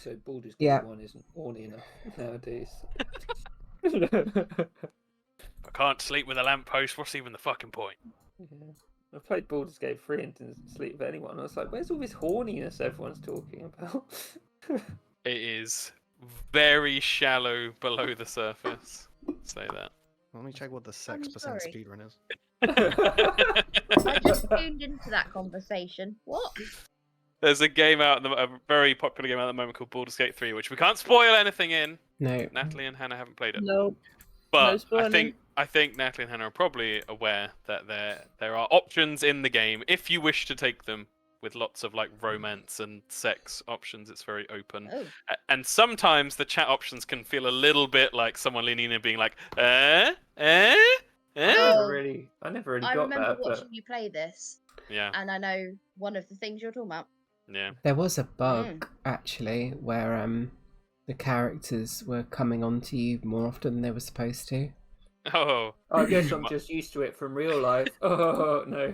also Baldur's Gate Yeah. 1 isn't horny enough nowadays. I can't sleep with a lamppost. What's even the fucking point? Yeah. I played Baldur's Gate 3 and didn't sleep with anyone. I was like, where's all this horniness everyone's talking about? It is very shallow below the surface. Say that. Let me check what the sex percent sorry. speedrun is. I just tuned into that conversation. What? There's a game out, a very popular game at the moment called Baldur's Gate 3, which we can't spoil anything in. No. Natalie and Hannah haven't played it. No. But spoiling. I think Natalie and Hannah are probably aware that there are options in the game if you wish to take them, with lots of like romance and sex options. It's very open. Oh. And sometimes the chat options can feel a little bit like someone leaning in and being like, eh? I Oh. never really I got remember that. watching you play this, Yeah, and I know one of the things you're talking about. yeah. There was a bug actually where the characters were coming onto you more often than they were supposed to. Oh, I guess I'm just used to it from real life. Oh no.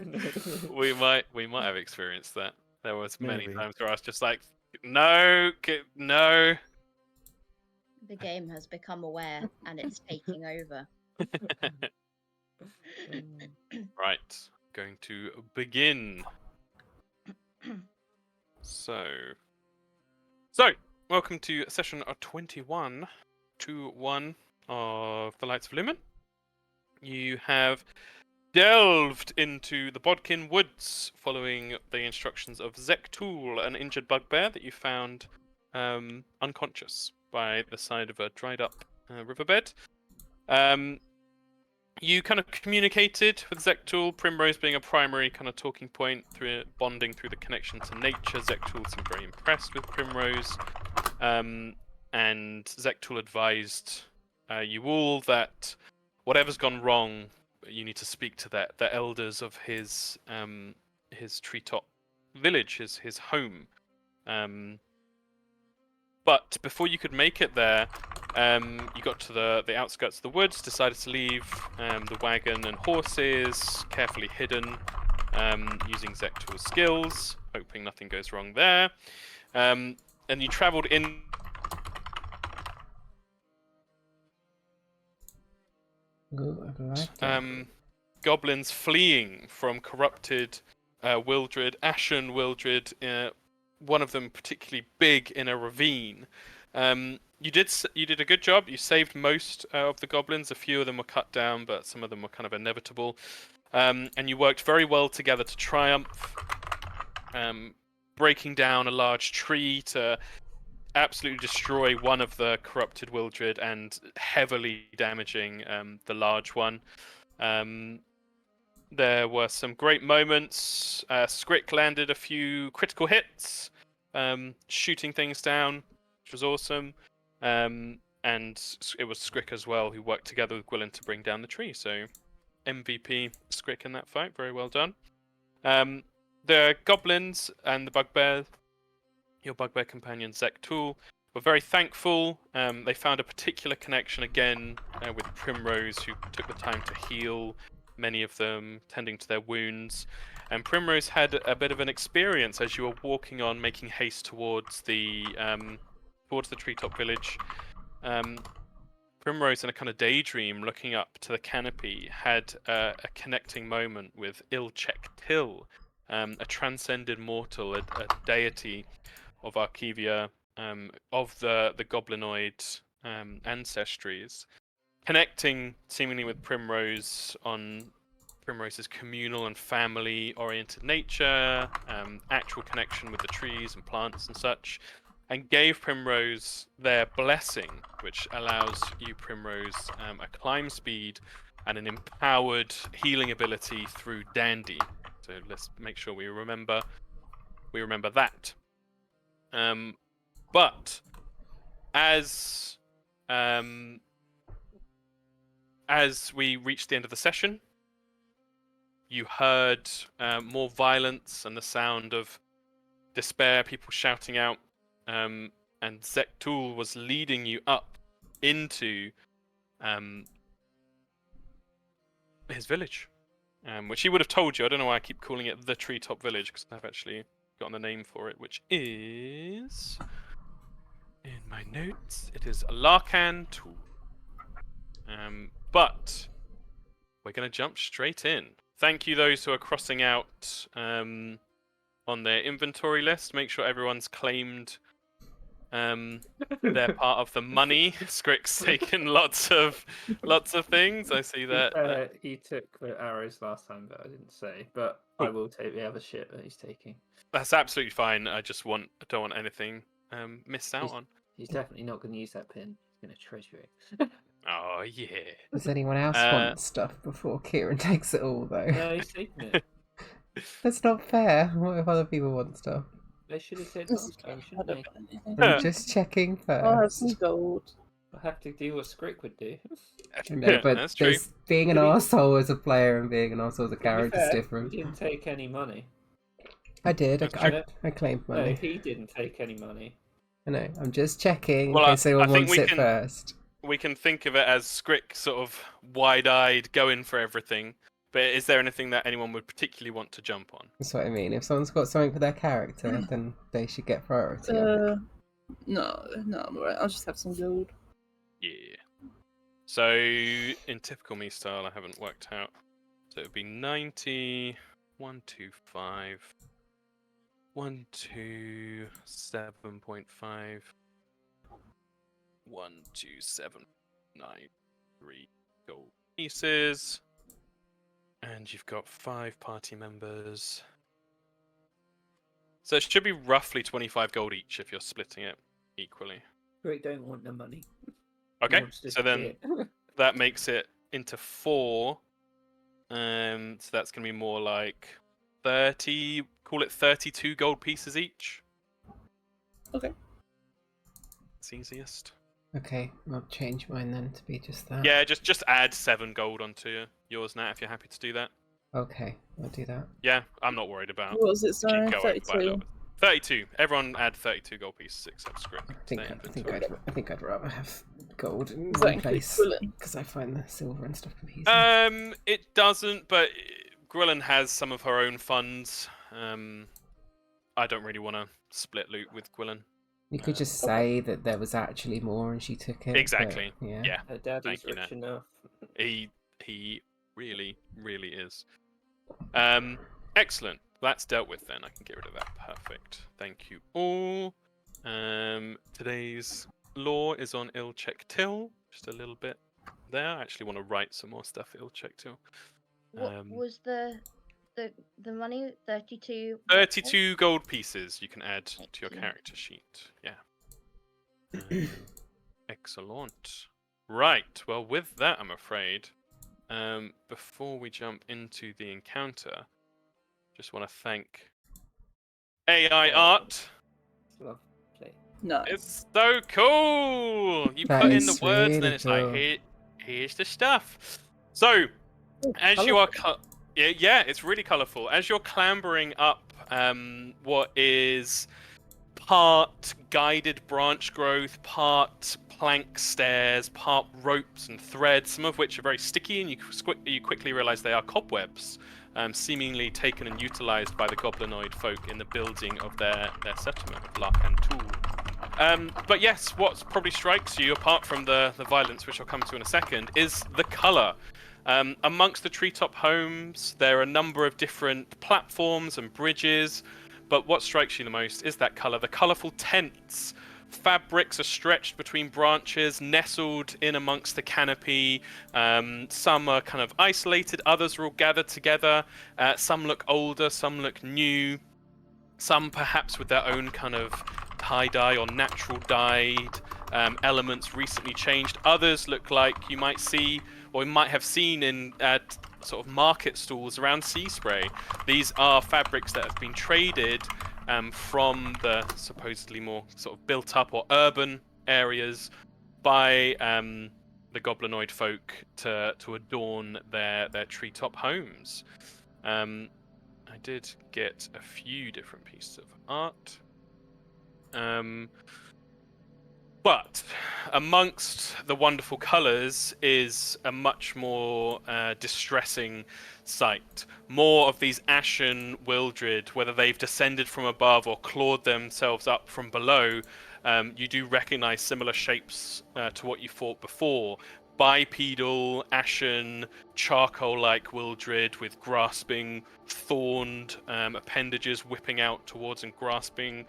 we might have experienced that. There was many Maybe. times where I was just like, no, no. The game has become aware, and it's taking over. Right, going to begin. So, welcome to session 21 of the Lights of Lumen. You have delved into the Bodkin Woods following the instructions of Zektul, an injured bugbear that you found unconscious by the side of a dried up riverbed. You kind of communicated with Zektul, Primrose being a primary kind of talking point through bonding through the connection to nature. Zektul seemed very impressed with Primrose, and Zektul advised you all that whatever's gone wrong, you need to speak to the elders of his treetop village, his home. But before you could make it there, you got to the outskirts of the woods, decided to leave the wagon and horses carefully hidden, using Zektul's skills, hoping nothing goes wrong there. And you travelled in. Ooh, I like it. Goblins fleeing from corrupted Wildred, Ashen Wildred, one of them particularly big in a ravine. You did a good job. You saved most of the goblins. A few of them were cut down, but some of them were kind of inevitable. And you worked very well together to triumph, breaking down a large tree to absolutely destroy one of the corrupted Wildred and heavily damaging the large one. There were some great moments. Skrick landed a few critical hits, shooting things down, which was awesome. And it was Skrick as well who worked together with Gwilyn to bring down the tree. So MVP Skrick in that fight, very well done. The goblins and the bugbear, your bugbear companion Zektul, were very thankful. They found a particular connection again with Primrose, who took the time to heal many of them, tending to their wounds. And Primrose had a bit of an experience as you were walking on, making haste towards the treetop village. Primrose, in a kind of daydream, looking up to the canopy, had a connecting moment with Ilchek Till, a transcended mortal, a deity of Archivia, of the goblinoid ancestries, connecting seemingly with Primrose on Primrose's communal and family-oriented nature, actual connection with the trees and plants and such, and gave Primrose their blessing, which allows you, Primrose, a climb speed and an empowered healing ability through Dandy. So let's make sure we remember that. But as we reached the end of the session, you heard more violence and the sound of despair, people shouting out, and Zektul was leading you up into his village, which he would have told you. I don't know why I keep calling it the Treetop Village, because I've actually gotten the name for it, which is my notes. It is Larkan tool. But we're going to jump straight in. Thank you, those who are crossing out on their inventory list. Make sure everyone's claimed their part of the money. Scrick's taken lots of things. I see that. He took the arrows last time, but I didn't say. But I will take the other shit that he's taking. That's absolutely fine. I don't want anything missed out on. He's definitely not going to use that pin. He's going to treasure it. Oh yeah. Does anyone else want stuff before Kieran takes it all, though? No, he's taking it. That's not fair. What if other people want stuff? They should have said last time, shouldn't they? I'm just checking first. I'll have some gold. I have to do what Scrick would do. No, but that's true. being an arsehole as a player and being an arsehole as a To be character is fair, different. He didn't take any money. I did. That's I claimed No, money. he didn't take any money. I know. I'm just checking in Well, case anyone I think wants we it can- first. We can think of it as Scrick sort of wide-eyed, going for everything. But is there anything that anyone would particularly want to jump on? That's what I mean. If someone's got something for their character, then they should get priority. on it. No, I'm alright. I'll just have some gold. Yeah. So in typical me style, I haven't worked out. So it would be 90, 125, 127.5, 12793 gold pieces. And you've got 5 party members. So it should be roughly 25 gold each if you're splitting it equally. Scrick don't want the money. Okay, so then then that makes it into 4. So that's going to be more like 30, call it 32 gold pieces each. Okay. It's easiest. Okay, I'll change mine then to be just that. Yeah, just add 7 gold onto yours, Nat, if you're happy to do that. Okay, I'll do that. Yeah, I'm not worried about What was it, sorry? keep going by a 32. little bit. 32. Everyone add 32 gold pieces except Script. I think I'd rather have gold in Does that one include place Gwilyn? because I find the silver and stuff confusing. It doesn't, but Gwilyn has some of her own funds. I don't really want to split loot with Gwilyn. You could just say that there was actually more and she took it. Exactly. But, yeah. Yeah, her daddy's Thank you, rich Nat. enough. he really is. Excellent. That's dealt with then. I can get rid of that. Perfect. Thank you all. Today's lore is on Ilchek Till. Just a little bit there. I actually want to write some more stuff Ilchek Till. What was the money? 32. 32 gold pieces you can add to your Thank you. character sheet. Yeah. Excellent. Right. Well, with that, I'm afraid, before we jump into the encounter, just want to thank AI Art. Lovely. Nice. It's so cool. You That put in the is words, and then really it's like, cool. here's the stuff. So, as you are, colourful. yeah, it's really colourful. As you're clambering up, what is part guided branch growth, part plank stairs, part ropes and threads, some of which are very sticky, and you quickly realise they are cobwebs. Seemingly taken and utilised by the goblinoid folk in the building of their settlement, Larkan Tool. But yes, what probably strikes you, apart from the violence, which I'll come to in a second, is the colour. Amongst the treetop homes, there are a number of different platforms and bridges, but what strikes you the most is that colour. The colourful tents. Fabrics are stretched between branches, nestled in amongst the canopy. Some are kind of isolated, others are all gathered together. Some look older, some look new. Some perhaps with their own kind of tie-dye or natural dyed elements recently changed. Others look like you might see, or you might have seen in sort of market stalls around Sea Spray. These are fabrics that have been traded from the supposedly more sort of built-up or urban areas by the goblinoid folk to adorn their treetop homes. I did get a few different pieces of art. But amongst the wonderful colours is a much more distressing sight. More of these ashen wildred, whether they've descended from above or clawed themselves up from below, you do recognize similar shapes to what you fought before. Bipedal, ashen, charcoal-like wildred with grasping, thorned appendages whipping out towards and grasping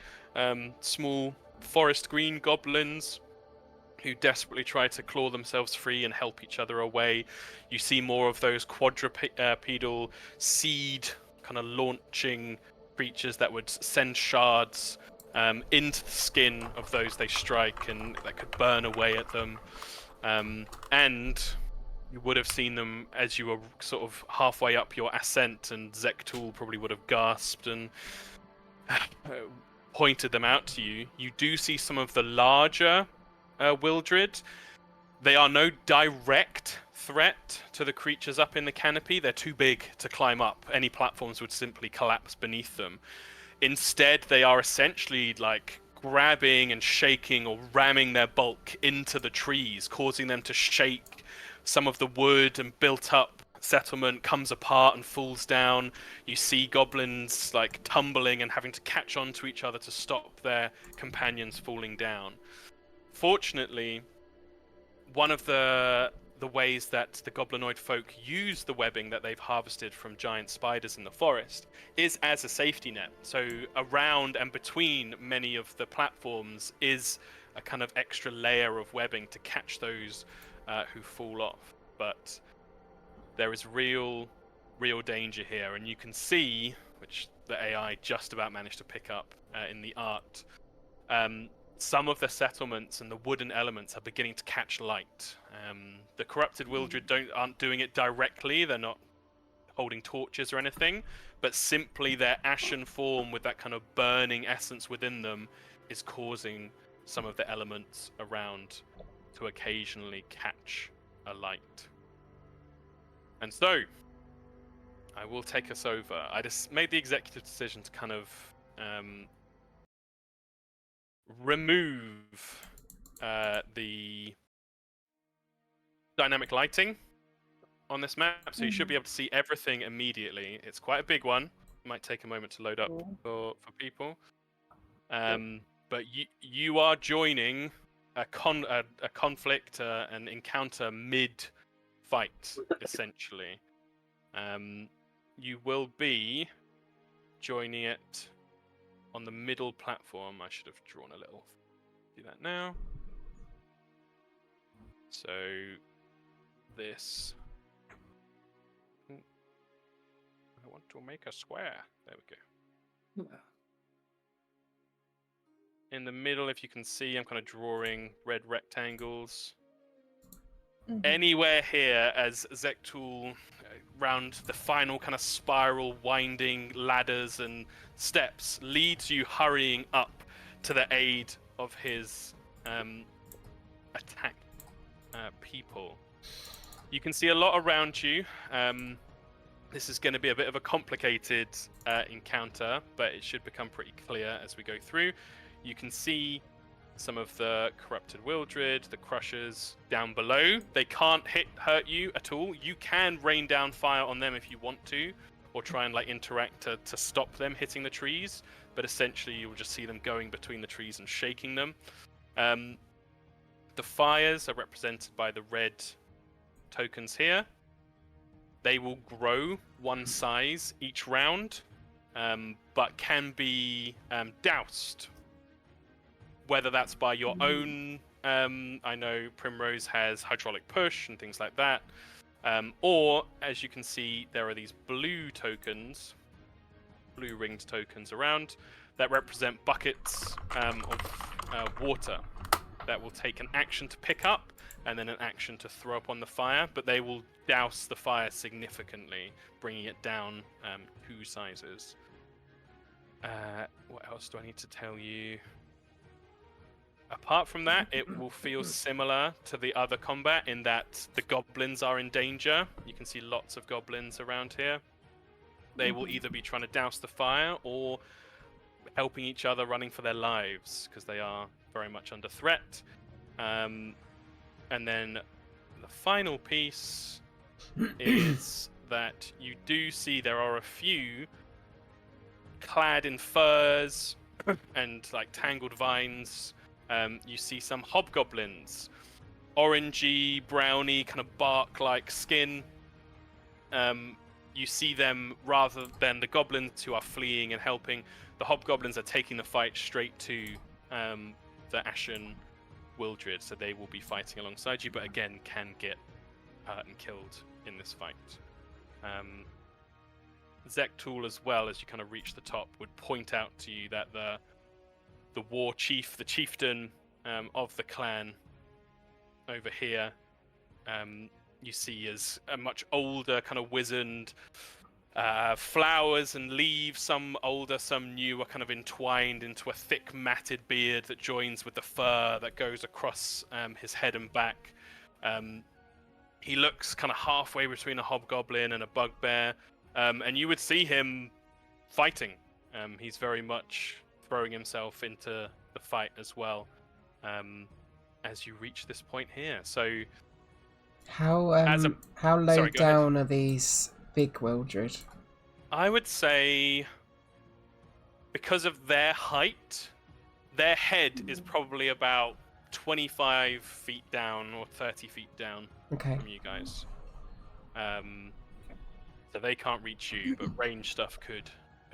small forest green goblins who desperately try to claw themselves free and help each other away. You see more of those quadrupedal seed kind of launching creatures that would send shards into the skin of those they strike and that could burn away at them. And you would have seen them as you were sort of halfway up your ascent, and Zektul probably would have gasped and pointed them out to you. You do see some of the larger wildred. They are no direct threat to the creatures up in the canopy. They're too big to climb up. Any platforms would simply collapse beneath them. Instead, they are essentially like grabbing and shaking or ramming their bulk into the trees, causing them to shake. Some of the wood and built up settlement comes apart and falls down. You see goblins like tumbling and having to catch on to each other to stop their companions falling down. Fortunately, one of the ways that the goblinoid folk use the webbing that they've harvested from giant spiders in the forest is as a safety net. So around and between many of the platforms is a kind of extra layer of webbing to catch those who fall off. But there is real danger here, and you can see, which the AI just about managed to pick up in the art, some of the settlements and the wooden elements are beginning to catch light. The corrupted wildred aren't doing it directly. They're not holding torches or anything, but simply their ashen form with that kind of burning essence within them is causing some of the elements around to occasionally catch a light. And so, I will take us over. I just made the executive decision to kind of remove the dynamic lighting on this map, so you should be able to see everything immediately. It's quite a big one. It might take a moment to load up for people. But you are joining a conflict, an encounter mid-fight, essentially. You will be joining it on the middle platform. I should have drawn a little. Do that now. So this. I want to make a square. There we go. In the middle, if you can see, I'm kind of drawing red rectangles. Anywhere here as Zektul, round the final kind of spiral winding ladders and steps, leads you hurrying up to the aid of his attack people. You can see a lot around you. This is going to be a bit of a complicated encounter, but it should become pretty clear as we go through. You can see some of the corrupted wildred, the crushers down below. They can't hurt you at all. You can rain down fire on them if you want to, or try and like interact to stop them hitting the trees. But essentially, you will just see them going between the trees and shaking them. The fires are represented by the red tokens here. They will grow one size each round, but can be doused. Whether that's by your own, I know Primrose has hydraulic push and things like that, or as you can see, there are these blue tokens, blue ringed tokens around that represent buckets of water that will take an action to pick up and then an action to throw up on the fire, but they will douse the fire significantly, bringing it down 2 sizes. What else do I need to tell you? Apart from that, it will feel similar to the other combat in that the goblins are in danger. You can see lots of goblins around here. They will either be trying to douse the fire or helping each other, running for their lives, because they are very much under threat. And then the final piece is that you do see there are a few clad in furs and like tangled vines you see some hobgoblins, orangey, browny, kind of bark-like skin. You see them rather than the goblins who are fleeing and helping. The hobgoblins are taking the fight straight to the Ashen Wildred, so they will be fighting alongside you, but again can get hurt and killed in this fight. Zektul, as well, as you kind of reach the top, would point out to you that the war chief, the chieftain of the clan over here, you see as a much older, kind of wizened, flowers and leaves, some older, some new, are kind of entwined into a thick matted beard that joins with the fur that goes across his head and back. He looks kind of halfway between a hobgoblin and a bugbear, and you would see him fighting. He's very much throwing himself into the fight as well, as you reach this point here. So How low Sorry, go ahead. down are these big Wildred? I would say, because of their height, their head is probably about 25 feet down or 30 feet down Okay. from you guys. So they can't reach you, but range stuff could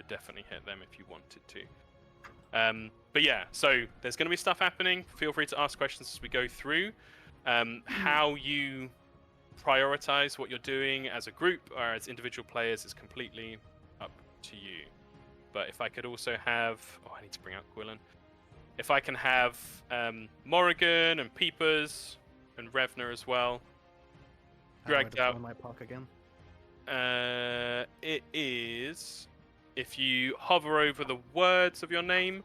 definitely hit them if you wanted to. But yeah, so there's going to be stuff happening. Feel free to ask questions as we go through. How you prioritize what you're doing as a group or as individual players is completely up to you. But if I could also have... Oh, I need to bring out Gwilyn. If I can have Morrigan and Peepers and Revner as well. How do I Dragged out. deploy my POC again? It is if you hover over the words of your name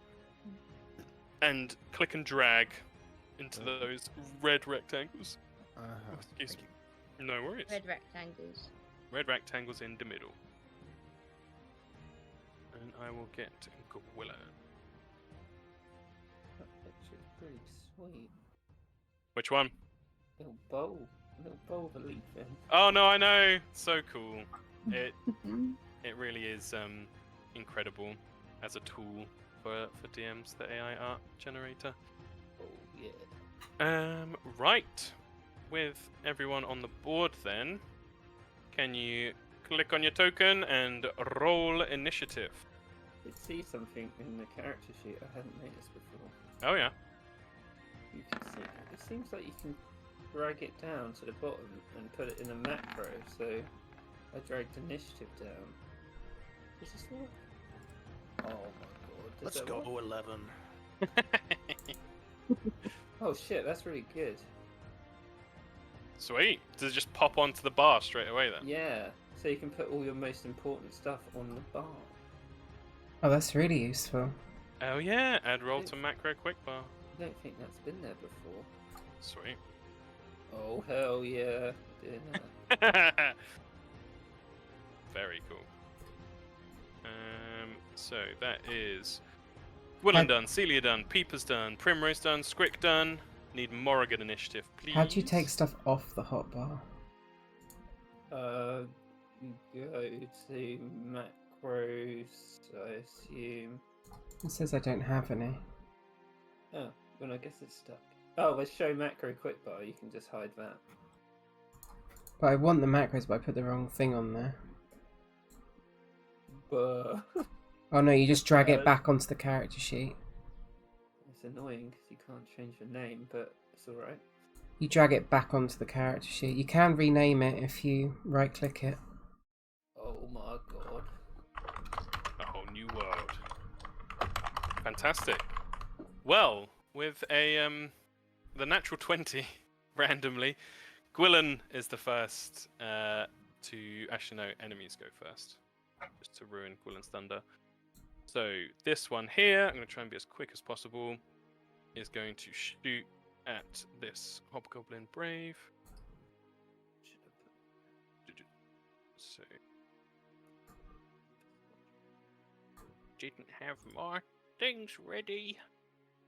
and click and drag into those red rectangles. Excuse Thank me. No worries. Red rectangles. Red rectangles in the middle. And I will get Gwilyn. That picture's pretty sweet. Which one? Little bowl with a leaf in. Oh no, I know. So cool. It really is incredible as a tool for DMs, the AI art generator. Oh yeah. Right. With everyone on the board, then, can you click on your token and roll initiative? I did see something in the character sheet I hadn't noticed before. Oh yeah. You can see it seems like you can drag it down to the bottom and put it in a macro. So I dragged initiative down. Does this work? Oh my god. Does Let's that go work? 11. Oh shit, that's really good. Sweet. Does it just pop onto the bar straight away then? Yeah. So you can put all your most important stuff on the bar. Oh, that's really useful. Oh yeah. Add roll to macro quick bar. I don't think that's been there before. Sweet. Oh hell yeah. Doing that. Very cool. So that is Gwilyn done, Celia done, Peepers done, Primrose done, Squick done. Need Morrigan initiative, please. How do you take stuff off the hotbar? You go to macros, I assume. It says I don't have any. Oh, well I guess it's stuck. Oh, with show macro quick bar, you can just hide that. But I want the macros, but I put the wrong thing on there. But Oh no, you just drag it back onto the character sheet. it's annoying because you can't change your name, but it's alright. You drag it back onto the character sheet. You can rename it if you right click it. Oh my god. A whole new world. Fantastic. Well, with a the natural 20 randomly, Gwilyn is the first to actually no, enemies go first. Just to ruin Gwilyn's thunder. So this one here, I'm going to try and be as quick as possible, is going to shoot at this Hobgoblin Brave. So didn't have more things ready.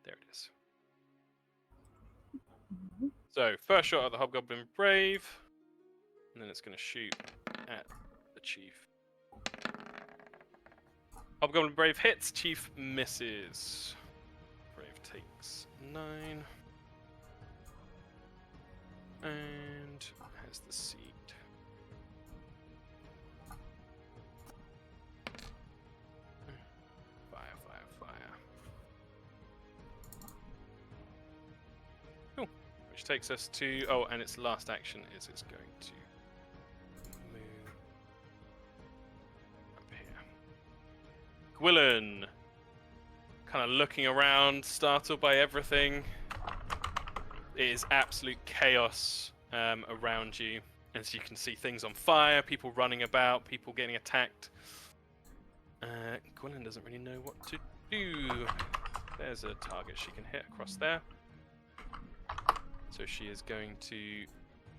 There it is. So first shot at the Hobgoblin Brave, and then it's going to shoot at the Chief. Hobgoblin Brave hits, Chief misses. Brave takes 9. And has the seed. Fire, fire, fire. Cool. Which takes us to... Oh, and its last action is it's going to move up here. Gwilyn, kind of looking around, startled by everything. It is absolute chaos around you. As you can see things on fire, people running about, people getting attacked. Gwilyn doesn't really know what to do. There's a target she can hit across there. So she is going to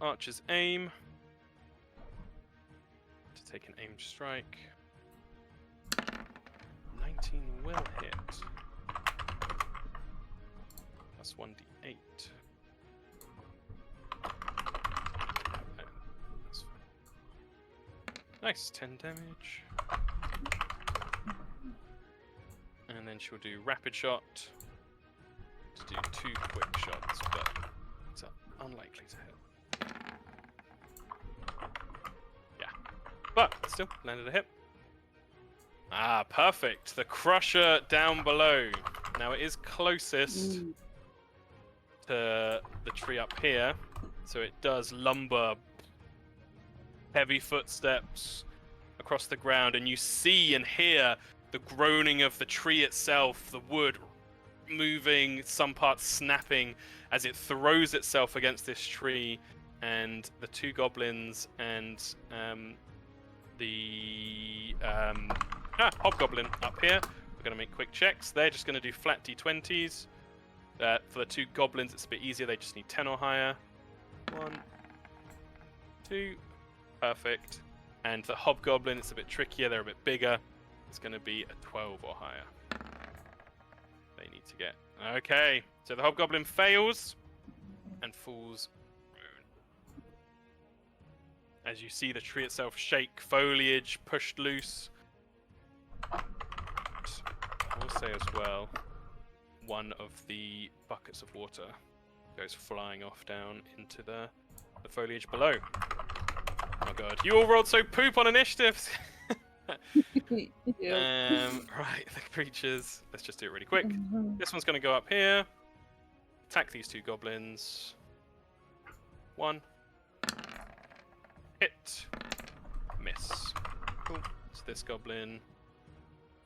Archer's aim to take an aim strike. 19 will hit. Plus 1d8. That's fine. Nice, 10 damage. And then she'll do rapid shot to do 2 quick shots, but it's unlikely to hit. Yeah, but still landed a hit. Ah, perfect. The Crusher down below. Now it is closest to the tree up here, so it does lumber heavy footsteps across the ground, and you see and hear the groaning of the tree itself, the wood moving, some parts snapping as it throws itself against this tree, and the 2 goblins and the hobgoblin up here. We're going to make quick checks. They're just going to do flat d20s. For the 2 goblins, it's a bit easier. They just need 10 or higher. 1, 2, perfect. And the hobgoblin, it's a bit trickier. They're a bit bigger. It's going to be a 12 or higher. They need to get. Okay, so the hobgoblin fails and falls prone. As you see the tree itself shake, foliage pushed loose. I will say as well, one of the buckets of water goes flying off down into the foliage below. Oh my god, you all rolled so poop on initiatives! Right, the creatures. Let's just do it really quick. This one's going to go up here. Attack these 2 goblins. 1. Hit. Miss. Cool. It's this goblin.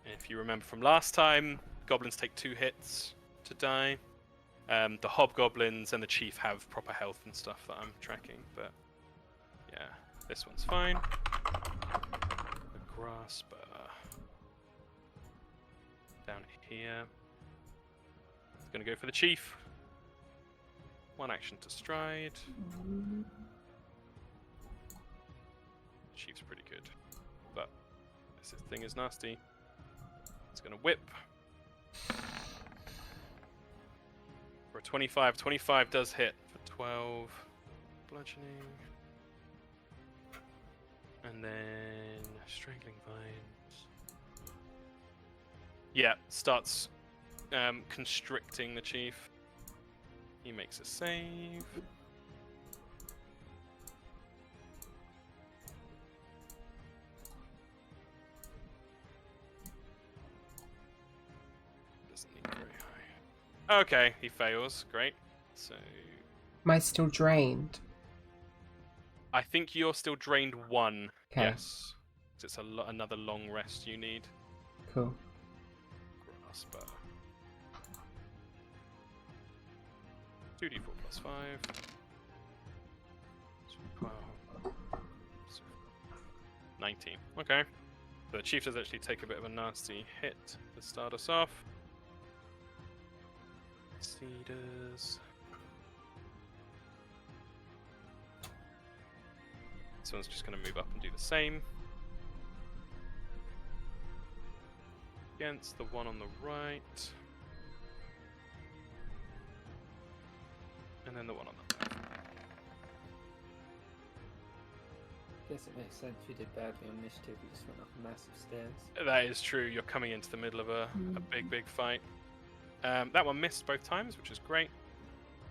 If you remember from last time, goblins take 2 hits to die. The hobgoblins and the chief have proper health and stuff that I'm tracking, but yeah, this one's fine. The grasper down here. It's gonna go for the chief. 1 action to stride. Chief's pretty good, but this thing is nasty. It's gonna whip for a 25. 25 does hit for 12 bludgeoning, and then strangling vines. Yeah, starts constricting the chief. He makes a save. Doesn't need very high. Okay, he fails. Great. So Am I still drained? I think you're still drained 1. Okay. Yes. 'Cause it's another long rest you need. Cool. Grasper. 2d4 plus 5. 12. 19. Okay. So the chief does actually take a bit of a nasty hit to start us off. Cedars. This one's just going to move up and do the same. Against the one on the right. And then the one on the left. Guess it makes sense you did badly on initiative, you just went up massive stairs. That is true, you're coming into the middle of a big fight. That one missed both times, which is great.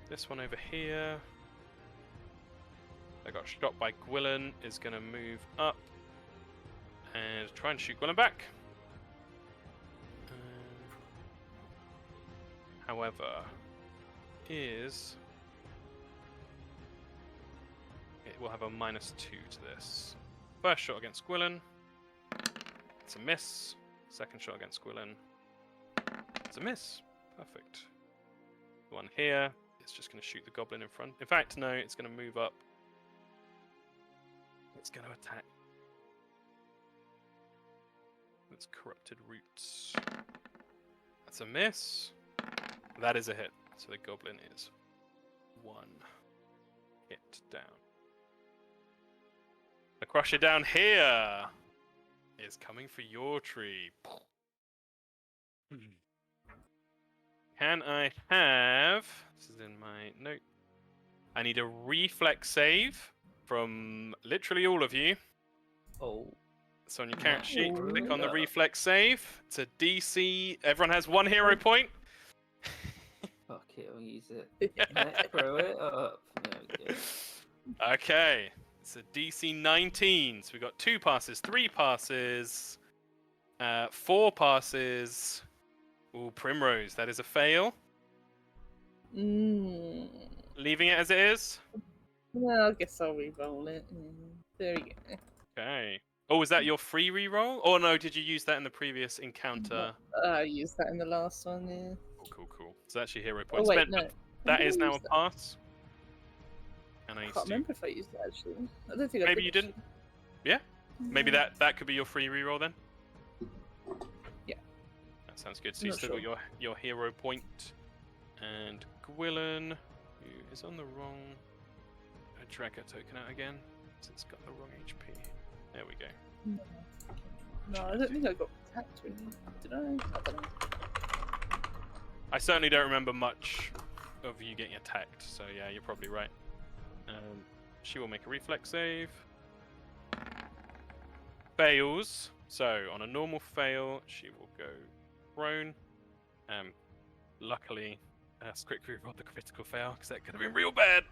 This one over here, I got shot by Gwilyn, is going to move up and try and shoot Gwilyn back. However, it will have a -2 to this. First shot against Gwilyn, it's a miss. Second shot against Gwilyn, it's a miss. Perfect. The one here is just going to shoot the goblin in front. In fact, no, it's going to move up. It's going to attack. It's corrupted roots. That's a miss. That is a hit. So the goblin is 1 hit down. The crusher down here is coming for your tree. Can I have... This is in my note. I need a reflex save from literally all of you. Oh. So on your character sheet, Ooh. click on the reflex save. It's a DC. Everyone has 1 hero point. Fuck it, I'll use it. Macro it up. There we go. Okay. It's a DC 19. So we got 2 passes, 3 passes, 4 passes. Ooh, Primrose. That is a fail. Leaving it as it is. Well, I guess I'll re-roll it. There we go. Okay. Oh, is that your free reroll? Oh no, did you use that in the previous encounter? I used that in the last one, yeah. Cool. So that's your hero Oh, point wait, spent. no. But that Did I is now a use that? pass. And I I need can't to do... remember if I used that, actually. I don't think I Maybe did, you didn't? actually. Yeah? Maybe that could be your free reroll then? Yeah. That sounds good. So I'm you not still sure. got your hero point. And Gwilyn, who is on the wrong... I drag a token out again, since it's got the wrong HP. There we go. No, I don't think I got attacked, really. Did I? I don't know. I certainly don't remember much of you getting attacked, so yeah, you're probably right. She will make a reflex save. Fails. So on a normal fail, she will go prone. Luckily, Scrick rolled the critical fail because that could have been real bad.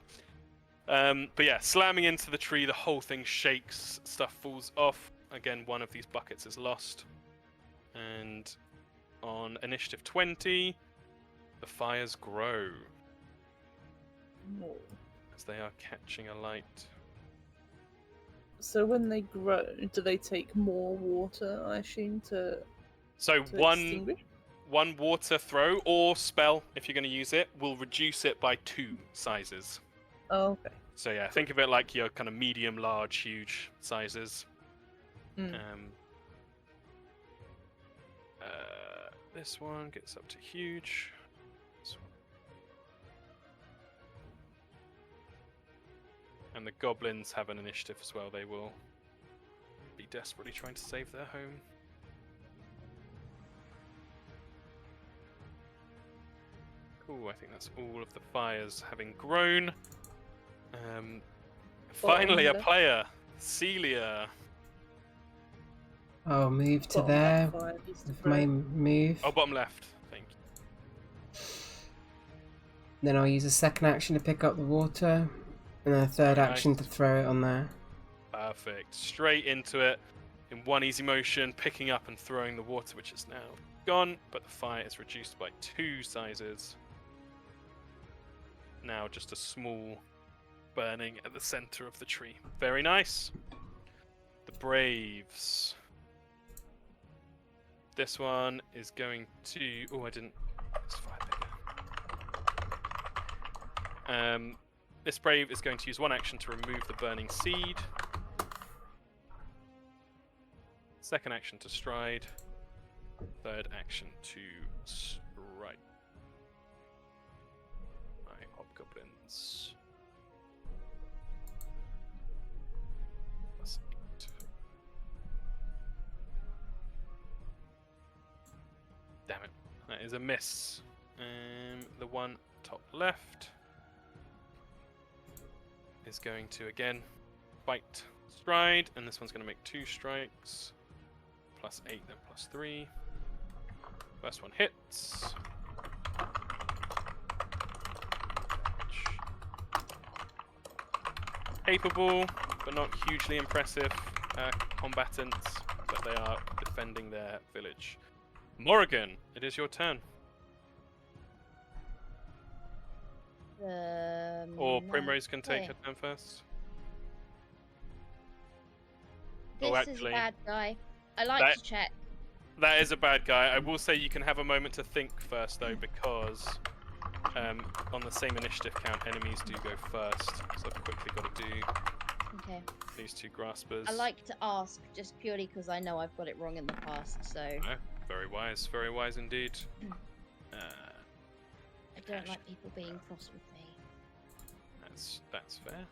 But yeah, slamming into the tree, the whole thing shakes, stuff falls off. Again, one of these buckets is lost. And on initiative 20, the fires grow Oh. as they are catching alight. So when they grow, do they take more water, I assume, to So extinguish? one water throw or spell, if you're going to use it, will reduce it by 2 sizes. Oh, okay. So yeah, think of it like your kind of medium, large, huge sizes. Mm. This one gets up to huge. This one. And the goblins have an initiative as well. They will be desperately trying to save their home. Cool, I think that's all of the fires having grown. Finally, a left. player, Celia. I'll move to Bottom there left fire needs to with grow. my move. Oh, bottom left. Thank you. Then I'll use a second action to pick up the water, and then a third Very action nice. to throw it on there. Perfect. Straight into it in one easy motion, picking up and throwing the water, which is now gone, but the fire is reduced by 2 sizes. Now just a small burning at the center of the tree. Very nice. The Braves. This one is going to... Oh, I didn't... It's fire bigger. This Brave is going to use one action to remove the burning seed. Second action to stride. Third action to strike. My hobgoblins. Plus 8. Damn it. That is a miss. The one top left is going to again bite stride, and this one's going to make 2 strikes. Plus 8, then plus 3. First one hits. capable, but not hugely impressive combatants, but they are defending their village. Morrigan, it is your turn. Or Primrose can take her turn first. This Oh, is a actually, bad guy. I like to check. that is a bad guy. I will say you can have a moment to think first, though, because on the same initiative count, enemies do go first. So I've quickly got to do Okay. these two graspers. I like to ask just purely because I know I've got it wrong in the past, so Oh, very wise indeed. I don't like people being cross with me. That's fair.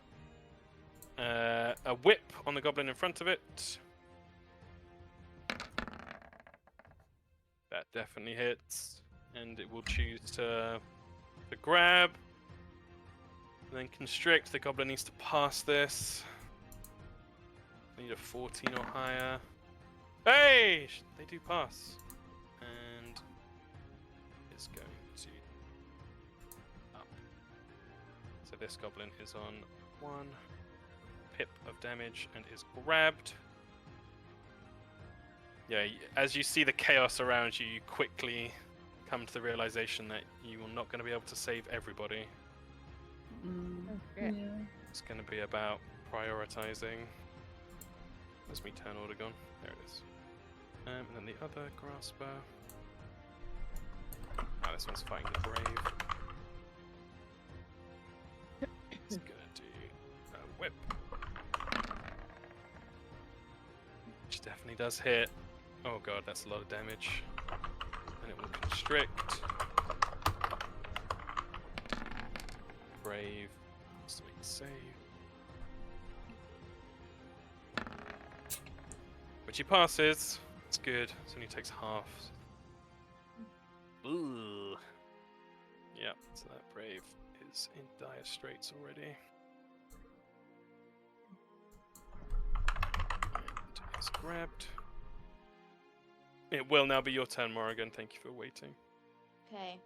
A whip on the goblin in front of it. That definitely hits, and it will choose to grab, and then constrict. The goblin needs to pass this. Need a 14 or higher. Hey, they do pass, and it's going to up. So this goblin is on 1 pip of damage and is grabbed. Yeah, as you see the chaos around you, you quickly come to the realization that you are not going to be able to save everybody. Yeah. It's going to be about prioritizing. Where's my turn order gone? There it is. And then the other grasper. Ah, this one's fighting the brave. It's gonna do a whip. Which definitely does hit. Oh god, that's a lot of damage. And it will constrict. Brave. Let's make a save. Which he passes. It's good. So only takes half. Ooh. Yeah, so that brave is in dire straits already. And is grabbed. It will now be your turn, Morrigan. Thank you for waiting. Okay.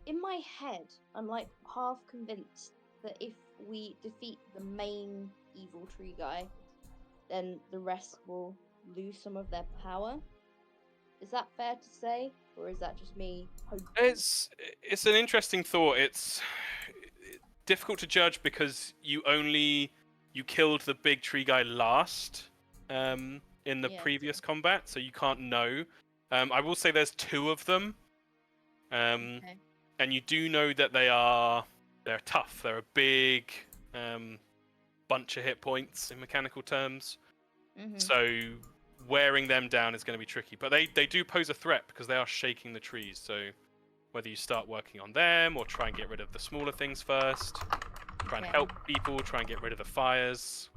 In my head, I'm like half convinced that if we defeat the main evil tree guy, then the rest will lose some of their power. Is that fair to say, or is that just me hoping? It's an interesting thought. It's difficult to judge because you killed the big tree guy last in the previous combat, so you can't know. I will say there's 2 of them, and you do know that they're tough. They're a big bunch of hit points in mechanical terms. So wearing them down is going to be tricky, but they do pose a threat because they are shaking the trees. So whether you start working on them or try and get rid of the smaller things first, try and help people, try and get rid of the fires,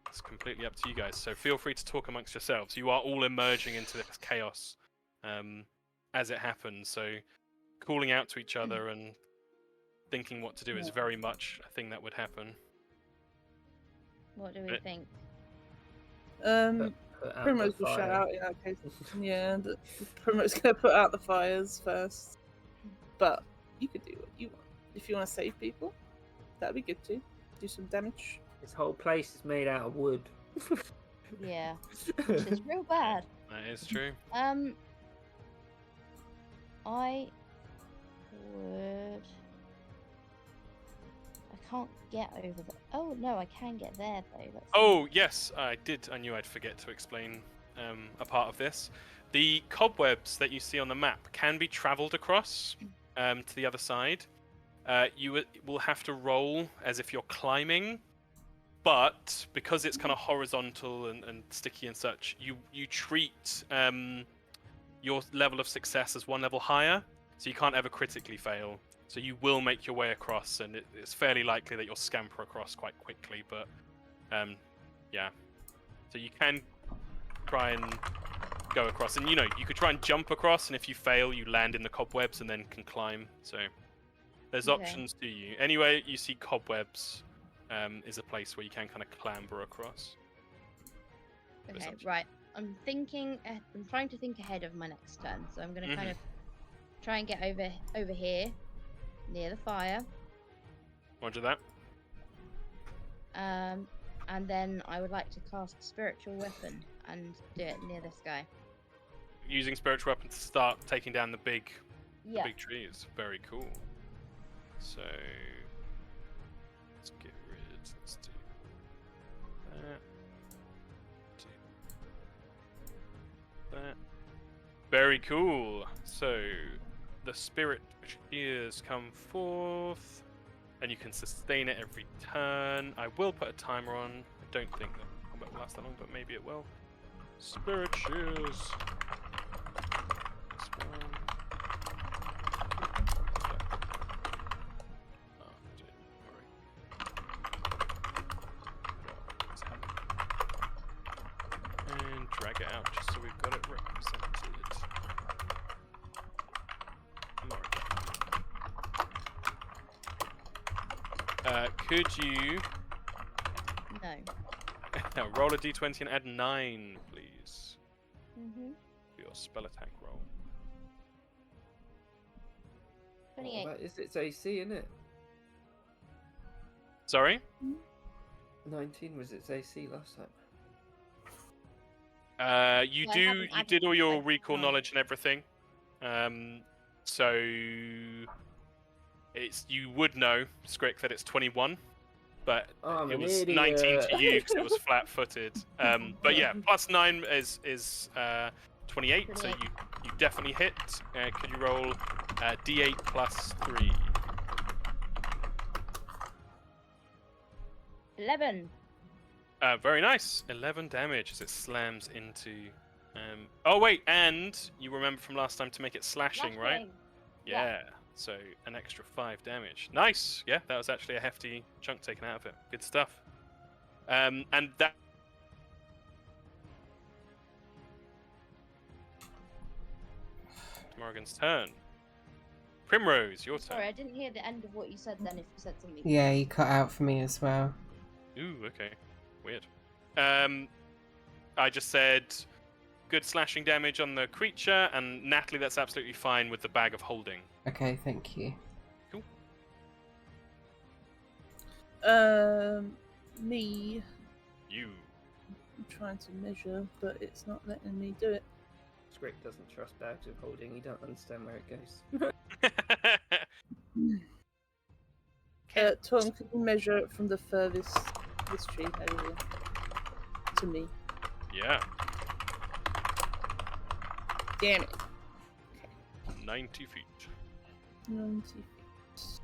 it's completely up to you guys. So feel free to talk amongst yourselves. You are all emerging into this chaos as it happens. So calling out to each other and thinking what to do is very much a thing that would happen. What do we think? Primrose will shout out in that case. Yeah, Primrose gonna put out the fires first. But you could do what you want. If you want to save people, that'd be good too. Do some damage. This whole place is made out of wood. Yeah, which is real bad. That is true. I would. I can't get over the. Oh no, I can get there though. Oh yes, I did. I knew I'd forget to explain a part of this. The cobwebs that you see on the map can be travelled across to the other side. You will have to roll as if you're climbing, but because it's kind of horizontal and sticky and such, you treat your level of success as 1 level higher, so you can't ever critically fail. So you will make your way across, and it's fairly likely that you'll scamper across quite quickly, but yeah. So you can try and go across, and you could try and jump across, and if you fail, you land in the cobwebs and then can climb. So there's options to you. Anyway, you see cobwebs is a place where you can kind of clamber across. Okay, right. I'm trying to think ahead of my next turn, so I'm going to kind of try and get over here, near the fire. Roger that. And then I would like to cast spiritual weapon and do it near this guy. Using spiritual weapon to start taking down the big Yeah. big trees. Very cool. So let's get rid. Let's do that. Do that. Very cool. So the spirit shears come forth, and you can sustain it every turn. I will put a timer on. I don't think the combat will last that long, but maybe it will. Spirit shears. And drag it out just so we've got it represented. Could you No. roll a d20 and add 9, please, Mhm. for your spell attack roll? 28. That is its AC, isn't it? Sorry? 19 was its AC last time. You Yeah, I do. haven't You added did all your like recall nine. knowledge and everything. So it's you would know, Scrick, that it's 21, but I'm it an was idiot. 19 to you because it was flat-footed. But yeah, plus 9 is 28, so 28. you definitely hit. Could you roll d8 plus 3? 11. Very nice. 11 damage as it slams into. Oh wait, and you remember from last time to make it slashing, right? Slashing. Yeah. Yeah. So an extra 5 damage. Nice. Yeah, that was actually a hefty chunk taken out of it. Good stuff. And that. Morgan's turn. Primrose, your turn. Sorry, I didn't hear the end of what you said then if you said something. Yeah, you cut out for me as well. Ooh, okay. Weird. I just said good slashing damage on the creature, and Natalie, that's absolutely fine with the bag of holding. Okay, thank you. Cool. Me. You. I'm trying to measure, but it's not letting me do it. Scrick doesn't trust bags of holding. He don't understand where it goes. Tom, can you measure it from the furthest this tree over here to me? Yeah. Damn it. 90 feet. 90 feet.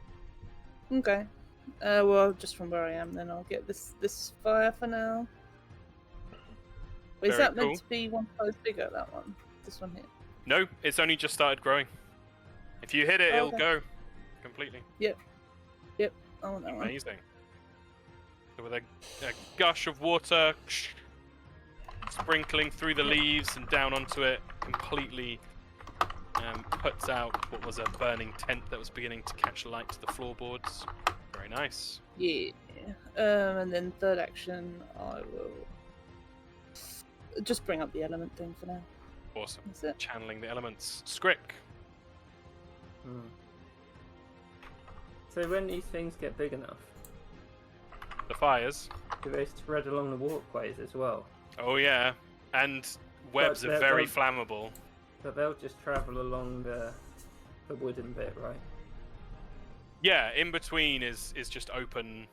Okay. Well, just from where I am, then I'll get this fire for now. Wait, is Very that meant cool. to be one size bigger? That one, this one here. No, it's only just started growing. If you hit it, Oh, it'll okay. go completely. I want that one. Amazing. So with a gush of water sprinkling through the leaves and down onto it, completely puts out what was a burning tent that was beginning to catch light to the floorboards. Very nice. Yeah. And then third action, I will just bring up the element thing for now. Awesome. That's it. Channeling the elements. Scrick. Hmm. So when these things get big enough, The fires. do they spread along the walkways as well? Oh yeah. And webs But are they're- very they're- flammable. But they'll just travel along the wooden bit, right? Yeah, in between is just open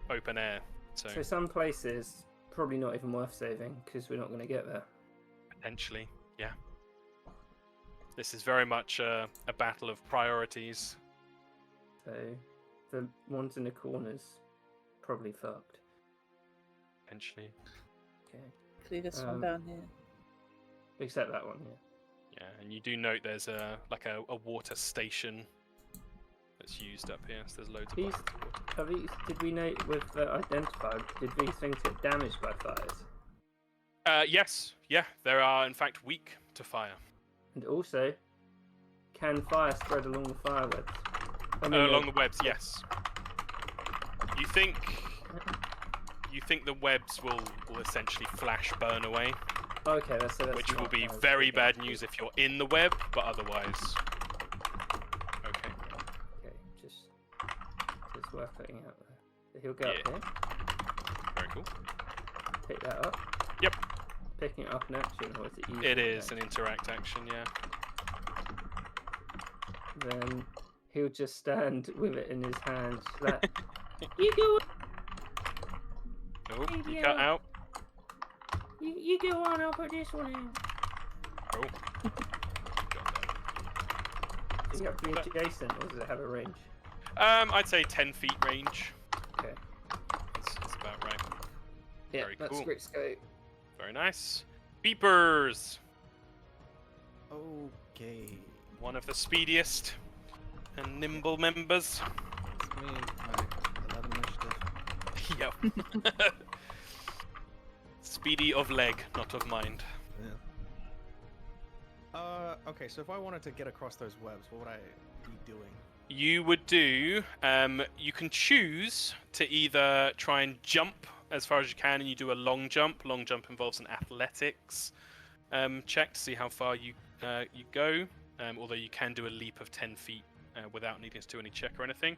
air. So So some places probably not even worth saving because we're not going to get there. potentially, yeah. This is very much a battle of priorities. So the ones in the corners probably fucked. Potentially. Okay. Clear this one Um, down here. Except that one, yeah. Yeah, and you do note there's a water station that's used up here. So there's loads of These- buckets of water. Have these, did we note with identified, did these things get damaged by fires? Yes, yeah, there are in fact weak to fire. And also, can fire spread along the fire webs? Along the webs, yes. You think the webs will essentially flash burn away, Okay, that's which will not be as very big bad as- news if you're in the web, but otherwise, okay. Okay, just looking out there. So he'll go Yeah. up here. Very cool. Pick that up. Yep. Picking it up in action, or is it using It is an interact action, yeah. Then he'll just stand with it in his hand. Like, you go. Oh, you Idiot. cut out. You go on. I'll put this one in. Oh. Does it have to be adjacent, or does it have a range? I'd say 10 feet range. Okay. That's about right. Yeah, Very that's cool. great scope. Very nice. Beepers! Okay. One of the speediest and nimble members. It's me. My 11 initiative. Yep. Speedy of leg, not of mind. Yeah. Okay, so if I wanted to get across those webs, what would I be doing? You would do, you can choose to either try and jump as far as you can and you do a long jump. Long jump involves an athletics check to see how far you go, although you can do a leap of 10 feet without needing to do any check or anything.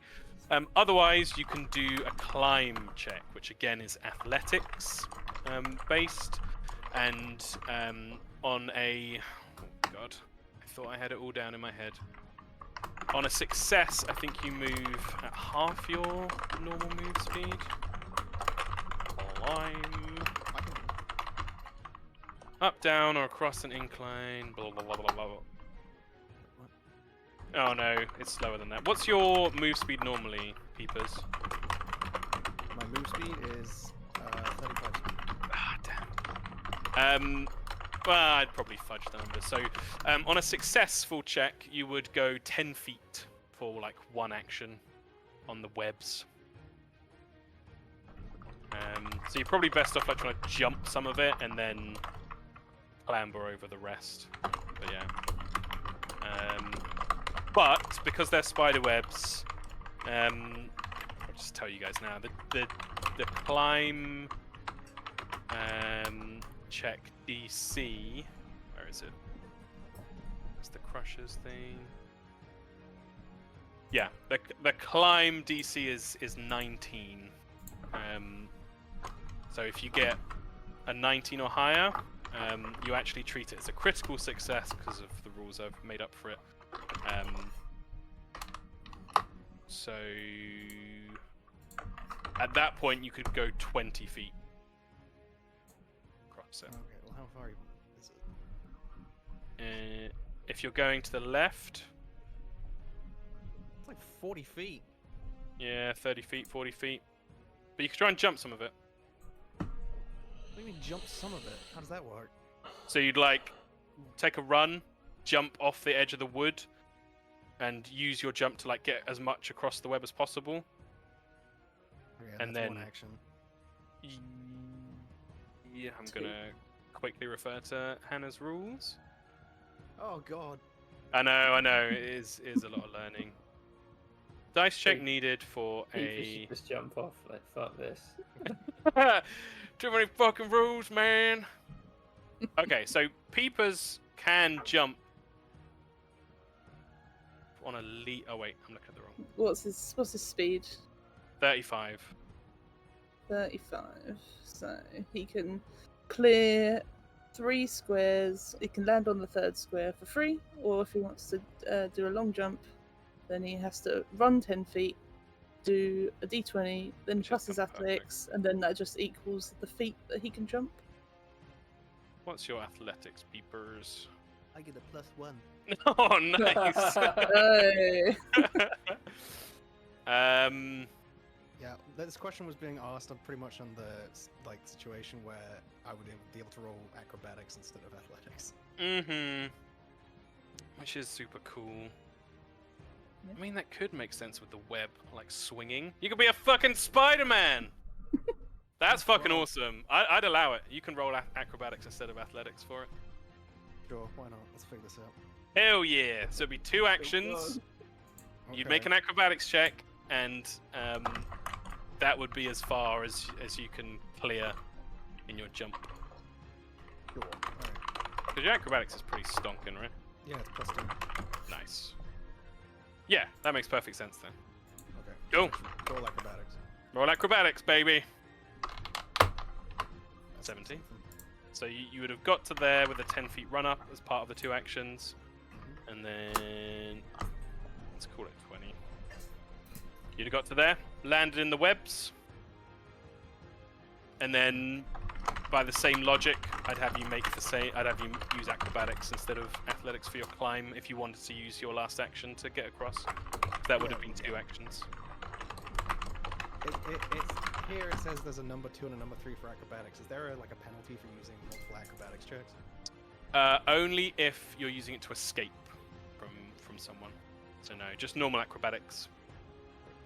Otherwise, you can do a climb check, which again is athletics based, and on a... Oh God, I thought I had it all down in my head. On a success, I think you move at half your normal move speed. Climb. Up, down, or across an incline. Blah, blah, blah, blah, blah. Oh no, it's slower than that. What's your move speed normally, Peepers? My move speed is 35 speed. Ah, damn. Well, I'd probably fudge the number. So, on a successful check, you would go 10 feet for like one action on the webs. So you're probably best off like trying to jump some of it and then clamber over the rest. But yeah. But because they're spider webs, I'll just tell you guys now the climb check DC. Where is it? It's the crushers thing. Yeah, the climb DC is 19. So if you get a 19 or higher, you actually treat it as a critical success because of the rules I've made up for it. So at that point, you could go 20 feet across it. Okay, well, how far is it? If you're going to the left, It's like 40 feet. yeah, 30 feet, 40 feet. But you can try and jump some of it. What do you mean jump some of it? How does that work? So you'd like take a run, jump off the edge of the wood, and use your jump to like get as much across the web as possible. Okay, And that's then- one action. Yeah, I'm gonna quickly refer to Hannah's rules. Oh god. I know, it is a lot of learning. Dice check So- needed for You a. should just jump off. Like, fuck this. Too many fucking rules, man. Okay, so Peepers can jump on a leap. Oh wait, I'm looking at the wrong. What's his speed? 35. 35. So he can clear 3 squares. He can land on the 3rd square for free, or if he wants to do a long jump, then he has to run 10 feet, do a d20, then Which is plus his perfect. athletics, and then that just equals the feet that he can jump. What's your athletics, Peepers? I get a +1. Oh, nice. Hey. Yeah, this question was being asked pretty much on the situation where I would be able to roll acrobatics instead of athletics. Mm-hmm. Which is super cool. I mean, that could make sense with the web, like swinging. You could be a fucking Spider-Man! That's fucking Wow. awesome. I'd allow it. You can roll acrobatics instead of athletics for it. Sure, why not? Let's figure this out. Hell yeah! So it'd be 2 actions. You'd make an acrobatics check, and that would be as far as you can clear in your jump. Sure. Alright. Because your acrobatics is pretty stonking, right? Yeah, it's +10. Nice. Yeah, that makes perfect sense then. Okay. Cool. Roll acrobatics. Roll acrobatics, baby. 70. So you would have got to there with a 10 feet run up as part of the 2 actions. And then let's call it 20. You'd have got to there, landed in the webs, and then by the same logic, I'd have you use acrobatics instead of athletics for your climb if you wanted to use your last action to get across. That would have been 2 actions. Here it says there's a number 2 and a number 3 for acrobatics. Is there a penalty for using multiple acrobatics checks? Only if you're using it to escape from someone. So no, just normal acrobatics.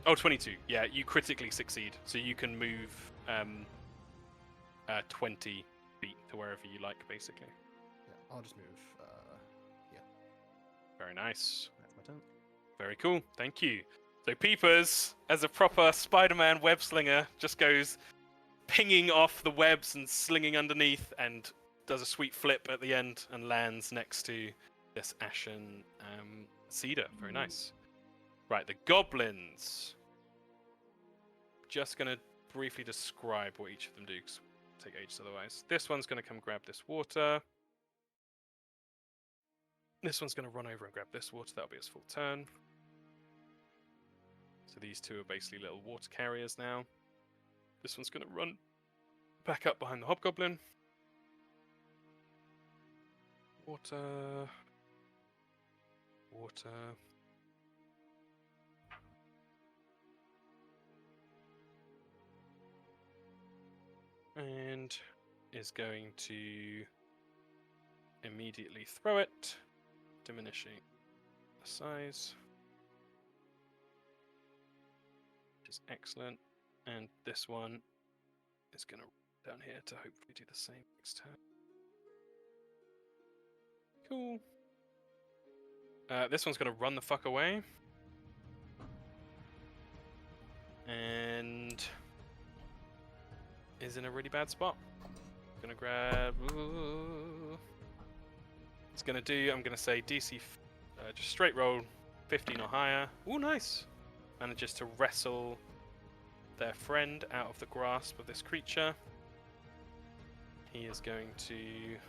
Oh, 22. Yeah, you critically succeed, so you can move 20 feet to wherever you like, basically. Yeah, I'll just move. Yeah. Very nice. That's my turn. Very cool. Thank you. So Peepers, as a proper Spider-Man web slinger, just goes pinging off the webs and slinging underneath, and does a sweet flip at the end and lands next to this ashen cedar. Very nice. Right, the goblins. Just gonna briefly describe what each of them do, 'cause it'll take ages otherwise. This one's gonna come grab this water. This one's gonna run over and grab this water. That'll be his full turn. So these 2 are basically little water carriers now. This one's gonna run back up behind the hobgoblin. Water. Water. And is going to immediately throw it, diminishing the size. Which is excellent. And this one is going to run down here to hopefully do the same next turn. Cool. This one's going to run the fuck away. And is in a really bad spot. Gonna grab. It's gonna do. I'm gonna say DC. Just straight roll, 15 or higher. Ooh, nice. Manages to wrestle their friend out of the grasp of this creature. He is going to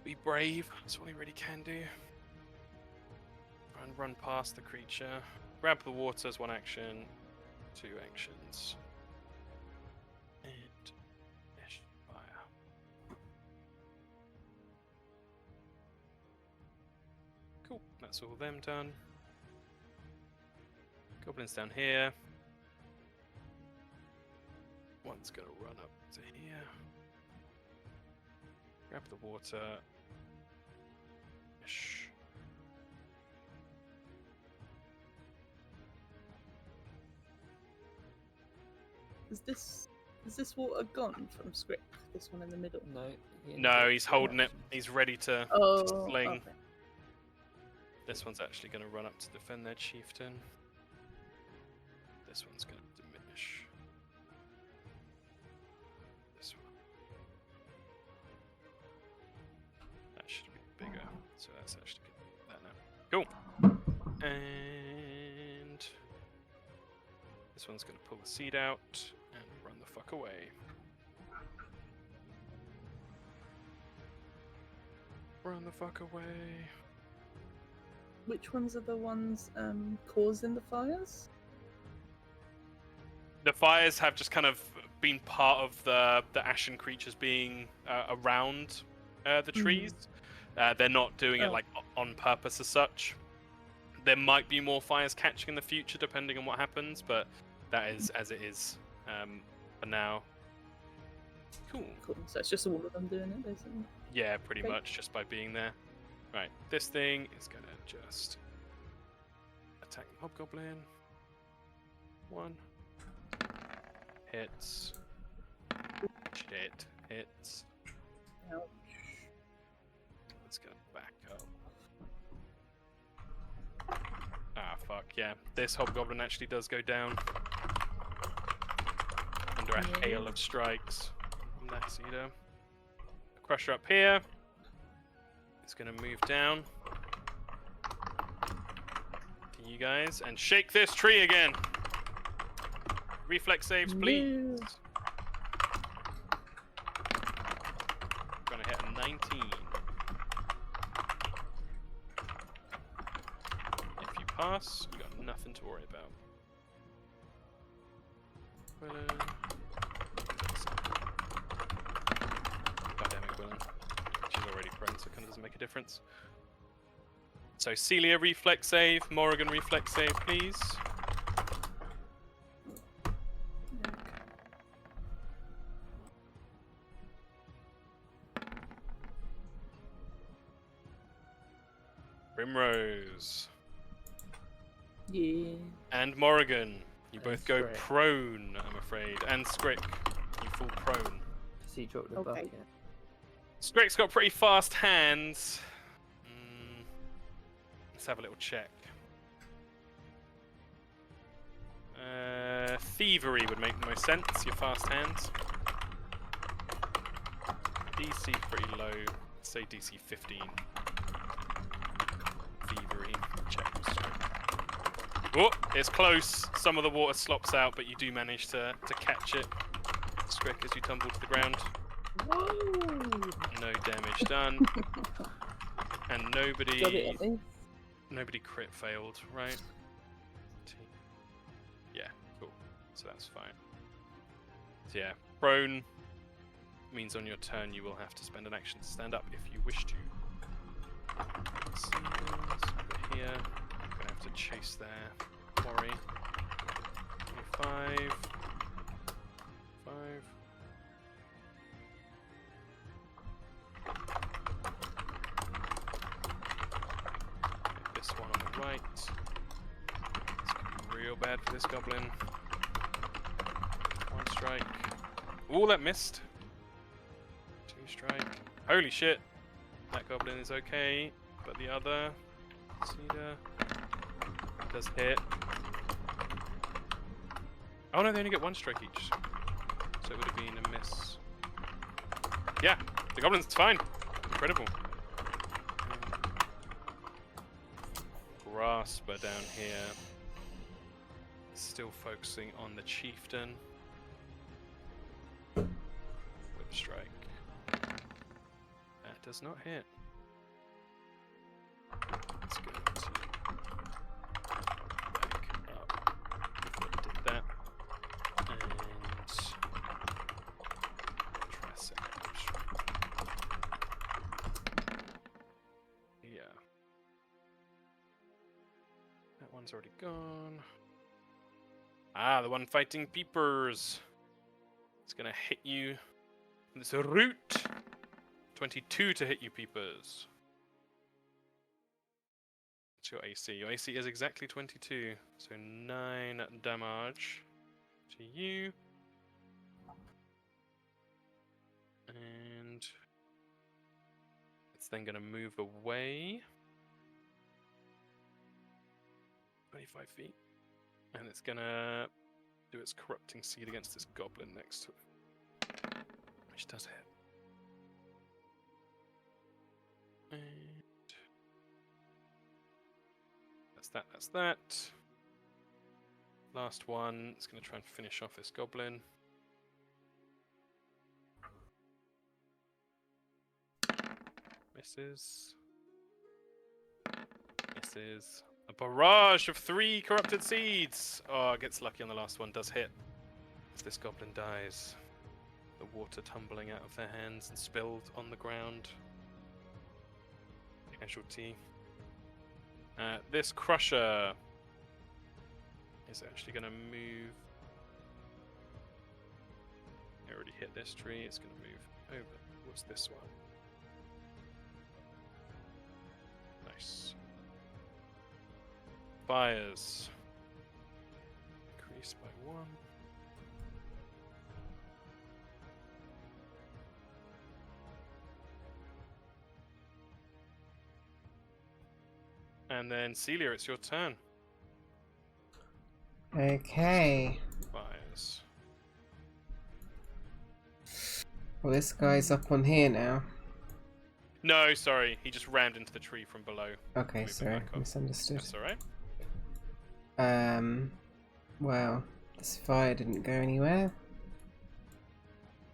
be brave. That's all he really can do. And run past the creature. Grab the water as 1 action. 2 actions. And fire. Cool, that's all them done. Goblins down here. One's gonna run up to here. Grab the water. Is this water gone from script? This one in the middle? No, he's holding it. He's ready to sling. Okay. This one's actually going to run up to defend their chieftain. This one's going to diminish. This one. That should be bigger. So that's actually that now. Cool. And this one's going to pull the seed out and run the fuck away. Run the fuck away. Which ones are the ones causing the fires? The fires have just kind of been part of the ashen creatures being around the trees. They're not doing it like on purpose as such. There might be more fires catching in the future depending on what happens, but that is as it is for now. Cool. So it's just all of them doing it, basically. Yeah, pretty much just by being there. Right, this thing is gonna just attack the hobgoblin. 1 hits. Shit, hits. Ouch. Let's go back up. Ah, fuck, yeah. This hobgoblin actually does go down. Under a hail of strikes from that cedar. Crusher up here. It's gonna move down to you guys and shake this tree again. Reflex saves, please. 19. If you pass, you got nothing to worry about. God damn it, Gwilyn. She's already prone, so it kind of doesn't make a difference. So Celia reflex save, Morrigan reflex save, please. Primrose Yeah. and Morrigan, you And both go Scrick. prone, I'm afraid. And Scrick, you fall prone. Does he drop the Okay. bucket? Scrick's got pretty fast hands. Let's have a little check. Thievery would make the most sense, your fast hands. DC pretty low, say DC 15. Thievery, check. Oh, it's close. Some of the water slops out, but you do manage to catch it, Scrick, as you tumble to the ground. Whoa! No damage done. And Got it nobody at least. crit failed, right? Yeah, cool. So that's fine. So yeah, prone means on your turn you will have to spend an action to stand up if you wish to. So put here. Gonna have to chase their quarry. 25. 5. This one on the right. It's gonna be real bad for this goblin. 1 strike. Ooh, that missed. 2 strike. Holy shit. That goblin is okay, but the other cedar does hit. Oh no, they only get 1 strike each. So it would have been a miss. Yeah, the goblin's fine. Incredible. Grasper down here. Still focusing on the chieftain. With a strike. That does not hit. Let's go to back up before it did that. And try a second. Yeah. That one's already gone. Ah, the one fighting peepers. It's gonna hit you. It's a root. 22 to hit you, peepers. What's your AC? Your AC is exactly 22. So 9 damage to you. And it's then gonna move away. 25 feet. And it's gonna do its corrupting seed against this goblin next to it. Which does hit. And that's that. Last one. It's gonna try and finish off this goblin. Misses. Misses. A barrage of 3 corrupted seeds! Oh, it gets lucky on the last one, does hit. As this goblin dies. The water tumbling out of their hands and spilled on the ground. Casualty. This crusher is actually going to move. I already hit this tree, it's going to move over towards this one. Nice. Fires. Increase by 1. And then Celia, it's your turn. Okay. Fires. Well, this guy's up on here now. No, sorry, he just rammed into the tree from below. Okay, Moving sorry, back up. misunderstood. That's alright. Well, this fire didn't go anywhere.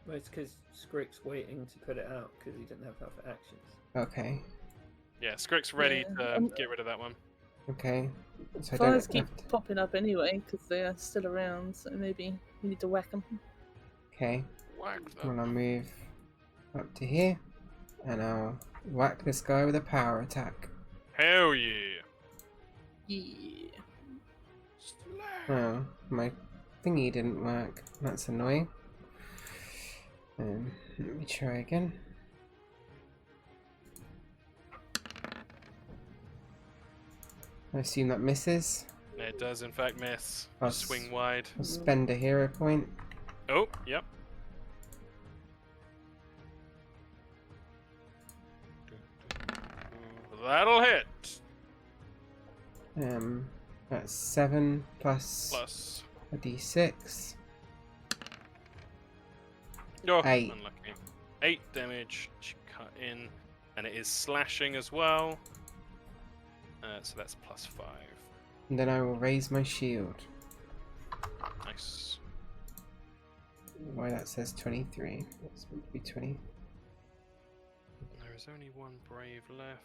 Well, it's because Scrick's waiting to put it out because he didn't have enough actions. Okay. Yeah, Scrick's ready Yeah, to get rid of that one. Okay. So I Fires don't keep have to... popping up anyway because they are still around, so maybe we need to whack them. Okay. Whack I'm them. gonna move up to here, and I'll whack this guy with a power attack. Hell yeah. Yeah. Oh, my thingy didn't work. That's annoying. Let me try again. I assume that misses. It does in fact miss. I'll Swing wide. I'll spend a hero point. Oh, yep. That'll hit. That's 7 plus Plus. a d6. Oh, 8. unlucky. 8 damage. Cut in. And it is slashing as well. So that's plus 5. And then I will raise my shield. Nice. Why that says 23. It's meant to be 20. There is only one brave left.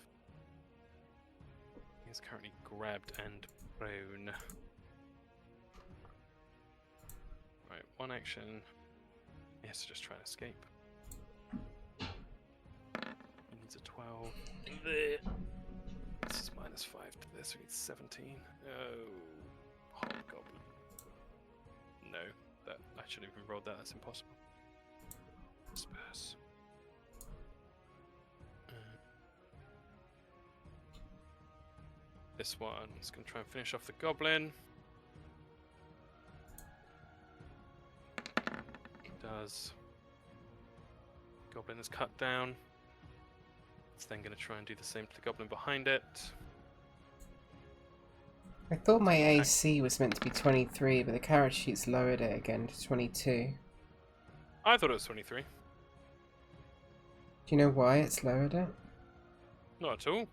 He is currently grabbed and prone. Right, one action. He has to just try and escape. He needs a 12. This is minus 5 to this, so he needs 17. Oh, hobgoblin. No, that I shouldn't have even rolled that. That's impossible. Spurs. This one is going to try and finish off the goblin. It does. Goblin is cut down. It's then going to try and do the same to the goblin behind it. I thought my AC was meant to be 23, but the character sheet's lowered it again to 22. I thought it was 23. Do you know why it's lowered it? Not at all.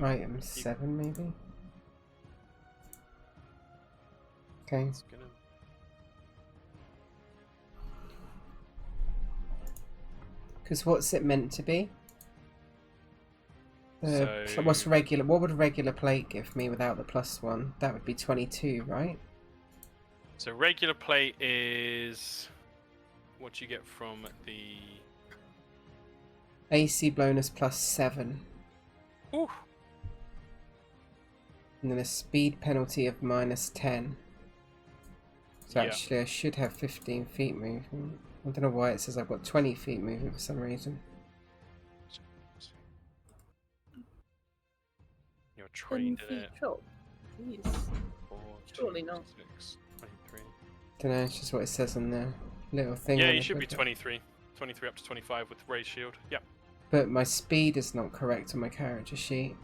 Item 7, maybe? Okay. It's gonna... Because what's it meant to be? So- What's regular? What would a regular plate give me without the +1? That would be 22, right? So regular plate is what you get from the... AC bonus +7. Ooh. And then a speed penalty of -10. So Yeah. actually I should have 15 feet movement. I don't know why it says I've got 20 feet movement for some reason. You're 10 trained in feet it. chop. Jeez. 4, Surely 2, not. 6, 23. Don't know, it's just what it says on the little thing. Yeah, on you the should be book. 23. 23 up to 25 with raised shield. Yep. But my speed is not correct on my character sheet.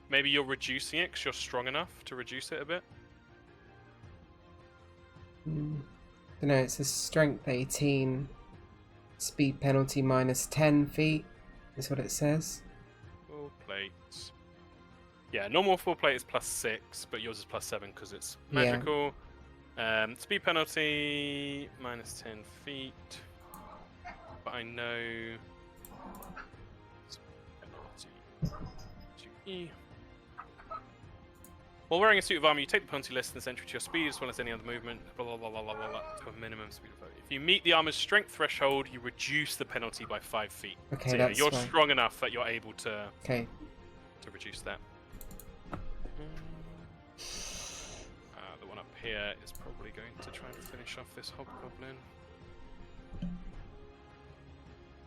Maybe you're reducing it because you're strong enough to reduce it a bit. Don't know, it says strength 18, speed penalty -10 feet, is what it says. Full plates. Yeah, normal full plate is +6, but yours is +7 because it's Yeah. magical. Speed penalty -10 feet. But I know. Penalty to E. While wearing a suit of armor, you take the penalty less than the entry to your speed as well as any other movement. Blah blah blah blah blah blah to a minimum speed of 5. If you meet the armor's strength threshold, you reduce the penalty by 5 feet. Okay, So yeah, that's you're fine. strong enough that you're able to Okay, reduce that. The one up here is probably going to try and finish off this hobgoblin.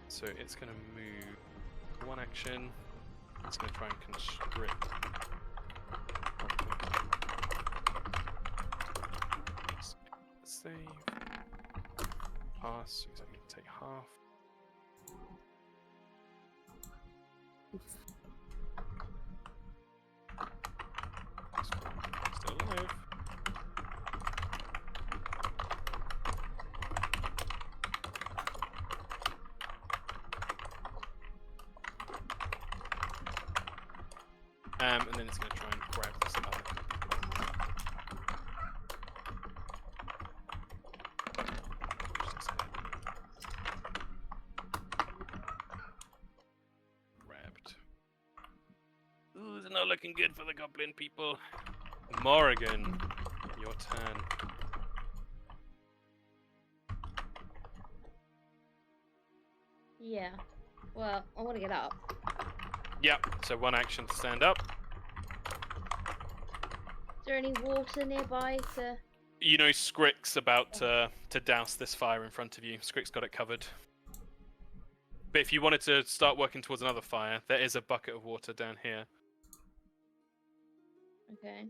So it's going to move one action. It's going to try and constrict. Save. Pass. So he's only going to take half. Still alive. And then it's going to try and grab this other. not looking good for the goblin people. Morrigan, your turn. Yeah. Well, I want to get up. Yep, so one action to stand up. Is there any water nearby to... You know Scrick's about to douse this fire in front of you. Scrick's got it covered. But if you wanted to start working towards another fire, there is a bucket of water down here. Okay.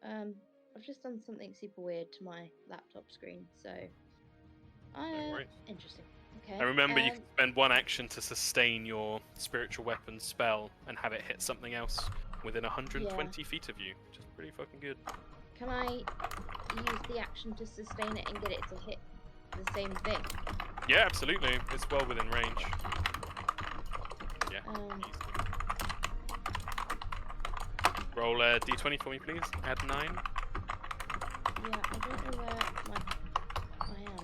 I've just done something super weird to my laptop screen, so... No worries. Interesting. Okay. And remember, you can spend one action to sustain your spiritual weapon spell and have it hit something else within 120 feet of you, which is pretty fucking good. Can I use the action to sustain it and get it to hit the same thing? Yeah, absolutely. It's well within range. Yeah. Easy. Roll a d20 for me, please. Add 9. Yeah, I don't know where I am.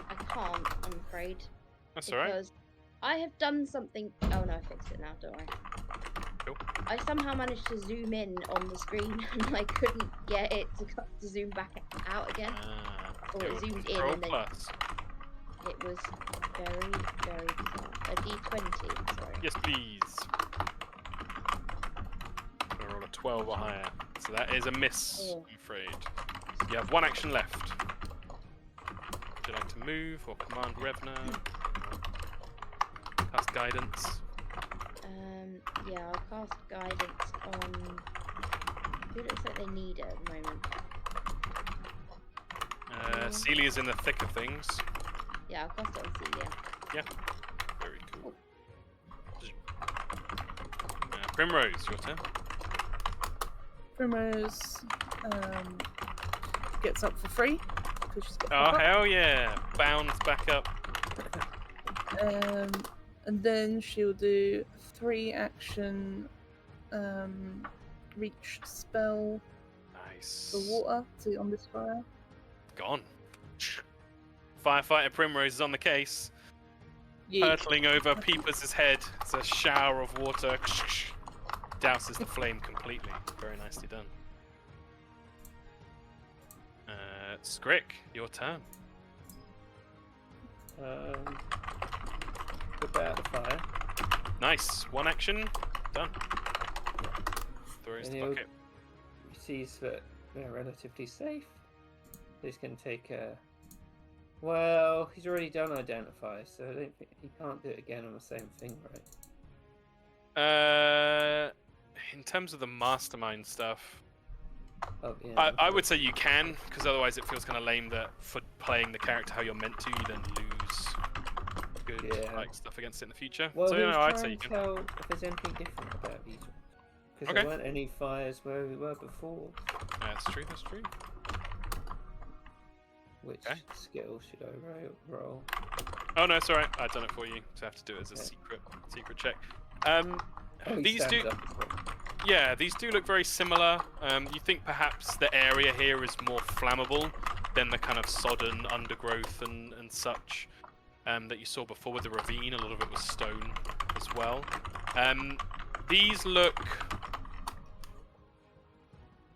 I can't, I'm afraid. That's alright. Because I have done something... Oh no, I fixed it now, don't worry. Cool. I somehow managed to zoom in on the screen and I couldn't get it to zoom back out again. Or it zoomed in and then plus. it was very, very bizarre. A d20, sorry. Yes, please. Gonna roll a 12 or higher. So that is a miss, Oh. I'm afraid. You have one action left. Would you like to move or command Revna? Cast guidance. Yeah, I'll cast guidance on... It looks like they need it at the moment. Celia's in the thick of things. Yeah, I'll cast it on Celia. Yeah. Very cool. Primrose, your turn. Primrose gets up for free because she's got. Oh, hell yeah! Bounds back up. And then she'll do 3 action reach spell Nice. for water on this fire. Gone. Firefighter Primrose is on the case. Yeah. Hurtling over Peepers' head. It's a shower of water. Douses the flame completely. Very nicely done. Scrick, your turn. Put that out the fire. Nice. One action. Done. Throws And the he'll- bucket. He sees that they're relatively safe. He's going to take a... Well, he's already done identify, so I don't think he can't do it again on the same thing, right? In terms of the mastermind stuff, Oh, yeah. I would say you can, because otherwise it feels kind of lame that for playing the character how you're meant to, you then lose good like stuff against it in the future. Well, So he you was know, I'd trying say you to can. tell if there's anything different about these ones. Because Okay. there weren't any fires where we were before. That's true. That's true. Which Okay. skill should I roll? Oh no, it's alright. I've done it for you. So I have to do it as a Okay. secret check. Oh, he These stands do. up as well. Yeah, these do look very similar. You think perhaps the area here is more flammable than the kind of sodden undergrowth and such that you saw before with the ravine. A lot of it was stone as well. These look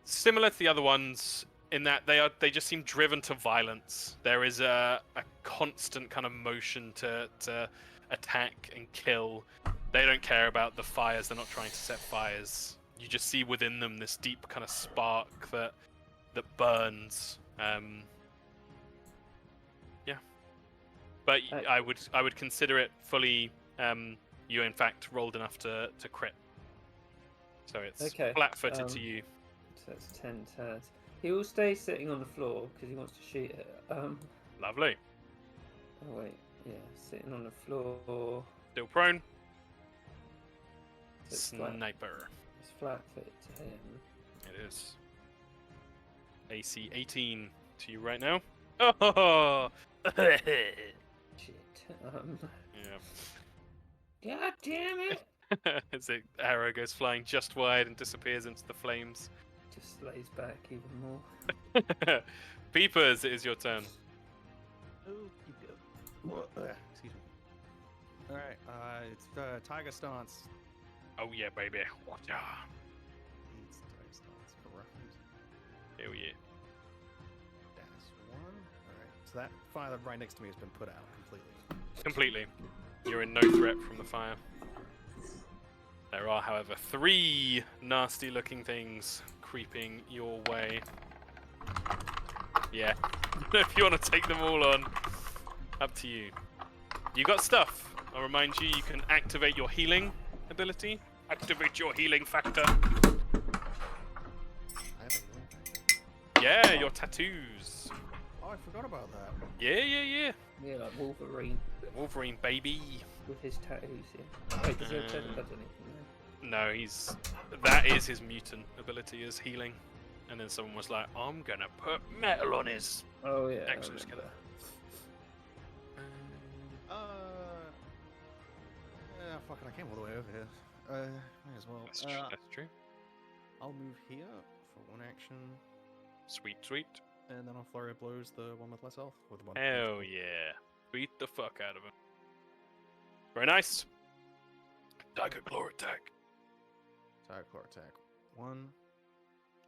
similar to the other ones in that they just seem driven to violence. There is a constant kind of motion to attack and kill. They don't care about the fires. They're not trying to set fires. You just see within them this deep kind of spark that burns. Yeah. But I would consider it fully. You in fact rolled enough to crit. So it's Okay, flat-footed to you. So that's 10 turns. He will stay sitting on the floor because he wants to shoot it. Lovely. Oh wait, yeah, sitting on the floor. Still prone. So it's flat. Sniper. It's flat footed to him. It is. AC 18 to you right now. Oh! Shit. Yeah. God damn it! As the arrow goes flying just wide and disappears into the flames. Just slays back even more. Peepers, it is your turn. Oh, you go. Excuse me. All right. It's Tiger Stance. Oh yeah, baby. Watcha. It's Tiger Stance for reference. Hell yeah. That's one. All right. So that fire right next to me has been put out completely. Completely. You're in no threat from the fire. There are, however, 3 nasty-looking things creeping your way. Yeah. If you want to take them all on, up to you. You got stuff. I'll remind you, you can activate your healing ability. Activate your healing factor. I have a healing factor. Yeah, your tattoos. Oh, I forgot about that. Yeah. Yeah, like Wolverine Wolverine, baby. with his tattoos. Yeah. Wait, does your tattoo does anything? No, that is his mutant ability, is healing. And then someone was like, I'm gonna put metal on his. Oh yeah. Actually, just remember. Fuck it, I came all the way over here. May as well. That's true. I'll move here for one action, Sweet. and then I'll flurry of blows the one with less health, or the one. Hell yeah. Beat the fuck out of him. Very nice. Tiger Claw attack. Tiger Claw attack. 1.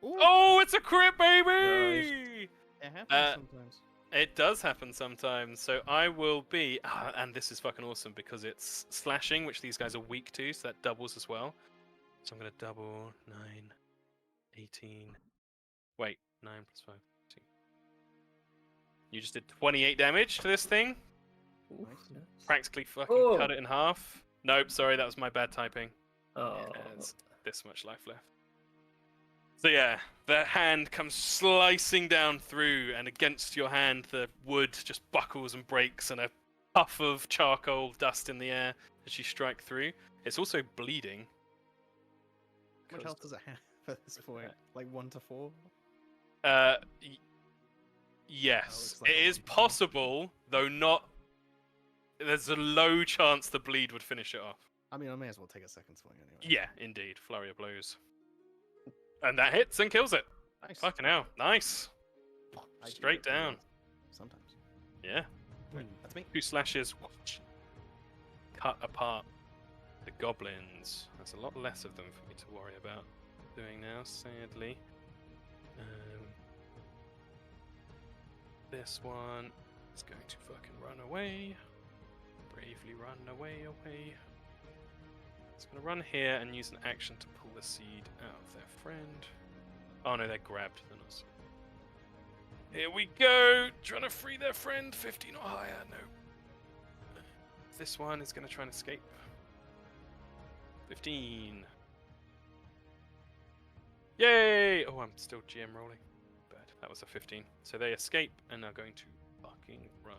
Oh, it's a crit, baby! It happens sometimes. It does happen sometimes. So I will be, and this is fucking awesome because it's slashing, which these guys are weak to, so that doubles as well. So I'm going to double 9, 18. Wait, 9 plus 5, 2. You just did 28 damage to this thing. Oof, nice. Practically fucking Oh. cut it in half. Nope, sorry, that was my bad typing. Oh. There's this much life left. So yeah, the hand comes slicing down through, and against your hand, the wood just buckles and breaks, and a puff of charcoal dust in the air as you strike through. It's also bleeding. How much health does it have at this point? Like 1 to 4? Yes, looks like it a is bleed. possible, though not. There's a low chance the bleed would finish it off. I mean, I may as well take a second swing anyway. Yeah, indeed, flurry of blows, and that hits and kills it. Nice. Fucking hell, nice. I do Straight get down. blows Sometimes. Yeah. That's me. 2 slashes, cut apart the goblins. There's a lot less of them for me to worry about doing now, sadly. This one is going to fucking run away. Bravely run away. It's going to run here and use an action to pull the seed out of their friend. Oh no, they're grabbed. They're not. Here we go! Trying to free their friend. 15 or higher. No. This one is going to try and escape. 15. Yay! Oh, I'm still GM rolling. Bad. That was a 15. So they escape and are going to fucking run.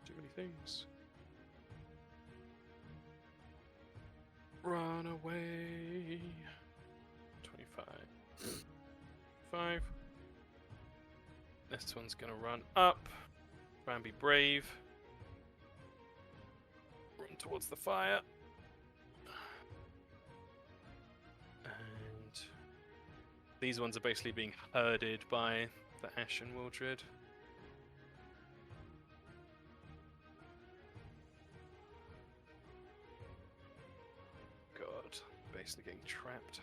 Too many things. Run away. 25. 5. This one's gonna run up. Try and be brave. Run towards the fire. And these ones are basically being herded by the Ashen Wildred. God, basically getting trapped.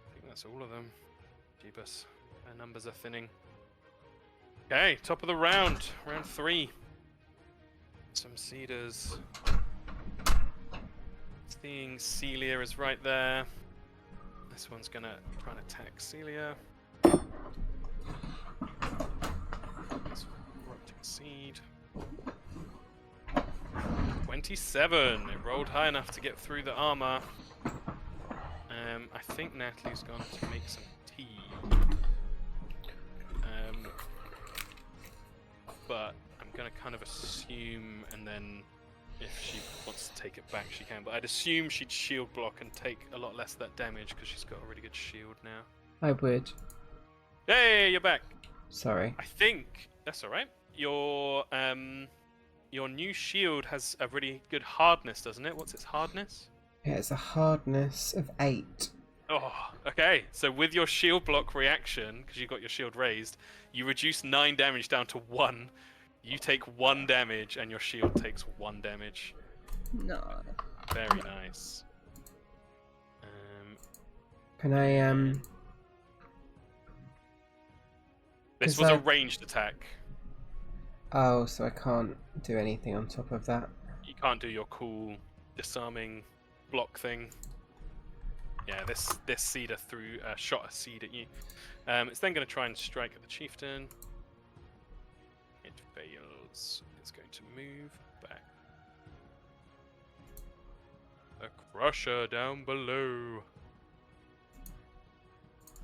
I think that's all of them. Jeebus. Their numbers are thinning. Okay, top of the round. Round 3. Some cedars. Seeing Celia is right there. This one's gonna try and attack Celia. Corrupting seed. 27. It rolled high enough to get through the armor. I think Natalie's gone to make some tea. But I'm gonna kind of assume, and then if she wants to take it back, she can. But I'd assume she'd shield block and take a lot less of that damage because she's got a really good shield now. I would. Hey, you're back. Sorry. I think that's all right. Your new shield has a really good hardness, doesn't it? What's its hardness? Yeah, it's a hardness of 8. Oh, okay. So with your shield block reaction, because you got your shield raised, you reduce 9 damage down to 1. You take 1 damage, and your shield takes 1 damage. No. Very nice. Can I This 'cause was a I- ranged attack. Oh, so I can't do anything on top of that. You can't do your cool disarming block thing. Yeah, this cedar shot a seed at you. It's then going to try and strike at the chieftain. It fails. It's going to move back. A crusher down below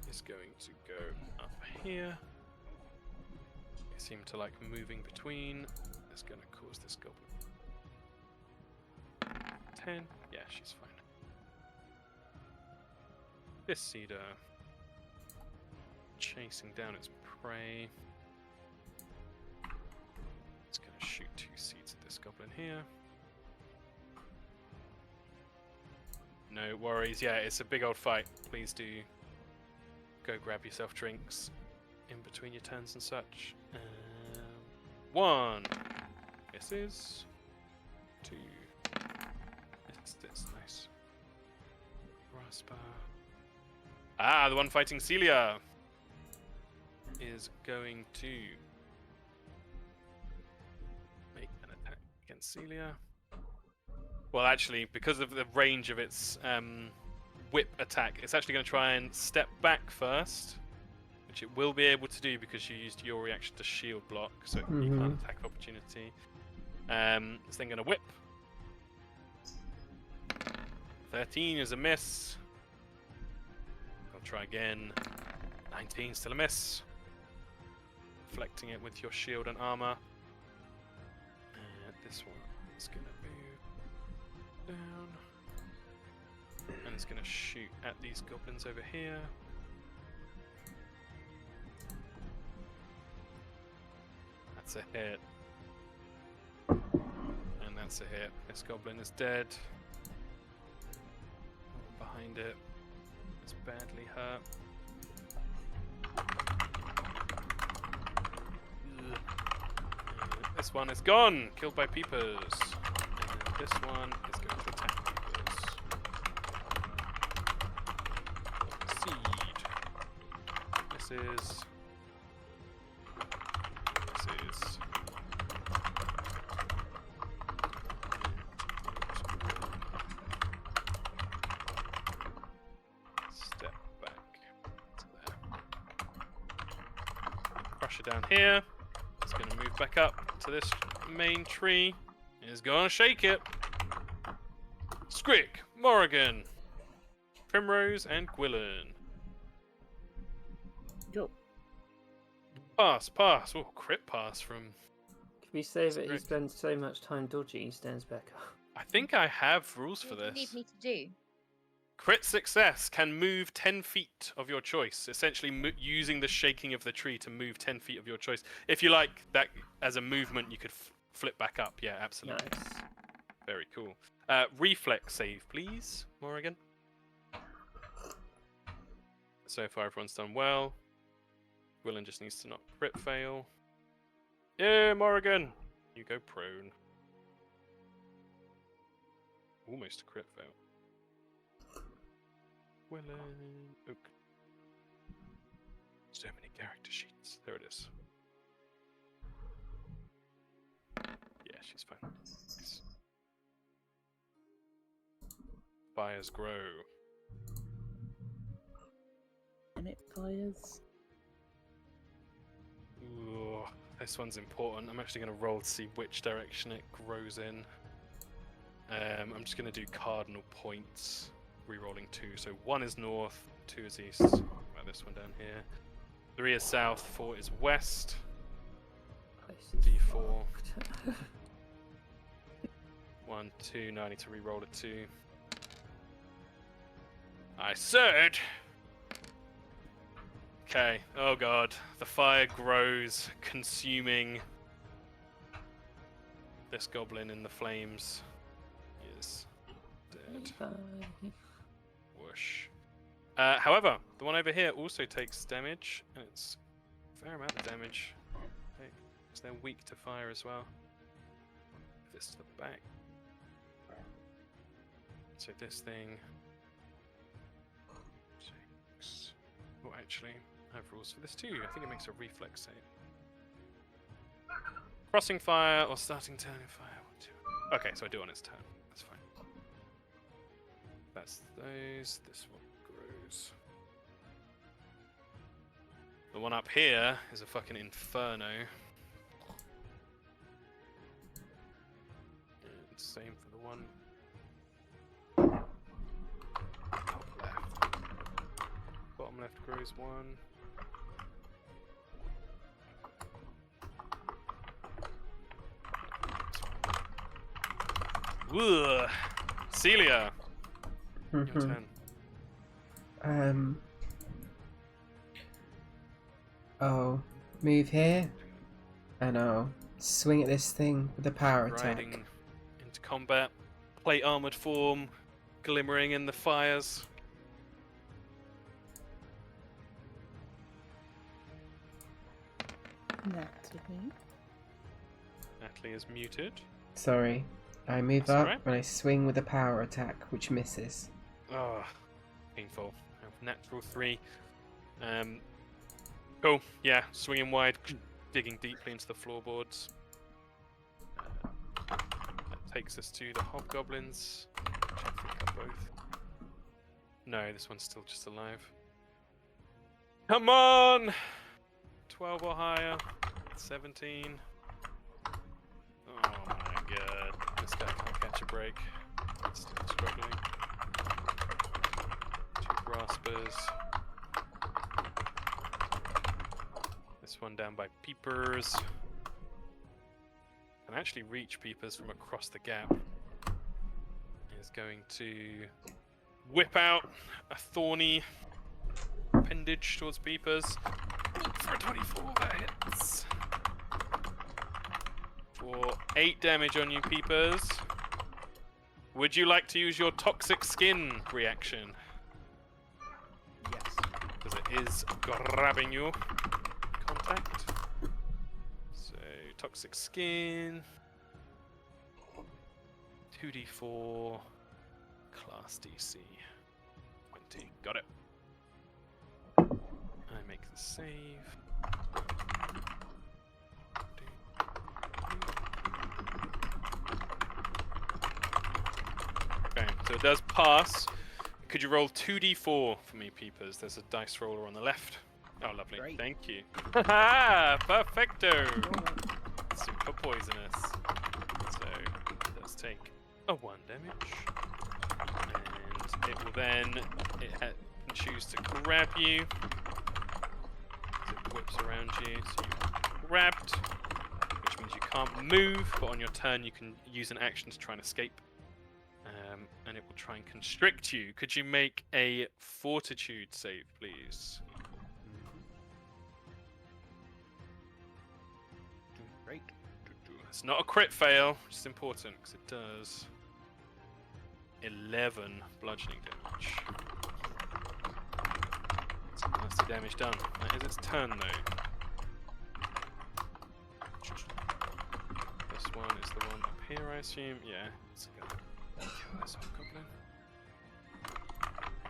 is going to go up here. They seem to like moving between. It's going to cause this goblin 10. Yeah, she's fine. This cedar chasing down its prey. It's going to shoot 2 seeds at this goblin here. No worries. Yeah, it's a big old fight. Please do go grab yourself drinks in between your turns and such. 1 misses. 2 misses. Nice. Raspa. Ah, the one fighting Celia is going to make an attack against Celia. Well, actually, because of the range of its whip attack, it's actually going to try and step back first, which it will be able to do because you used your reaction to shield block, so you can't attack of opportunity. It's then going to whip. 13 is a miss. I'll try again. 19, still a miss. Deflecting it with your shield and armor. And this one is going to move down. And it's going to shoot at these goblins over here. That's a hit. And that's a hit. This goblin is dead. Behind it. It's badly hurt. This one is gone, killed by peepers. And this one is going to attack peepers. Seed. Misses. Misses. Step back to there. Crusher down here. It's going to move back up to this main tree. It's going to shake it. Squick, Morrigan, Primrose, and Gwilyn. Go. Pass, pass. Oh, crit pass from... Can we say that he Correct. spends so much time dodging, he stands back up? I think I have rules for What do you this. need me to do? Crit success can move 10 feet of your choice, essentially using the shaking of the tree to move 10 feet of your choice. If you like that as a movement, you could flip back up. Yeah, absolutely. Nice. Very cool. Reflex save, please, Morrigan. So far, everyone's done well. Gwilyn just needs to not crit fail. Yeah, Morrigan! You go prone. Almost a crit fail. Gwilyn. Oak. So many character sheets. There it is. Yeah, she's fine. Nice. Fires grow. And it fires. Ooh, this one's important. I'm actually going to roll to see which direction it grows in. I'm just going to do cardinal points. Rerolling 2. So 1 is north, 2 is east. About this one down here. 3 is south, 4 is west. Place is D4. fucked. 1, 2. No, I need to reroll a 2. I said! Okay. Oh god. The fire grows, consuming this goblin in the flames. He is dead. Bye. Whoosh. However, the one over here also takes damage, and it's a fair amount of damage. Okay. So they're weak to fire as well. If it's to the back. So this thing. 6. Oh, actually, I have rules for this too. I think it makes a reflex save. Crossing fire or starting turn in fire. 1, 2. Okay, so I do it on its turn. That's fine. That's those. This one grows. The one up here is a fucking inferno. And same for the one top left. Bottom left grows 1. Ugh. Celia, your turn. I'll move here, and I'll swing at this thing with a power Riding attack. into combat, plate armored form, glimmering in the fires. Natalie. Natalie is muted. Sorry. I move That's up alright. and I swing with a power attack, which misses. Oh, painful. Natural 3. Cool. Yeah, swinging wide, digging deeply into the floorboards. That takes us to the hobgoblins. Which I think are both. No, this one's still just alive. Come on! 12 or higher. 17. Oh my god. This guy can't catch a break. Still struggling. 2 graspers. This one down by peepers. Can actually reach peepers from across the gap. Is going to whip out a thorny appendage towards peepers. For a 24 that hits. For 8 damage on you, peepers. Would you like to use your toxic skin reaction? Yes. Because it is grabbing you. Contact. So, toxic skin. 2d4. Class DC. 20. Got it. I make the save. Okay, so it does pass. Could you roll 2d4 for me, peepers? There's a dice roller on the left. Oh, lovely. Great. Thank you. Haha! Perfecto! Super poisonous. So, it does take a 1 damage. And it will then... It can choose to grab you. So it whips around you. So you're grabbed. Which means you can't move, but on your turn you can use an action to try and escape. And it will try and constrict you. Could you make a fortitude save, please? Great. It's not a crit fail, which is important because it does 11 bludgeoning damage. Some nasty damage done. That is its turn though. This one is the one up here, I assume. Yeah. Let's go. Kill this hobgoblin.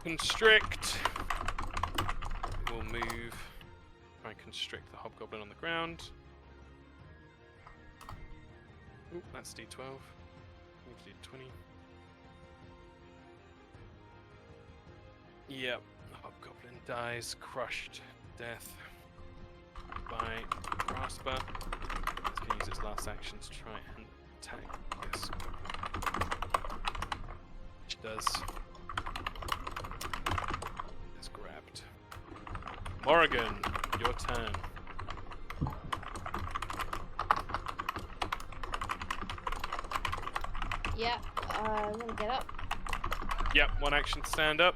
Constrict. We'll move. Try and constrict the hobgoblin on the ground. Oop, that's D12. D20. Yep, the hobgoblin dies, crushed to death by Grasper. It's going to use its last action to try and attack this goblin. Which it does. It's grabbed. Morrigan, your turn. Yeah, I'm gonna get up. Yep, 1 action to stand up.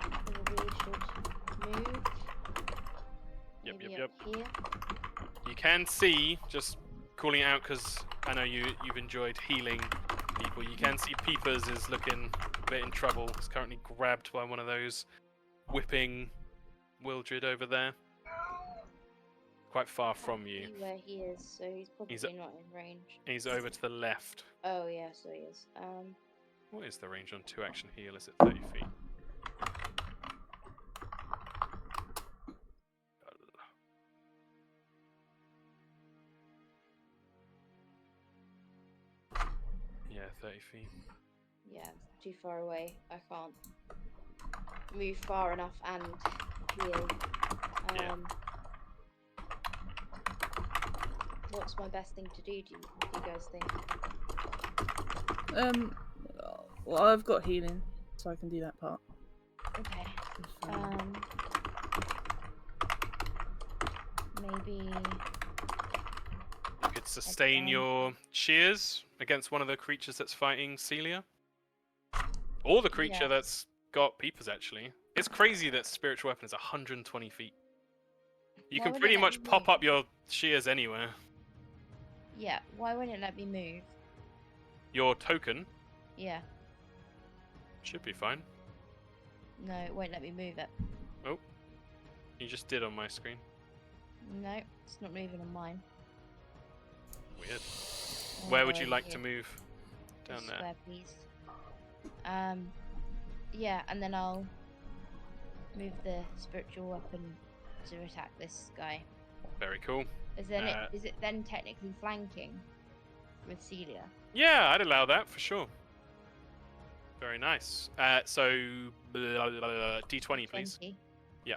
Probably should move. Yep, Maybe yep, up here. You can see, just calling it out because I know you've enjoyed healing people. You can see Peepers is looking a bit in trouble. He's currently grabbed by one of those whipping Wildred over there. Quite far from you. See where he is, so he's probably not in range. He's over to the left. Oh yeah, so he is. What is the range on 2-action heal? Is it 30 feet? Yeah, 30 feet. Yeah, it's too far away. I can't move far enough and heal. Yeah. What's my best thing to do you guys think? Well, I've got healing, so I can do that part. Okay. Maybe You could sustain your shears against one of the creatures that's fighting Celia. Or the creature that's got Peepers, actually. It's crazy that spiritual weapon is 120 feet. You can pretty much pop up your shears anywhere. Yeah, why won't it let me move? Your token Yeah. should be fine. No, it won't let me move it. Oh, you just did on my screen. No, it's not moving on mine. Weird. Oh, Where would you right like here. to move? Down This there. square piece. Yeah, and then I'll move the spiritual weapon to attack this guy. Very cool. Is it then technically flanking with Celia? Yeah, I'd allow that for sure. Very nice. So, D20, please. 20. Yeah.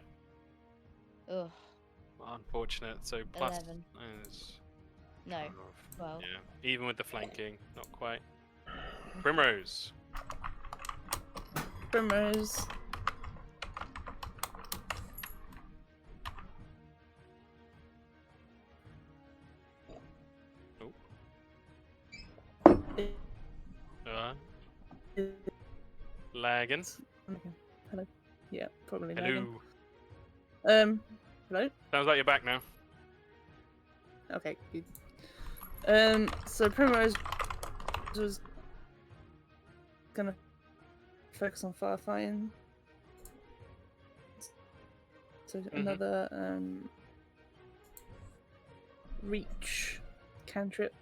Ugh, Unfortunate. So plus 11. is No, 12. Yeah, even with the flanking, not quite. Primrose. Primrose. Lagging. Okay. Hello. Yeah, probably. Hello. Lagging. Hello. Sounds like you're back now. Okay, good. So Primrose was gonna focus on firefighting. So another reach cantrip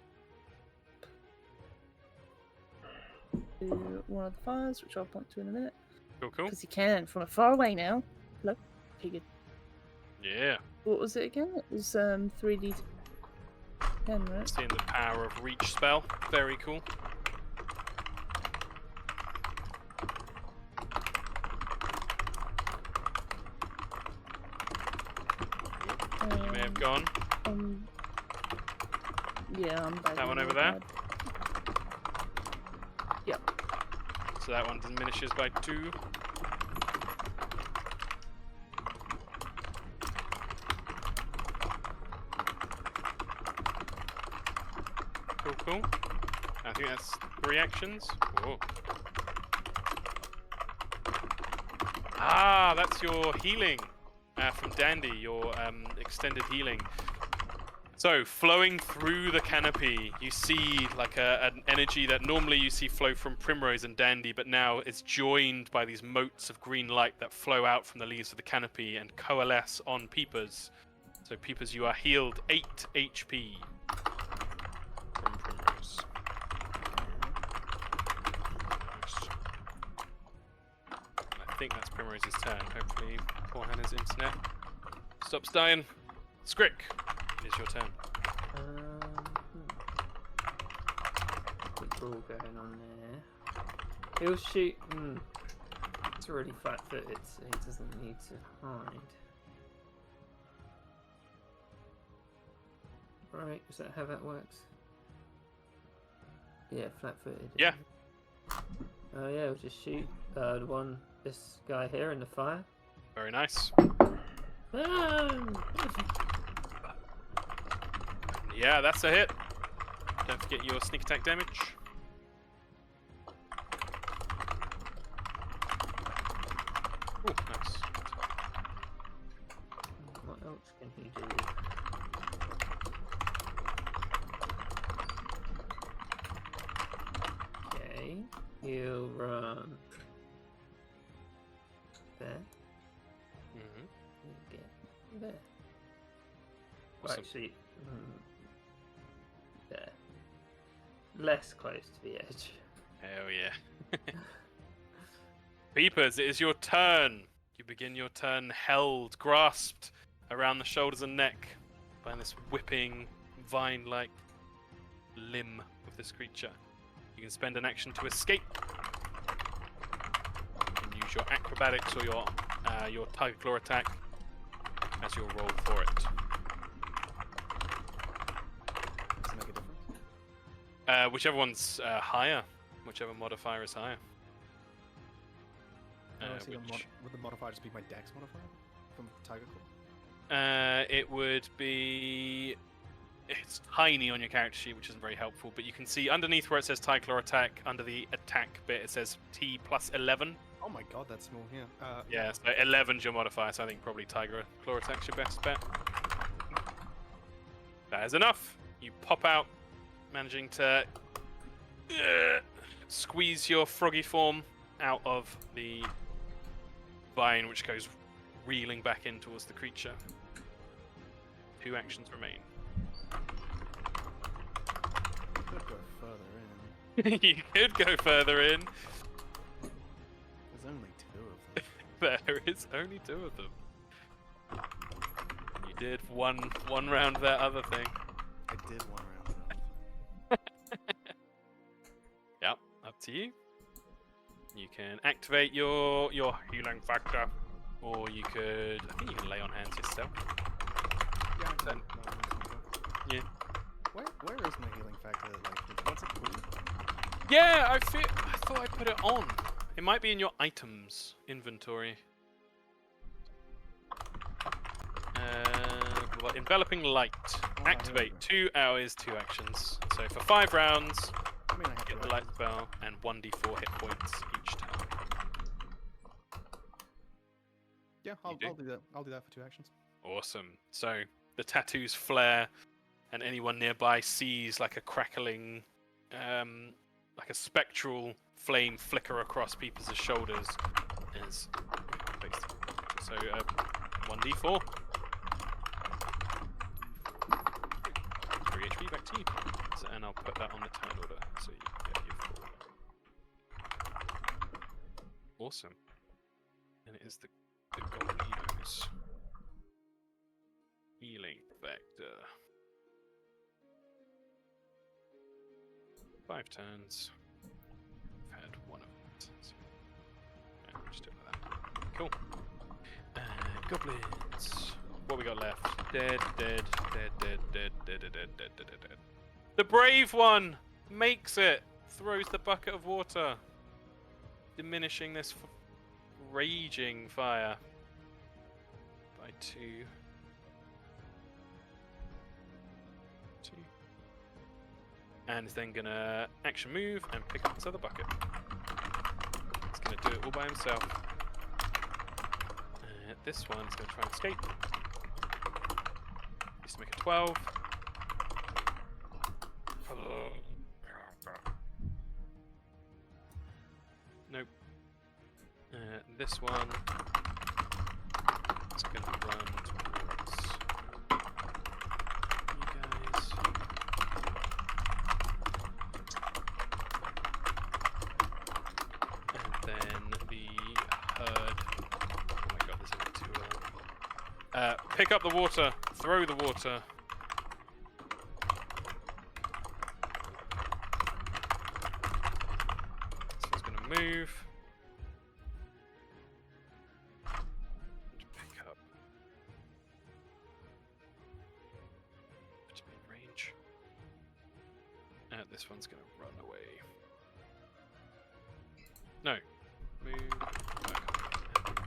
to one of the fires, which I'll point to in a minute. Cool, cool. Because you can from far away now. Hello. Okay, good. Yeah. What was it again? It was 3D 10, right? Seeing the power of reach spell. Very cool. You may have gone. Yeah, I'm back. That one over there? Yep. So that one diminishes by 2. Cool, cool. I think that's 3 actions. Whoa. Ah, that's your healing from Dandy, your extended healing. So, flowing through the canopy, you see like an energy that normally you see flow from Primrose and Dandy, but now it's joined by these motes of green light that flow out from the leaves of the canopy and coalesce on Peepers. So, Peepers, you are healed 8 HP from Primrose. Nice. I think that's Primrose's turn. Hopefully, poor Hannah's internet stops dying. Scrick, it's your turn. What's all going on there? He'll shoot. It's already flat-footed, so he doesn't need to hide. Right, is that how that works? Yeah, flat-footed. Yeah. Oh yeah, we'll just shoot this guy here in the fire. Very nice. Yeah, that's a hit. Don't forget your sneak attack damage. Oh, nice. What else can he do? He'll run there. Mm-hmm. He'll get there. Well, Awesome. actually, there. Less close to the edge. Hell yeah. Peepers, it is your turn. You begin your turn held, grasped around the shoulders and neck by this whipping, vine-like limb of this creature. You can spend an action to escape. You can use your acrobatics or your tiger claw attack as your roll for it. Does it make a difference? Whichever one's higher, whichever modifier is higher. Would the modifier just be my dex modifier from Tiger Claw? It would be. It's tiny on your character sheet, which isn't very helpful, but you can see underneath where it says Tyclor attack, under the attack bit, it says T plus 11. Oh my god, that's small, yeah. Yeah, so 11's your modifier, so I think probably Tiger Claw attack's your best bet. That is enough. You pop out, managing to squeeze your froggy form out of the vine, which goes reeling back in towards the creature. 2 actions remain. Could go further in. You could go further in. There's only 2 of them. There is only 2 of them. You did one round that other thing. I did 1 round. Yep, up to you. You can activate your healing factor, or you could. I think you can lay on hands yourself. Yeah, I Then- Yeah. Where is my healing factor? Like, what's it called? Yeah, I thought I put it on. It might be in your items inventory. Enveloping light. Activate 2 hours, 2 actions. So for 5 rounds, I mean, I have get the to light spell and 1d4 hit points each turn. Yeah, I'll do? do that. I'll do that for 2 actions. Awesome. So the tattoos flare, and anyone nearby sees like a crackling, like a spectral flame flicker across Peepers' shoulders. As so 1d4. 3 HP back to you. So, and I'll put that on the turn order so you get your 4. Awesome. And it is the Goblino's healing factor. 5 turns. I've had 1 of it. So, yeah, we'll just do it like that. Cool. Goblins. What we got left? Dead. The brave one makes it. Throws the bucket of water, diminishing this raging fire by 2. And is then gonna action move and pick up this other bucket. It's gonna do it all by himself. This one's gonna try and escape. Needs to make a 12. Nope. This one is gonna run towards you guys. And then the herd. Oh my god, there's only 2 of them. Pick up the water, throw the water. This one's gonna move. Pick up. To mid-range. And this one's gonna run away. No. Move.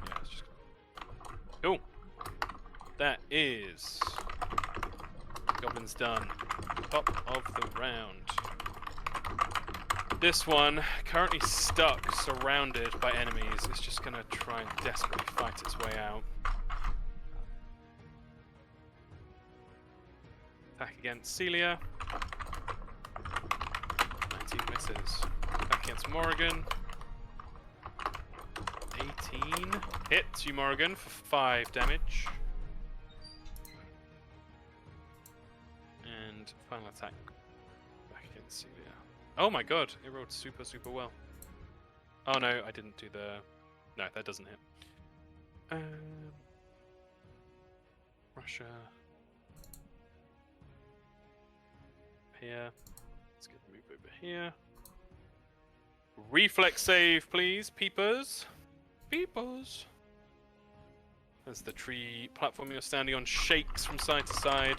Yeah, it's just cool. That is Goblin's done. Top of the round. This one, currently stuck, surrounded by enemies, is just gonna try and desperately fight its way out. Attack against Celia. 19 misses. Back against Morrigan. 18 hits you, Morrigan, for 5 damage. And final attack back against Celia. Oh my god, it rolled super, super well. Oh no, I didn't do the... No, that doesn't hit. Russia. Here. Let's get the move over here. Reflex save, please, peepers. Peepers. As the tree platform you're standing on shakes from side to side.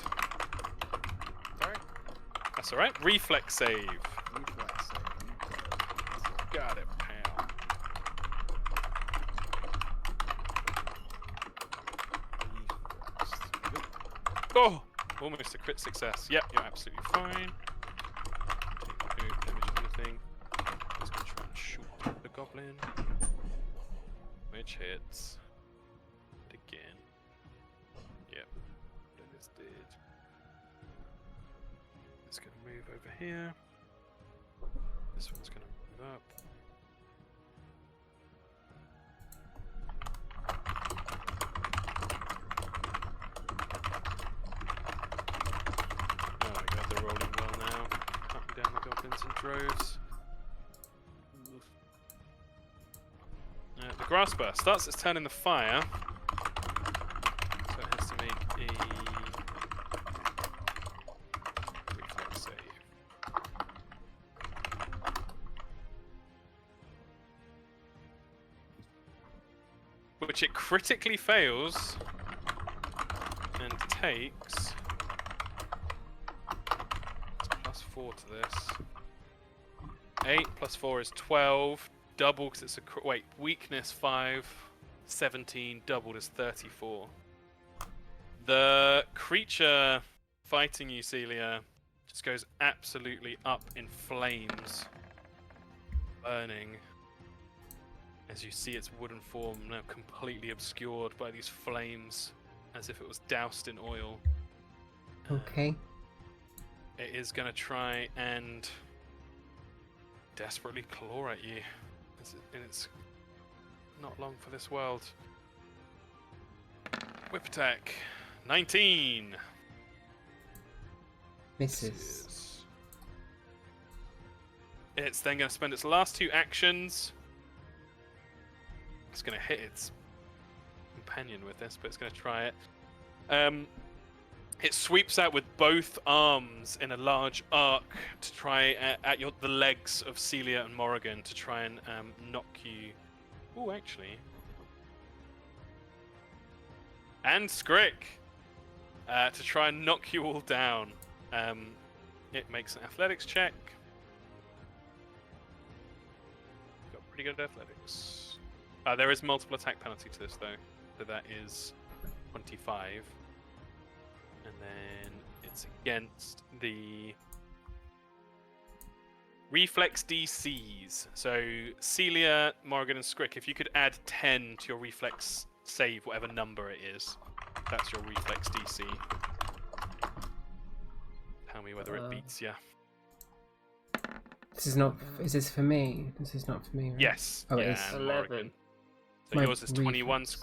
Sorry. That's alright. Reflex save. Reflex save. Got it, pal. Oh! Almost a crit success. Yep, you're absolutely fine. Take no damage or anything. Just gonna try and shoot the goblin. Which hits. Again. Yep. That is dead. It's gonna move over here. This one's gonna move up. Oh my god, they're rolling well now. Cutting down the goblins in droves. The Grasper starts its turn in the fire. So it has to make a reflex save. Which it critically fails and takes +4 to this. 8 + 4 is 12. Double because it's a wait. Weakness 5, 17. Doubled is 34. The creature fighting you, Celia, just goes absolutely up in flames, burning. As you see its wooden form now completely obscured by these flames, as if it was doused in oil. Okay. It is going to try and desperately claw at you. And it's not long for this world. Whip attack. 19. Misses. It's then going to spend its last 2 actions. It's going to hit its companion with this, but it's going to try it. It sweeps out with both arms in a large arc to try at the legs of Celia and Morrigan to try and knock you. Oh, actually. And Skrick to try and knock you all down. It makes an athletics check. Got pretty good athletics. There is multiple attack penalty to this though, so that is 25. And then it's against the reflex DCs. So Celia, Morrigan, and Skrick, if you could add 10 to your reflex save, whatever number it is, that's your reflex DC. Tell me whether it beats you. This is not. Is this for me? This is not for me, right? Yes. Oh, yeah, it is. and 11. Morrigan. So My yours is 21, reflex.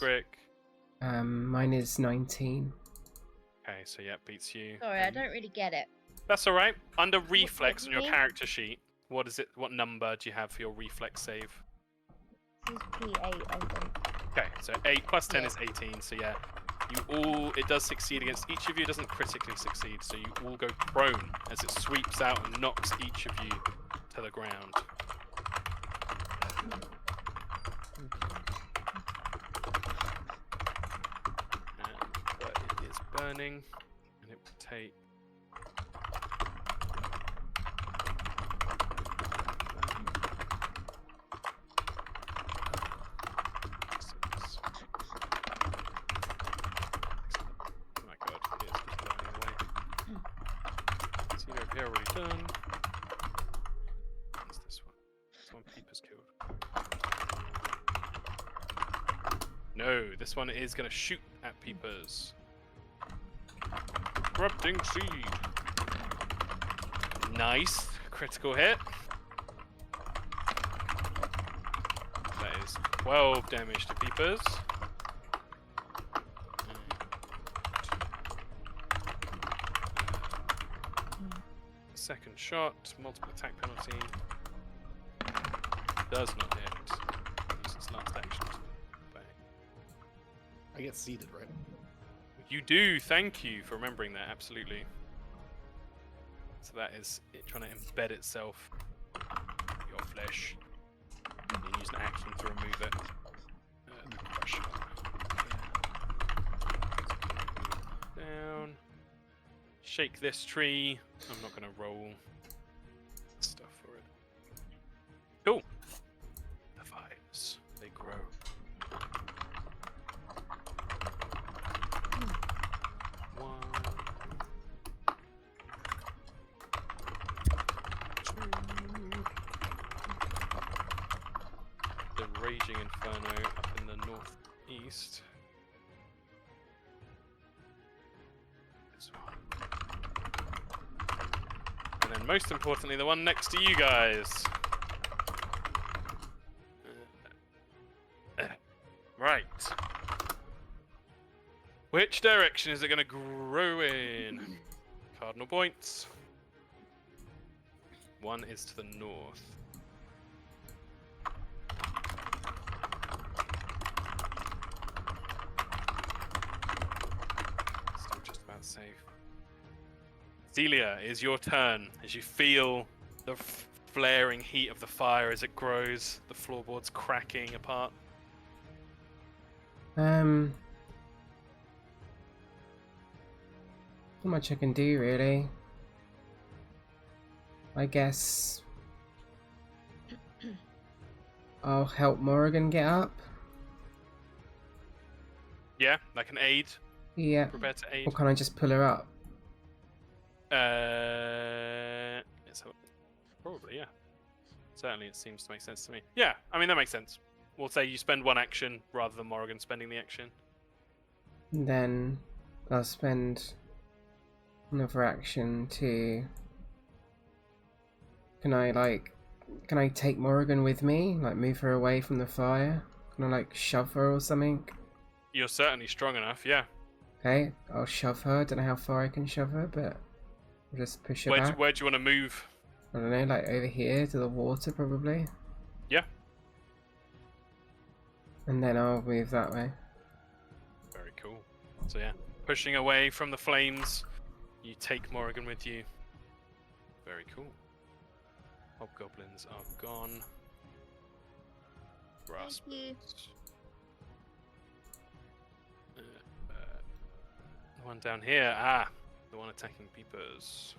Skrick. Mine is 19. Okay, so yeah, it beats you. Sorry, I don't really get it. That's all right. Under reflex do on you your mean? character sheet, what is it? What number do you have for your reflex save? This is P8, I think. Okay, so 8 plus 10 Yeah. is 18. So yeah, you all. It does succeed against each of you. It doesn't critically succeed. So you all go prone as it sweeps out and knocks each of you to the ground. But it is burning, and it will take. Oh my god, it is just burning away. See, over here already done. What's this one? This one Peeper's killed. No, this one is going to shoot at Peepers. Corrupting Seed. Nice. Critical hit. 12 damage to Peepers. Second shot, multiple attack penalty. Does not hit. Uses last action. Bang. I get seeded, right? You do, thank you for remembering that, absolutely. So that is it trying to embed itself in your flesh. And you use an action to remove it. Crush. Down. Shake this tree. I'm not going to roll stuff for it. Cool. The vibes, they grow. The Raging Inferno up in the northeast. This one. And then most importantly, the one next to you guys. Right. Which direction is it going to grow in? Cardinal points. One is to the north. Still just about safe. Celia, it is your turn as you feel the flaring heat of the fire as it grows, the floorboards cracking apart. Not much I can do, really. I guess I'll help Morrigan get up. Yeah, like an aid. Yeah. Prepare to aid. Or can I just pull her up? Probably, yeah. Certainly, it seems to make sense to me. Yeah, I mean, that makes sense. We'll say you spend one action rather than Morrigan spending the action. And then I'll spend another action to... Can I take Morrigan with me? Like, move her away from the fire? Can I, like, shove her or something? You're certainly strong enough, yeah. Okay, I'll shove her. Don't know how far I can shove her, but I'll just push her back. Where do you want to move? I don't know, like over here to the water, probably. Yeah. And then I'll move that way. Very cool. So yeah, pushing away from the flames, you take Morrigan with you. Very cool. Hobgoblins are gone. Grasp. Thank you. The one down here. Ah, the one attacking Peepers.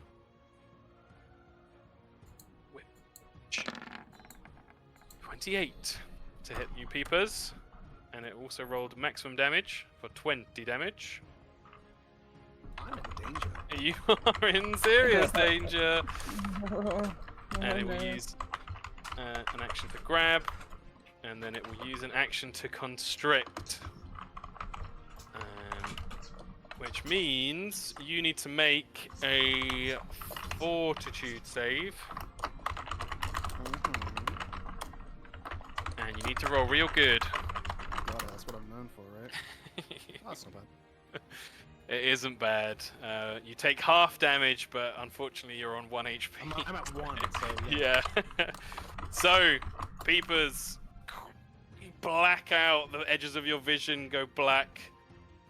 Which 28 to hit you, Peepers, and it also rolled maximum damage for 20 damage. I'm in danger. You are in serious danger. Oh, And it will no. use an action to grab, and then it will use an action to constrict. Which means you need to make a fortitude save. And you need to roll real good. God, that's what I'm known for, right? Oh, that's not bad. It isn't bad. You take half damage, but unfortunately you're on 1 HP. I'm at 1, so yeah. Yeah. So, Peepers, you black out, the edges of your vision go black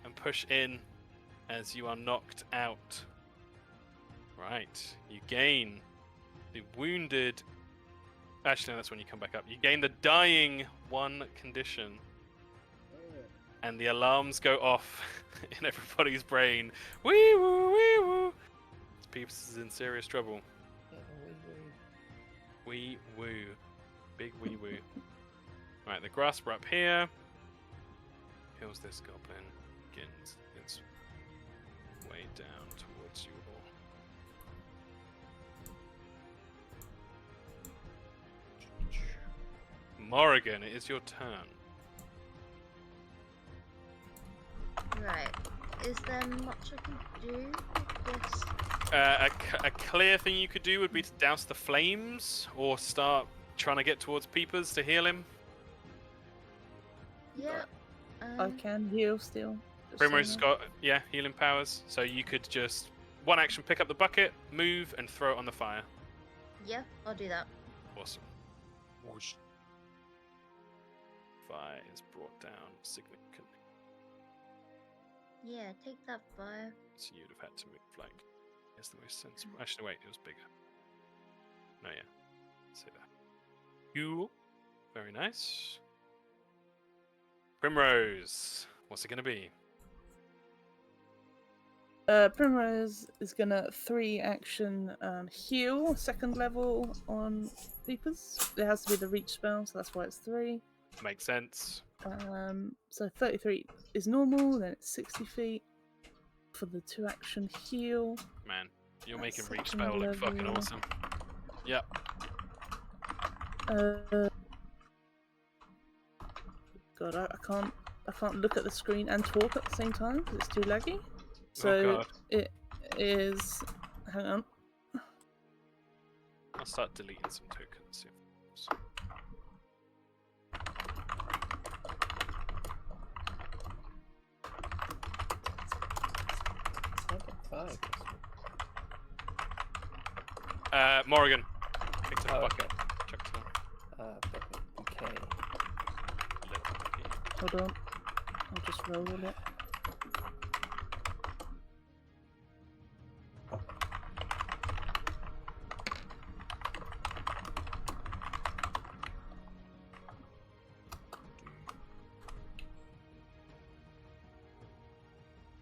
and push in as you are knocked out. Right. You gain the wounded... Actually, no, that's when you come back up. You gain the dying 1 condition. And the alarms go off in everybody's brain. Wee woo, wee woo. Peeps is in serious trouble. Wee woo. Big wee woo. Right, the grasper up here. Kills this goblin. Begins its way down towards you all. Morrigan, it is your turn. Right. Is there much I can do with this? A clear thing you could do would be to douse the flames or start trying to get towards Peepers to heal him. Yeah. I can heal still. just so Primrose you has know. got healing powers, so you could just one action pick up the bucket, move, and throw it on the fire. Yeah, I'll do that. Awesome. Whoosh. Fire is brought down significantly, Yeah, take that fire. so you'd have had to move like. It's the most sensible. Actually, wait, it was bigger. No, yeah. Say that. Cool. Very nice. Primrose. What's it gonna be? Primrose is gonna 3 action heal, 2nd level on Peepers. It has to be the reach spell, so that's why it's 3. Makes sense. So 33 is normal, then it's 60 feet for the 2 action heal. Man, you're That's making reach second spell look fucking level. awesome. Yep. God, I can't look at the screen and talk at the same time because it's too laggy. So Oh god. it is. Hang on. I'll start deleting some tokens. Yeah. Five. Morrigan. Picked up Oh, a bucket. Chucked it on. Bucket. Okay. Hold on. I'll just roll it.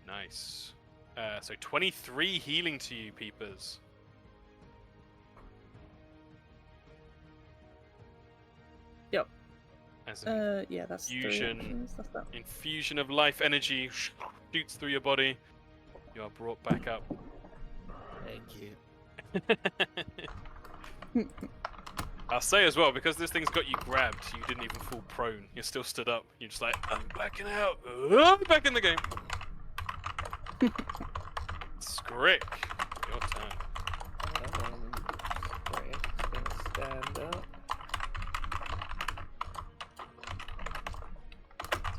Nice. So 23 healing to you, peepers. Yep. As an Yeah, that's 3 Fusion. actions. That's that. infusion of life energy shoots through your body. You are brought back up. Thank you. I'll say as well, because this thing's got you grabbed, you didn't even fall prone. You're still stood up. You're just like, I'm backing out. Back in the game. Scrick, your turn. Great. Gonna stand up.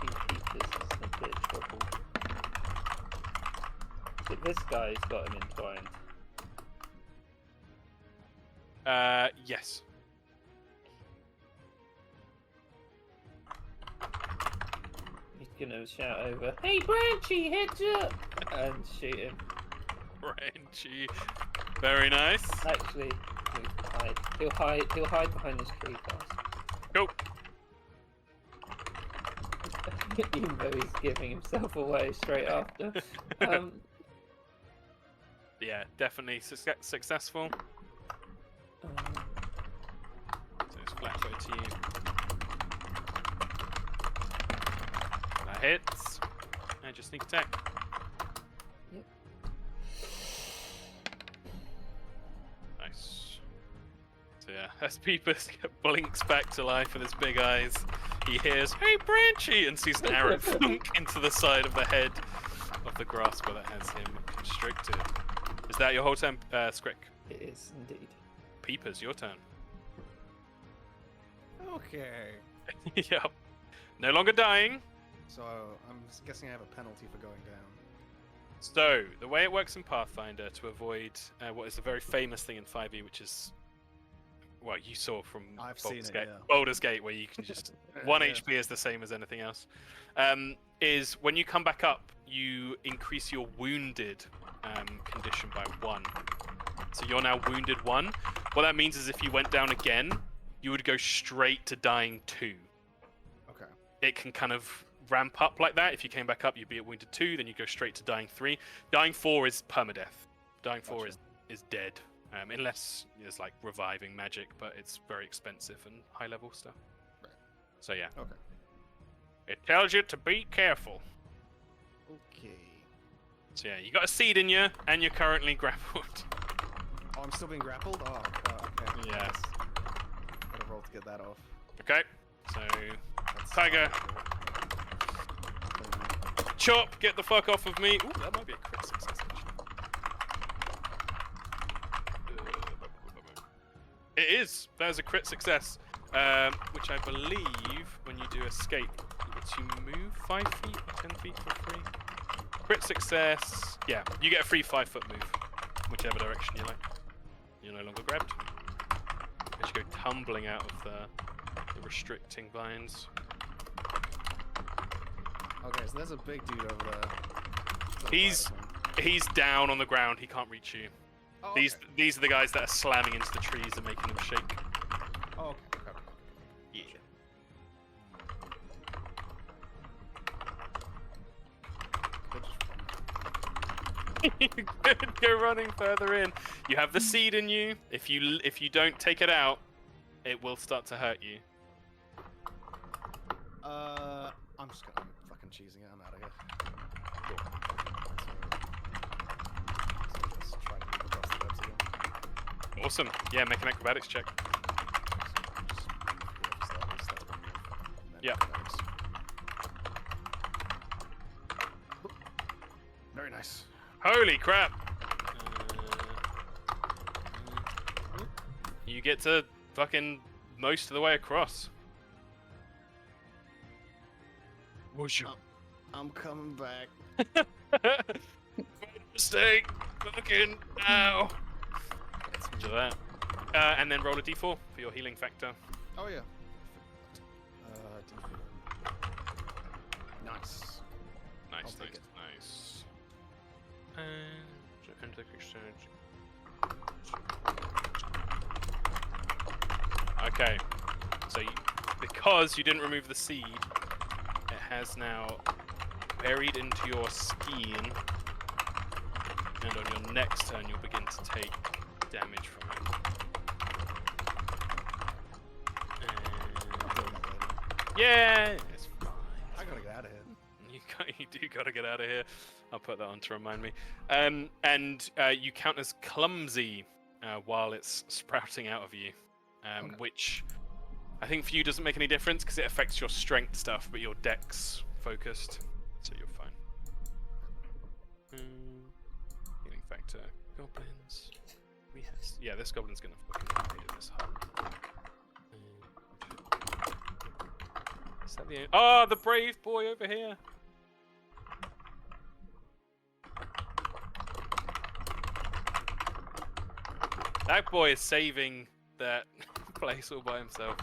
Two Peepers is a bit of trouble. But this guy's got him entwined. Yes. He's gonna shout over, "Hey Branchy, heads up!" and shoot him. Rangy. Very nice. Actually, hide. He'll hide behind this tree first. Go. Even though he's giving himself away straight after. Yeah, definitely successful. So it's flat foot to you. That hits. And just sneak attack. Yep. Nice. So yeah, as Peepers blinks back to life with his big eyes, he hears, "Hey Branchy!" and sees an arrow thunk into the side of the head of the grasper that has him constricted. Is that your whole turn, Scrick? It is indeed. Peepers, your turn. Okay. Yep. No longer dying. So I'm guessing I have a penalty for going down. So, the way it works in Pathfinder to avoid what is a very famous thing in 5e, which is, well, you saw from I've seen Baldur's it, Gate. yeah. Baldur's Gate, where you can just 1 Yeah. HP is the same as anything else. Is when you come back up, you increase your wounded condition by 1. So you're now wounded 1. What that means is if you went down again, you would go straight to dying 2. Okay. It can kind of ramp up like that. If you came back up, you'd be at wounded 2, then you go straight to dying 3. Dying 4 is permadeath. Dying 4 Gotcha. is dead, unless there's like reviving magic, but it's very expensive and high level stuff. Right. So yeah, Okay. it tells you to be careful. Okay. So yeah, you got a seed in you, and you're currently grappled. Oh, I'm still being grappled? Oh, okay. Yeah. Gotta roll to get that off. Okay, so That's Tiger. fine. chop, get the fuck off of me. Ooh, that might be a crit success actually. It is. That is a crit success, which I believe when you do escape, you would lets you move 5 feet or 10 feet for free. Crit success. Yeah, you get a free 5-foot move, whichever direction you like. You're no longer grabbed. As you go tumbling out of the restricting vines. Okay, so there's a big dude over there. He's down on the ground. He can't reach you. Oh, These okay. these are the guys that are slamming into the trees and making them shake. Oh, okay. Yeah. You could go running further in. You have the seed in you. If you don't take it out, it will start to hurt you. I'm fucking cheesing it. I'm out of here. Cool. So let's try to move across the webs again. Awesome. Yeah, make an acrobatics check. Yeah. Very nice. Holy crap! You get to fucking most of the way across. What's your I'm coming back. mistake? Fucking ow! To that. And then roll a d4 for your healing factor. Oh yeah. Nice. Nice, I'll take it. nice. And enter the exchange. Okay, so because you didn't remove the seed, it has now buried into your skin, and on your next turn you'll begin to take damage from it. And... yeah, it's fine. I gotta get out of here. You do gotta get out of here. I'll put that on to remind me. And you count as clumsy while it's sprouting out of you, Okay. which I think for you doesn't make any difference because it affects your strength stuff, but your dex focused, so you're fine. Healing factor, goblins. Yeah, this goblin's gonna fucking hide in this hut. Is that the? Oh, the brave boy over here. That boy is saving that place all by himself.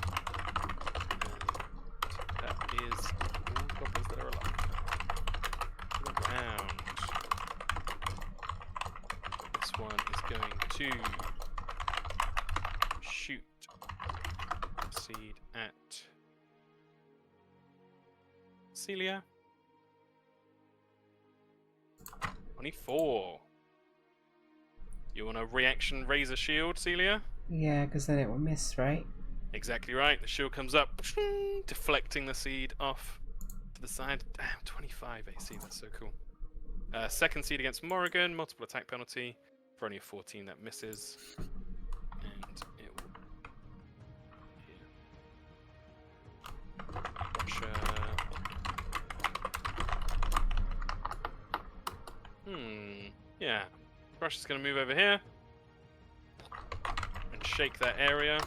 That is all the goblins that are alive. To the ground. This one is going to shoot seed at Celia. 24. You want a reaction razor shield, Celia? Yeah, because then it will miss, right? Exactly right. The shield comes up, deflecting the seed off to the side. Damn, 25 AC. That's so cool. Second seed against Morrigan, multiple attack penalty. For only a 14, that misses. And it will... Russia... yeah. Russia's going to move over here. And shake that area.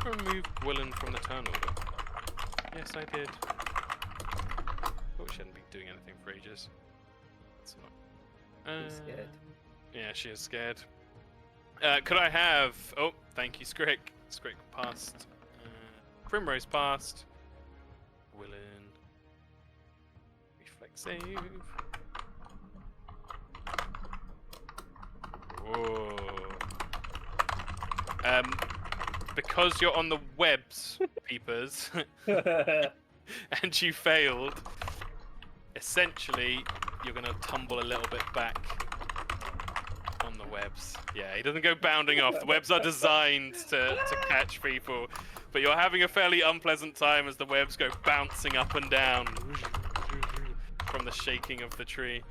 Remove Gwilyn from the turn order. Yes, I did. Thought she hadn't been doing anything for ages. It's not. She's scared. Yeah, she is scared. Could I have... oh, thank you, Skrick. Skrick passed. Primrose passed. Gwilyn. Reflex save. Whoa. Because you're on the webs, peepers, and you failed, essentially, you're going to tumble a little bit back on the webs. Yeah, he doesn't go bounding off. The webs are designed to catch people, but you're having a fairly unpleasant time as the webs go bouncing up and down from the shaking of the tree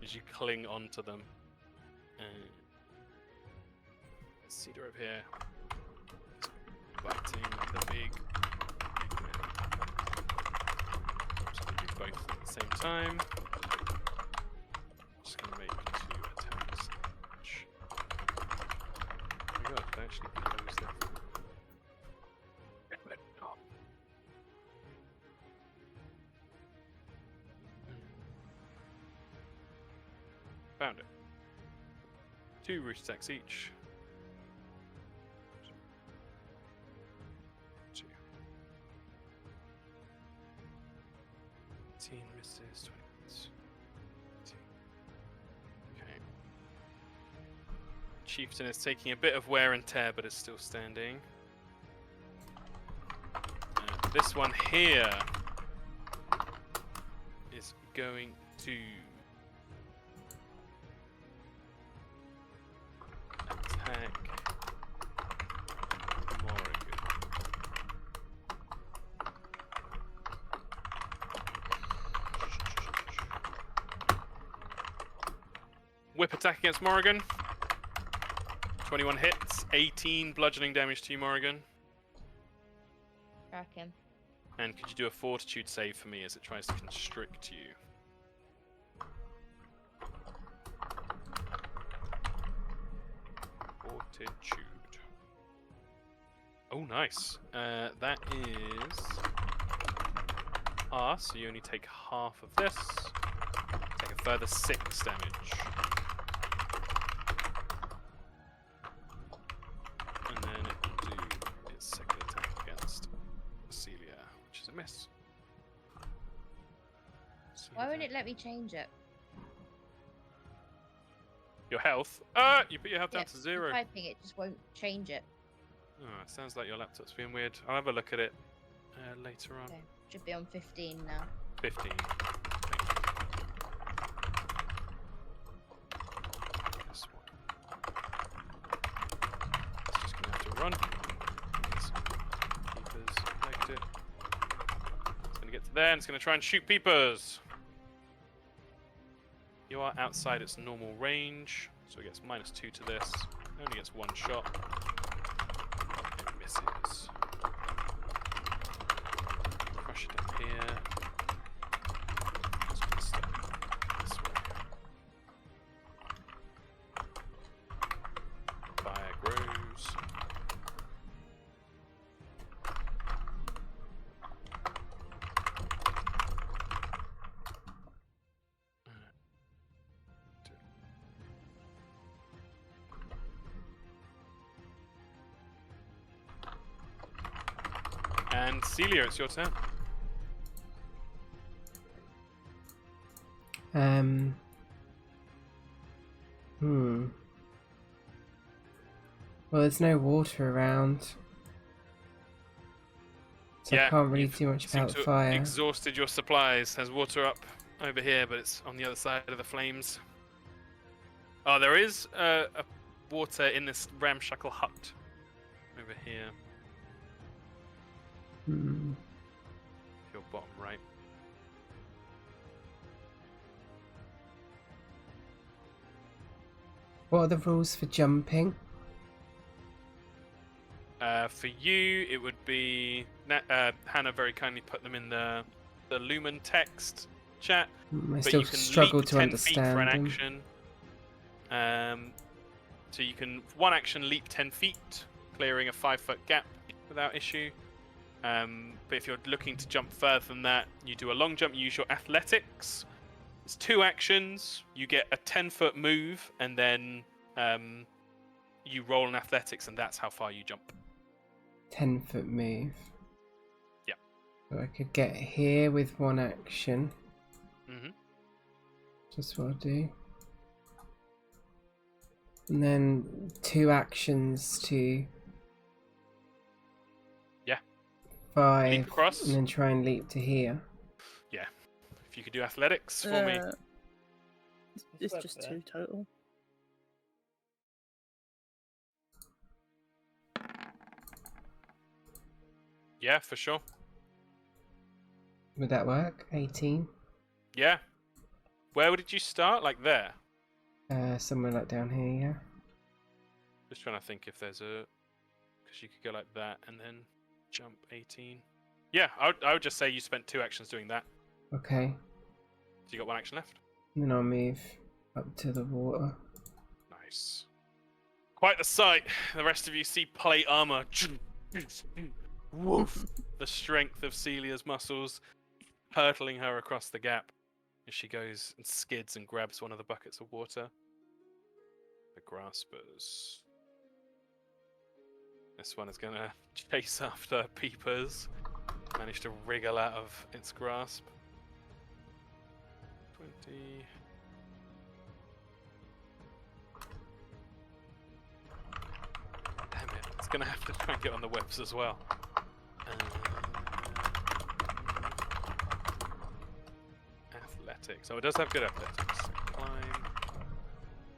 as you cling onto them. Cedar over here. Biting the big man. Just gonna do both at the same time. Just gonna make 2 attacks each. Oh my god, I actually close that. Found it. 2 root attacks each. 2. 18 misses, 20 hits. 18. Okay. Chieftain is taking a bit of wear and tear, but is still standing. This one here is going to attack Morrigan. Whip attack against Morrigan. 21 hits, 18 bludgeoning damage to you, Morrigan. Crack him. And could you do a fortitude save for me as it tries to constrict you? Fortitude. Oh, nice. That is... so you only take half of this. Take a further 6 damage. And then it will do its second attack against Celia, which is a miss. Why won't it let me change it? Your health? You put your health down to 0. Typing it just won't change it. Oh, it sounds like your laptop's being weird. I'll have a look at it later on. Okay. Should be on 15 now. 15. Guess what? It's just gonna have to run. Peepers liked it. It's gonna get to there and it's gonna try and shoot Peepers. You are outside its normal range, so it gets -2 to this. It only gets 1 shot. It misses. Crush it up here. It's gonna step this way. Fire grows. And Celia, it's your turn. Well, there's no water around. So I can't really you've do much seem about to the have fire. exhausted your supplies. There's water up over here, but it's on the other side of the flames. Oh, there is a water in this ramshackle hut over here. Your bottom right. What are the rules for jumping? For you, it would be Hannah very kindly put them in the Lumen text chat. I But still you can struggle leap to 10 feet for an understand them. action. So you can one action leap 10 feet, clearing a 5-foot gap without issue. But if you're looking to jump further than that, you do a long jump. You use your athletics. It's 2 actions. You get a 10-foot move, and then you roll an athletics, and that's how far you jump. 10-foot move. Yeah. So I could get here with 1 action. Mm-hmm. Just what I'll do. And then 2 actions to... Yeah. 5. Leap across. And then try and leap to here. Yeah. If you could do athletics for me. It's just 2 total. Yeah, for sure. Would that work? 18? Yeah. Where did you start? Like there? Somewhere like down here, yeah. Just trying to think if there's a... Because you could go like that and then jump 18. Yeah, I would just say you spent 2 actions doing that. Okay. So you got 1 action left? And then I'll move up to the water. Nice. Quite the sight. The rest of you see plate armor. Woof. The strength of Celia's muscles hurtling her across the gap. as she goes and skids and grabs one of the buckets of water. The graspers. This one is going to chase after Peepers. Managed to wriggle out of its grasp. 20. Damn it, it's going to have to try and get on the webs as well. Athletics. Oh, it does have good athletics. So climb.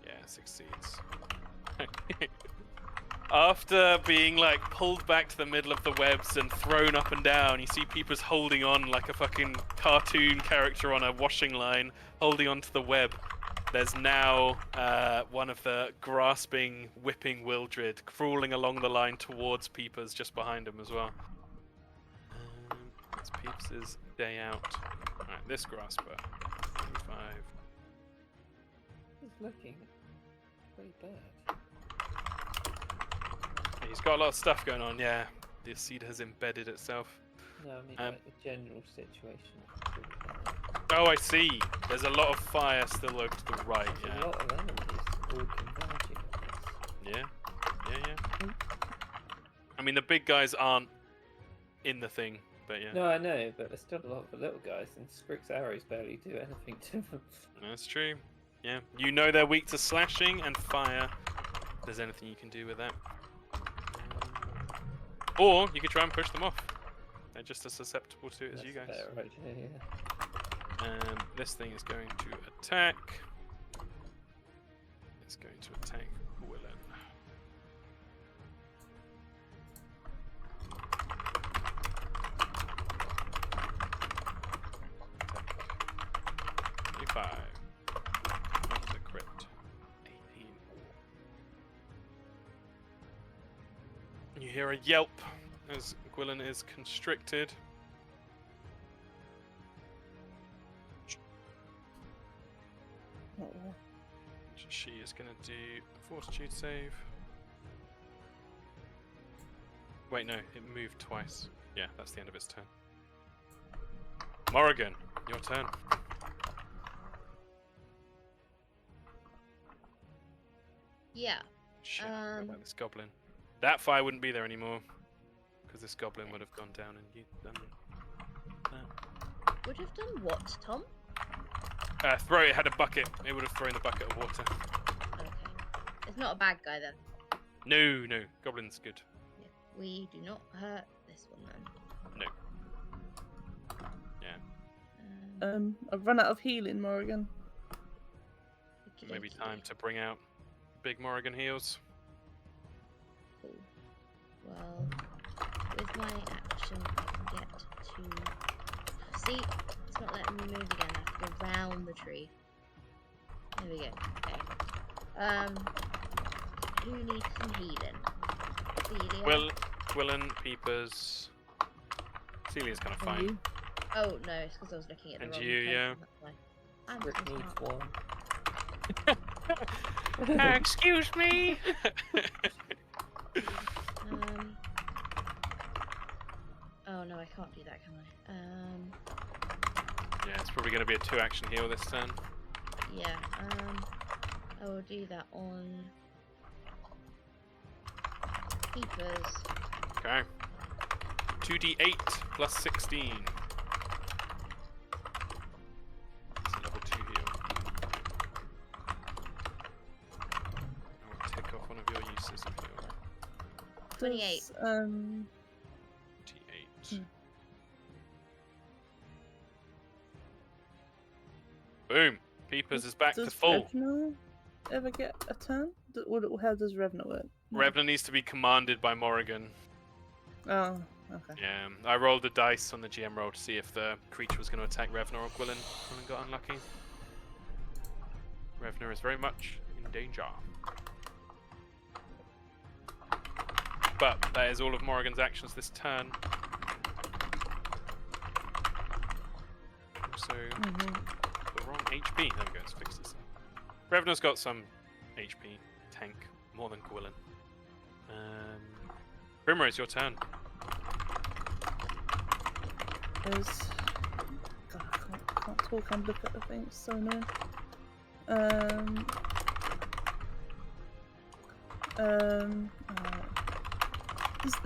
Yeah, succeeds. After being like pulled back to the middle of the webs and thrown up and down, you see Peepers holding on like a fucking cartoon character on a washing line, holding onto the web. There's now one of the grasping, whipping Wildred crawling along the line towards Peepers just behind him as well. It's Peepers' day out. Alright, this grasper. 25. He's looking pretty bad. He's got a lot of stuff going on, yeah. The seed has embedded itself. No, I mean like the general situation. Oh, I see. There's a lot of fire still over to the right, There's yeah. a lot of enemies all converging on this. Yeah. I mean, the big guys aren't in the thing, but yeah. No, I know, but there's still a lot of the little guys, and Sprick's arrows barely do anything to them. That's true. Yeah. You know they're weak to slashing and fire. If there's anything you can do with that. Or you could try and push them off. They're just as susceptible to it as you guys. Better idea, yeah. This thing is going to attack. It's going to attack Willen. That's a crit. 18. You hear a yelp as Gwilyn is constricted. She is going to do a fortitude save. Wait, no, it moved twice. Yeah, that's the end of its turn. Morrigan, your turn. Yeah. Shit, what about this goblin? That fire wouldn't be there anymore. Because this goblin would have gone down and you'd done that. Would have done what, Tom? Throw it had a bucket. It would have thrown the bucket of water. Okay. It's not a bad guy then. No. Goblin's good. Yeah. We do not hurt this one then. No. Yeah. I've run out of healing, Morrigan. Maybe time to bring out big Morrigan heals. Cool. Well, with my action, I can get to... See? It's not letting me move again. I have to go round the tree. There we go. Okay. Who needs some healing? Celia? Gwilyn, Peepers. Celia's kind of And fine. you? Oh, no, it's because I was looking at the And wrong you, place, yeah. that's why. I'm Sprick so needs smart. one. Excuse me! Oh no, I can't do that, can I? Yeah, it's probably going to be a 2-action heal this turn. Yeah, I will do that on Peepers. Okay. 2d8 plus 16. It's a level 2 heal. I will take off one of your uses of heal. 28. Does, D8. Boom! Peepers is back to does full. Revna ever get a turn? How does Revna work? No. Revna needs to be commanded by Morrigan. Oh, okay. Yeah, I rolled the dice on the GM roll to see if the creature was going to attack Revna or Gwilyn. Gwilyn got unlucky. Revna is very much in danger. But that is all of Morrigan's actions this turn. Also, the wrong HP. There we go, let's fix this. Revna's got some HP. Tank. More than Gwilyn. Primrose, your turn. There's... God, I can't can't talk and look at the thing. It's so annoying. Does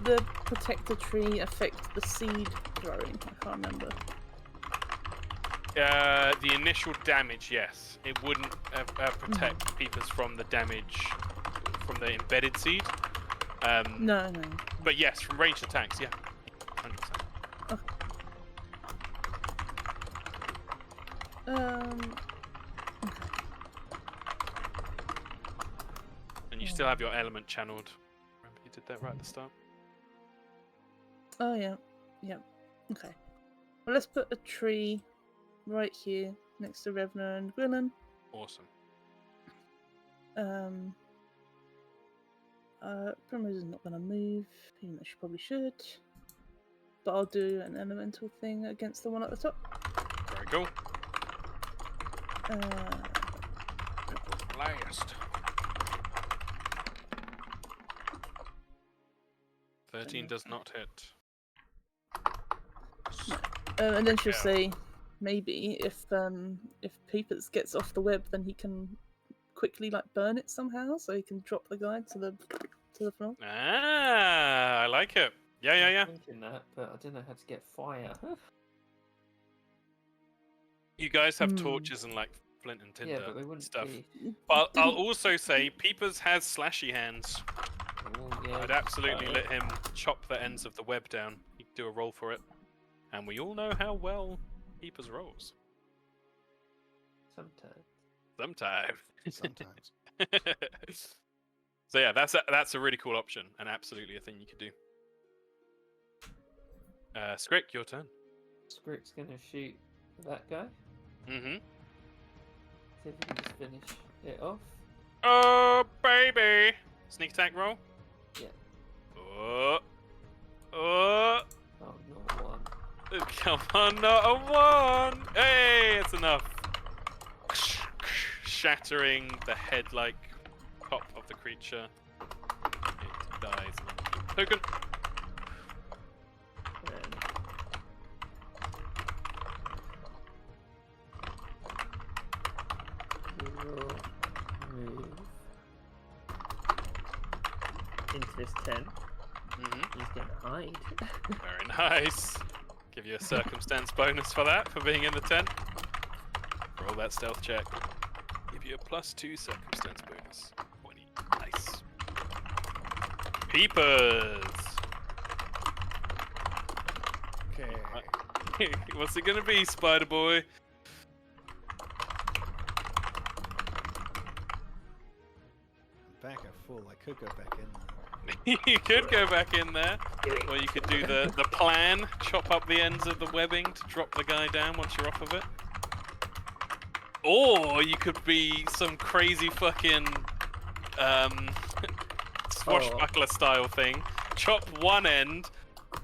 the protector tree affect the seed throwing? I can't remember. The initial damage, yes. It wouldn't protect peepers from the damage from the embedded seed. No. But yes, from ranged attacks, yeah. 100%. Okay. And you still have your element channeled. Remember you did that right at the start? Oh yeah. Okay. Well, let's put a tree right here next to Revna and Gwilyn. Awesome. Primrose is not going to move, even though she probably should. But I'll do an elemental thing against the one at the top. Very cool. Blast. 13 does not hit. And then she'll Yeah. say, maybe if Peepers gets off the web, then he can quickly burn it somehow, so he can drop the guy to the floor. Ah, I like it. Yeah. I was thinking that, but I don't know how to get fire. You guys have torches and flint and tinder Yeah, but they wouldn't stuff. be. But I'll also say Peepers has slashy hands. Oh, yeah, I'd absolutely let him chop the ends of the web down. He'd do a roll for it. And we all know how well Peepers rolls. Sometimes. Sometimes. So yeah, that's a really cool option and absolutely a thing you could do. Skrick, your turn. Skrick's gonna shoot that guy. Mm-hmm. See if we can just finish it off. Oh baby! Sneak attack roll. Yeah. Oh, Oh, not one. come on, not a one! Hey, it's enough. Shattering the head-like top of the creature. It dies. Token. And we will move into this tent. Mm-hmm. He's gonna hide. Very nice. Give you a circumstance bonus for that, for being in the tent. Roll that stealth check. Give you a +2 circumstance bonus. 20. Nice. Peepers! Okay. What's it gonna be, Spider Boy? I'm back at full. I could go back in there. You could go back in there, or you could do the plan, chop up the ends of the webbing to drop the guy down once you're off of it. Or you could be some crazy fucking swashbuckler style thing. Chop one end,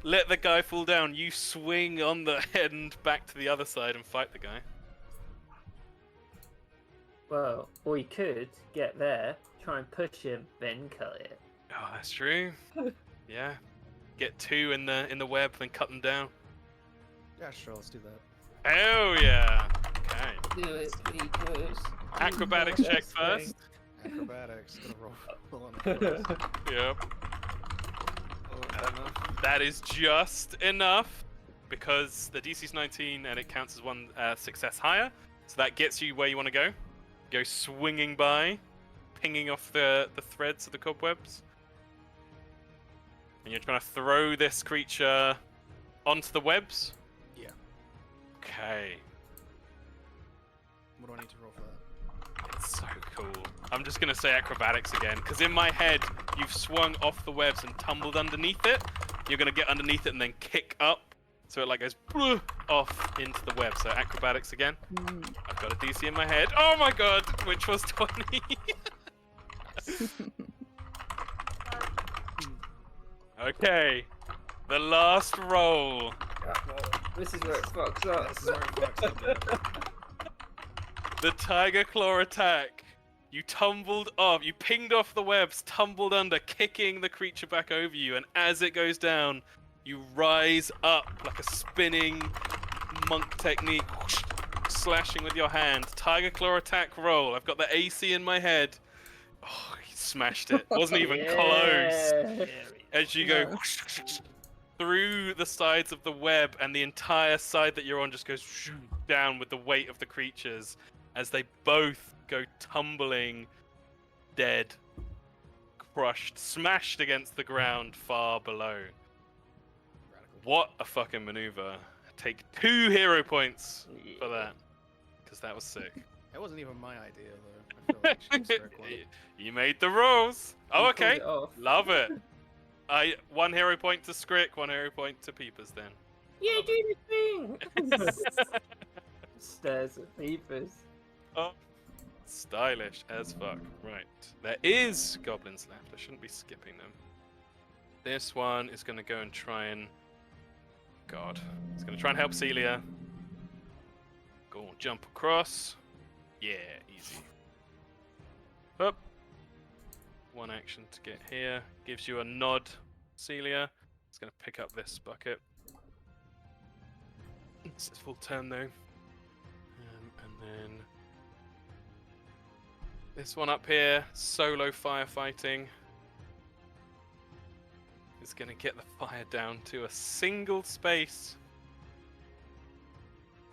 let the guy fall down, you swing on the end back to the other side and fight the guy. Well, or you could get there, try and push him, then cut it. Oh, that's true. Yeah. Get two in the web, then cut them down. Yeah, sure. Let's do that. Oh yeah. Okay. Do it, Peepers. Acrobatics check first. Acrobatics. Gonna roll on the first. Yep. Oh, That is just enough because the DC's 19 and it counts as one success higher. So that gets you where you want to go. Go swinging by, pinging off the threads of the cobwebs. And you're trying to throw this creature onto the webs? Yeah. Okay. What do I need to roll for that? It's so cool. I'm just going to say acrobatics again, because in my head, you've swung off the webs and tumbled underneath it. You're going to get underneath it and then kick up, so it goes off into the web. So acrobatics again. I've got a DC in my head. Oh my god, which was 20. Okay, the last roll. this is where it fucks up. This is where it fucks up. The tiger claw attack. You tumbled off, you pinged off the webs, tumbled under, kicking the creature back over you, and as it goes down, you rise up like a spinning monk technique, slashing with your hand. Tiger Claw attack roll. I've got the AC in my head. Oh, he smashed it. Wasn't even close. Yeah. As you go No. through the sides of the web, and the entire side that you're on just goes down with the weight of the creatures as they both go tumbling, dead, crushed, smashed against the ground far below. Radical. What a fucking maneuver. Take 2 hero points for that, because that was sick. It wasn't even my idea, though. I feel like you should have one. You made the rules. Oh, You okay. pulled it off. Love it. 1 hero point to Skrick, 1 hero point to Peepers then. Yeah, do the thing. Stares at Peepers. Oh, stylish as fuck. Right. There is goblins left. I shouldn't be skipping them. This one is going to go and try and... God. It's going to try and help Celia. Go on, jump across. Yeah, easy. Up. 1 action to get here. Gives you a nod, Celia. It's going to pick up this bucket. It's its full turn, though. And then... This one up here, solo firefighting, is going to get the fire down to a single space.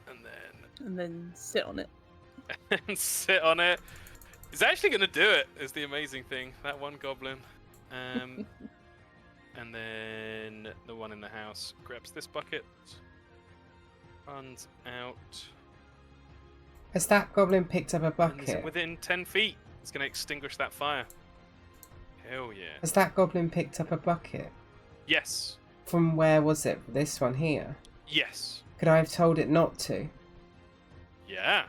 And then sit on it. And sit on it. It's actually going to do it, is the amazing thing. That one goblin. And then the one in the house grabs this bucket, runs out. Has that goblin picked up a And is bucket? within 10 feet. It's going to extinguish that fire. Hell yeah. Has that goblin picked up a bucket? Yes. From where was it? This one here? Yes. Could I have told it not to Yeah.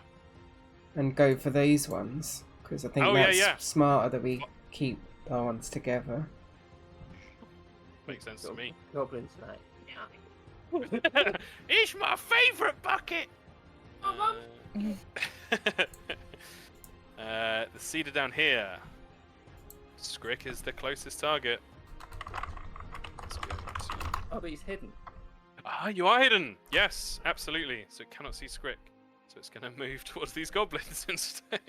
and go for these ones? Because I think Oh, yeah, that's yeah. smarter that we keep our ones together. Makes sense to me. Goblins like. It's my favourite bucket! The cedar down here. Skrick is the closest target. Let's go to... Oh, but he's hidden. Ah, you are hidden! Yes, absolutely. So it cannot see Skrick. So it's going to move towards these goblins instead.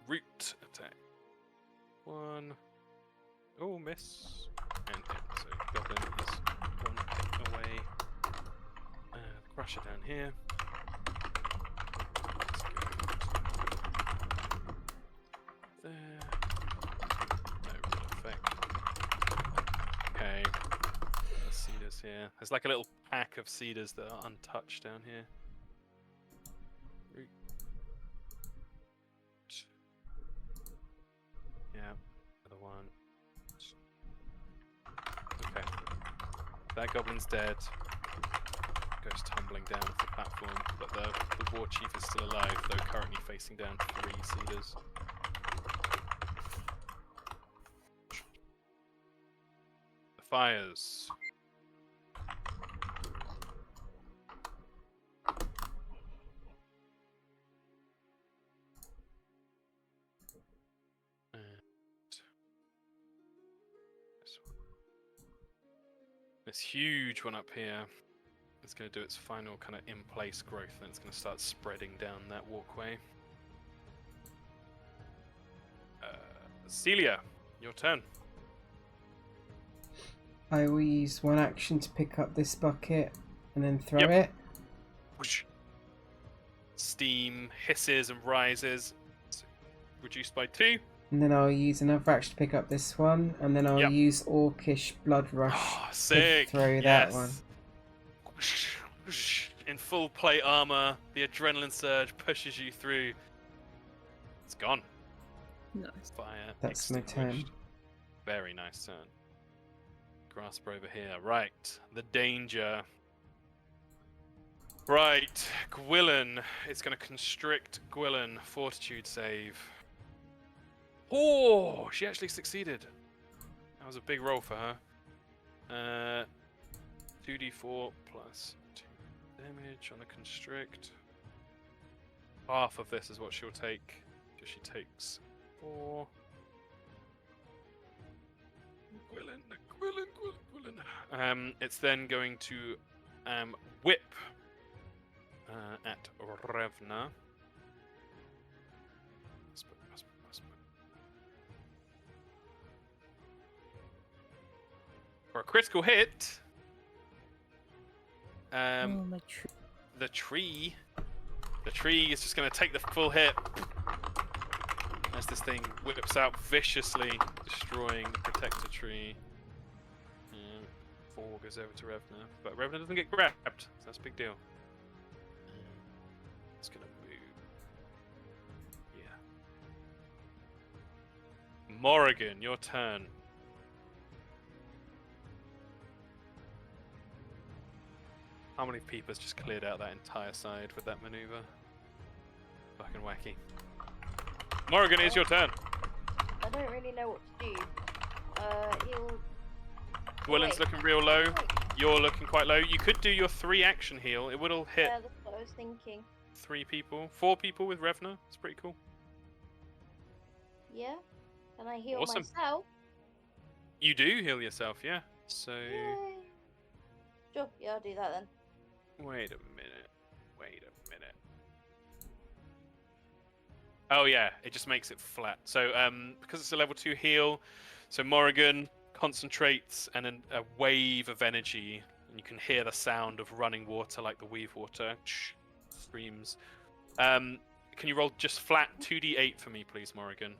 Root attack. 1. Oh, miss. And hit. So goblin is 1 hit away. Crusher down here. Let's go there. No real effect. Okay. The cedars here. There's like a little pack of cedars that are untouched down here. Root. Yeah. Another one. Okay. That goblin's dead. Goes tumbling down off the platform, but the war chief is still alive, though currently facing down 3 cedars. The fires. And this one. This huge one up here. It's going to do its final kind of in-place growth, and it's going to start spreading down that walkway. Celia, your turn. I will use 1 action to pick up this bucket and then throw Yep. it. Whoosh. Steam hisses and rises. It's reduced by 2. And then I'll use another action to pick up this one. And then I'll Yep. use Orcish Blood Rush Oh, to sick! throw that Yes. one. Whoosh, whoosh. In full plate armor, the adrenaline surge pushes you through. It's gone. Nice. Fire That's my turn. extinguished. Very nice turn. Grasp over here. Right. The danger. Right. Gwilyn. It's going to constrict Gwilyn. Fortitude save. Oh, she actually succeeded. That was a big roll for her. 2d4 plus 2 damage on the constrict. Half of this is what she'll take. So she takes 4. Gwilyn. It's then going to whip at Revna. For a critical hit. Oh, my tree. The tree is just going to take the full hit as this thing whips out viciously, destroying the protector tree. 4 goes over to Revna, but Revna doesn't get grabbed, so that's a big deal. It's going to move. Yeah. Morrigan, your turn. How many people has just cleared out that entire side with that maneuver? Fucking wacky. Morrigan, it's your turn. I don't really know what to do. He'll. Gwilyn's looking real low. You're looking quite low. You could do your 3 action heal. It would all hit Yeah, that's what I was thinking. 3 people. 4 people with Revna. It's pretty cool. Yeah. Can I heal Awesome. myself? You do heal yourself, yeah. So Yay. Sure. Yeah, I'll do that then. wait a minute. Oh yeah, it just makes it flat. So because it's a level 2 heal, so Morrigan concentrates and a wave of energy, and you can hear the sound of running water like the weave water screams. Can you roll just flat 2d8 for me, please, Morrigan?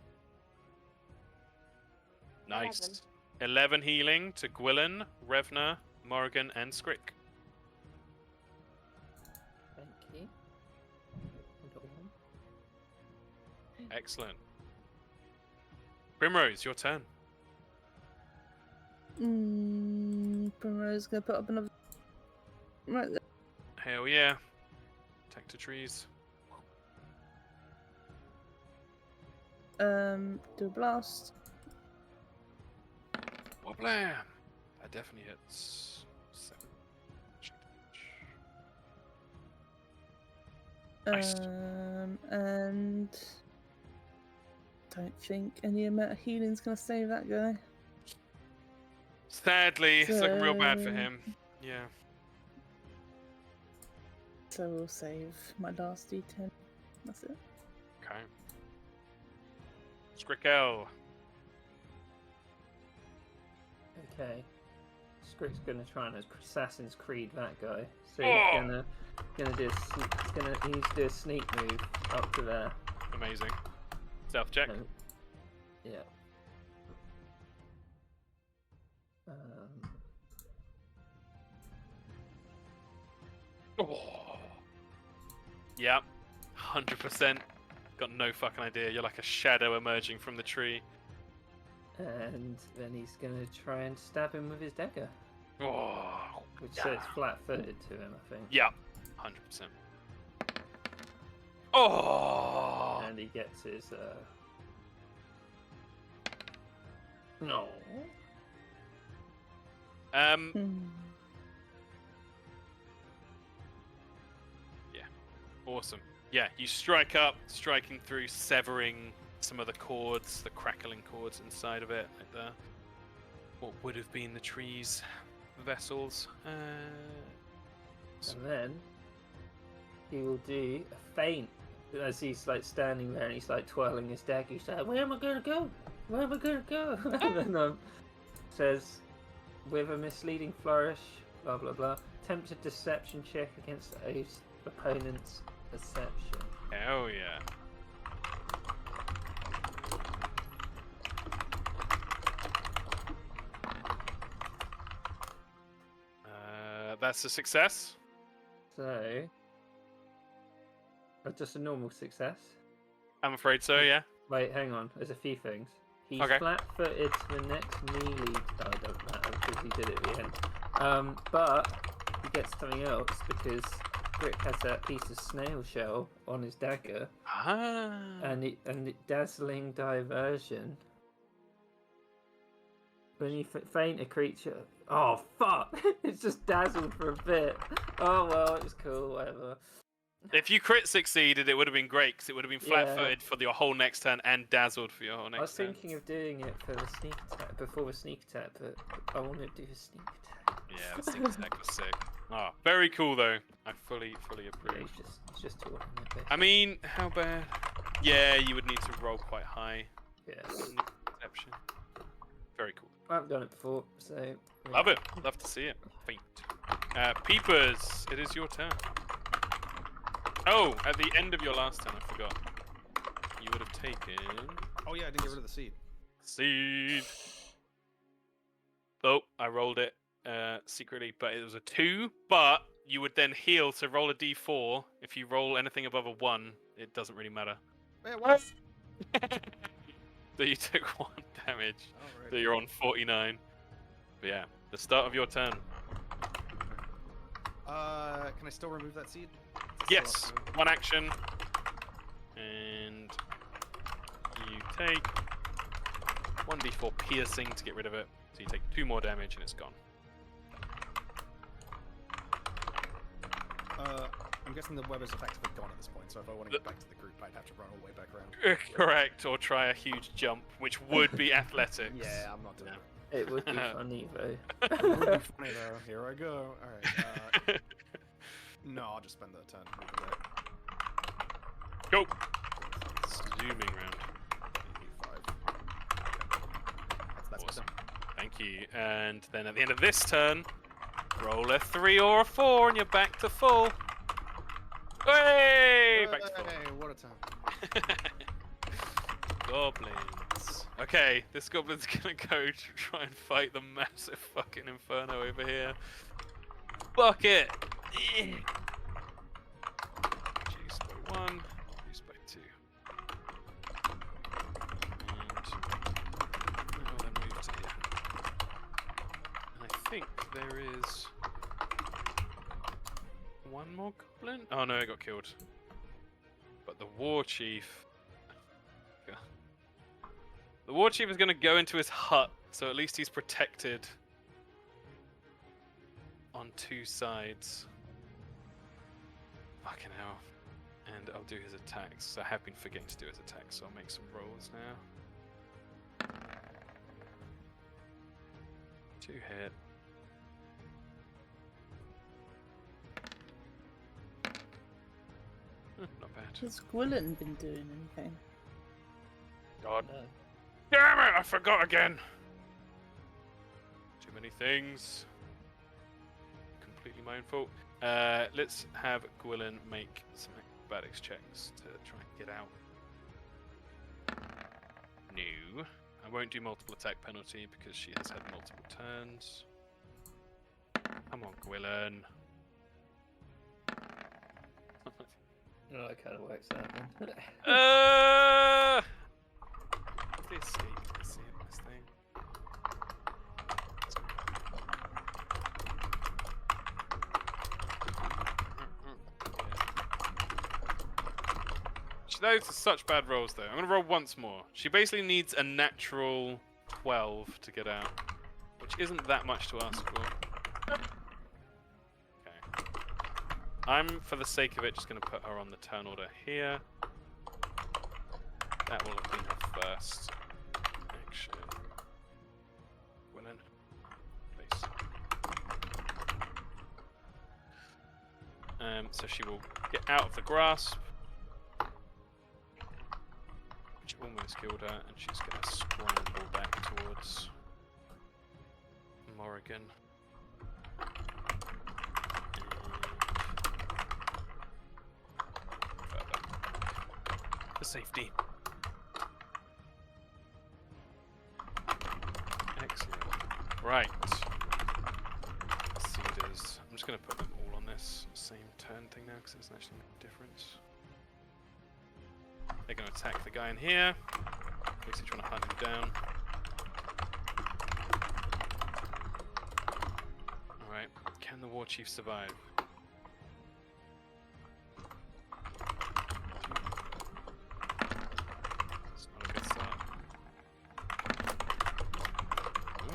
Nice. 11 healing to Gwilyn, Revna, Morrigan, and Skrick. Thank you. Hold on. Excellent. Primrose, your turn. Primrose gonna put up another. Right there. Hell yeah. Protect the trees. Do a blast. Woblam! That definitely hits. 7. Nice. And don't think any amount of healing's gonna save that guy. Sadly, it's looking real bad for him. Yeah. So we'll save my last D10. That's it. Okay. Skrickel. Okay. Skrick's gonna try and Assassin's Creed that guy. So he's gonna do he needs to do a sneak move up to there. Amazing. Stealth check. Yeah. Oh. Yep. 100%. Got no fucking idea. You're like a shadow emerging from the tree. And then he's gonna try and stab him with his dagger. Oh. Which says flat-footed to him, I think. Yeah. 100%. Oh. And he gets his no. Awesome. Yeah, you strike up, striking through, severing some of the cords, the crackling cords inside of it, like the what would have been the tree's vessels. And then he will do a feint as he's like standing there and he's like twirling his dagger. He's like, "Where am I gonna go? Where am I gonna go?" And then says, with a misleading flourish, blah blah blah. Attempt a deception check against opponent's perception. Hell yeah. That's a success. So, just a normal success. I'm afraid so, yeah. Wait, hang on. There's a few things. He's Okay. flat-footed to the next melee. Oh, it doesn't matter because he did it at the end. But he gets something else because Brick has that piece of snail shell on his dagger, and it dazzling diversion. When you feint a creature, oh fuck! It's just dazzled for a bit. Oh well, it's cool, whatever. If you crit succeeded, it would have been great because it would have been Yeah. flat-footed for your whole next turn and dazzled for your whole I was next turn. thinking of doing it for the sneak attack before the sneak attack, but I want to do the sneak attack. Yeah, the sneak attack was sick. Oh, very cool though. I fully Yeah, approve. he's just talking a bit. I mean, how bad? Yeah, you would need to roll quite high. Yeah, Perception. Very cool. I haven't done it before, so yeah. Love it. Love to see it. Faint. Peepers, it is your turn. Oh, at the end of your last turn, I forgot. You would have taken Oh yeah, I didn't get rid of the seed. seed. Oh, I rolled it secretly, but it was a 2. But you would then heal, so roll a d4. If you roll anything above a 1, it doesn't really matter. Wait, what? So you took 1 damage. Alright. So you're on 49. But yeah, the start of your turn. Can I still remove that seed? Is it still Yes, up to- 1 action. And you take 1d4 piercing to get rid of it. So you take 2 more damage and it's gone. I'm guessing the web is effectively gone at this point, so if I want to get back to the group, I'd have to run all the way back around. Correct, or try a huge jump, which would be athletics. Yeah, I'm not doing it. It would be funny though. It would be funny though. Here I go. Alright, no, I'll just spend the turn. moving it. Go! Zooming round. 85. That's Awesome. my turn. Thank you. And then at the end of this turn, roll a 3 or a 4 and you're back to full. Hey! Back to full. Hey, what a time. Goblins. Okay, this goblin's gonna go to try and fight the massive fucking inferno over here. Bucket! Juice by 1, juice by 2. And I'll then move to here. And I think there is 1 more goblin? Oh no, it got killed. But the war chief. The war chief is going to go into his hut, so at least he's protected on 2 sides. Fucking hell. And I'll do his attacks. I have been forgetting to do his attacks, so I'll make some rolls now. 2 hit. Not bad. Has Gwilyn been doing anything? God. No. Damn it! I forgot again! Too many things. Completely my own fault. Let's have Gwilyn make some acrobatics checks to try and get out. No. I won't do multiple attack penalty because she has had multiple turns. Come on, Gwilyn. No, that kind of works out then. This thing. Those are such bad rolls, though. I'm gonna roll once more. She basically needs a natural 12 to get out, which isn't that much to ask for. Okay. I'm, for the sake of it, just gonna put her on the turn order here. That will have been her first action. Gwilyn, please. So she will get out of the grasp, which almost killed her, and she's going to scramble back towards Morrigan. Further. For safety. Excellent. Right. Cedars. I'm just going to put them all on this same turn thing now because it doesn't actually make a difference. They're going to attack the guy in here. Basically trying to hunt him down. Alright. Can the war chief survive? It's not a good start.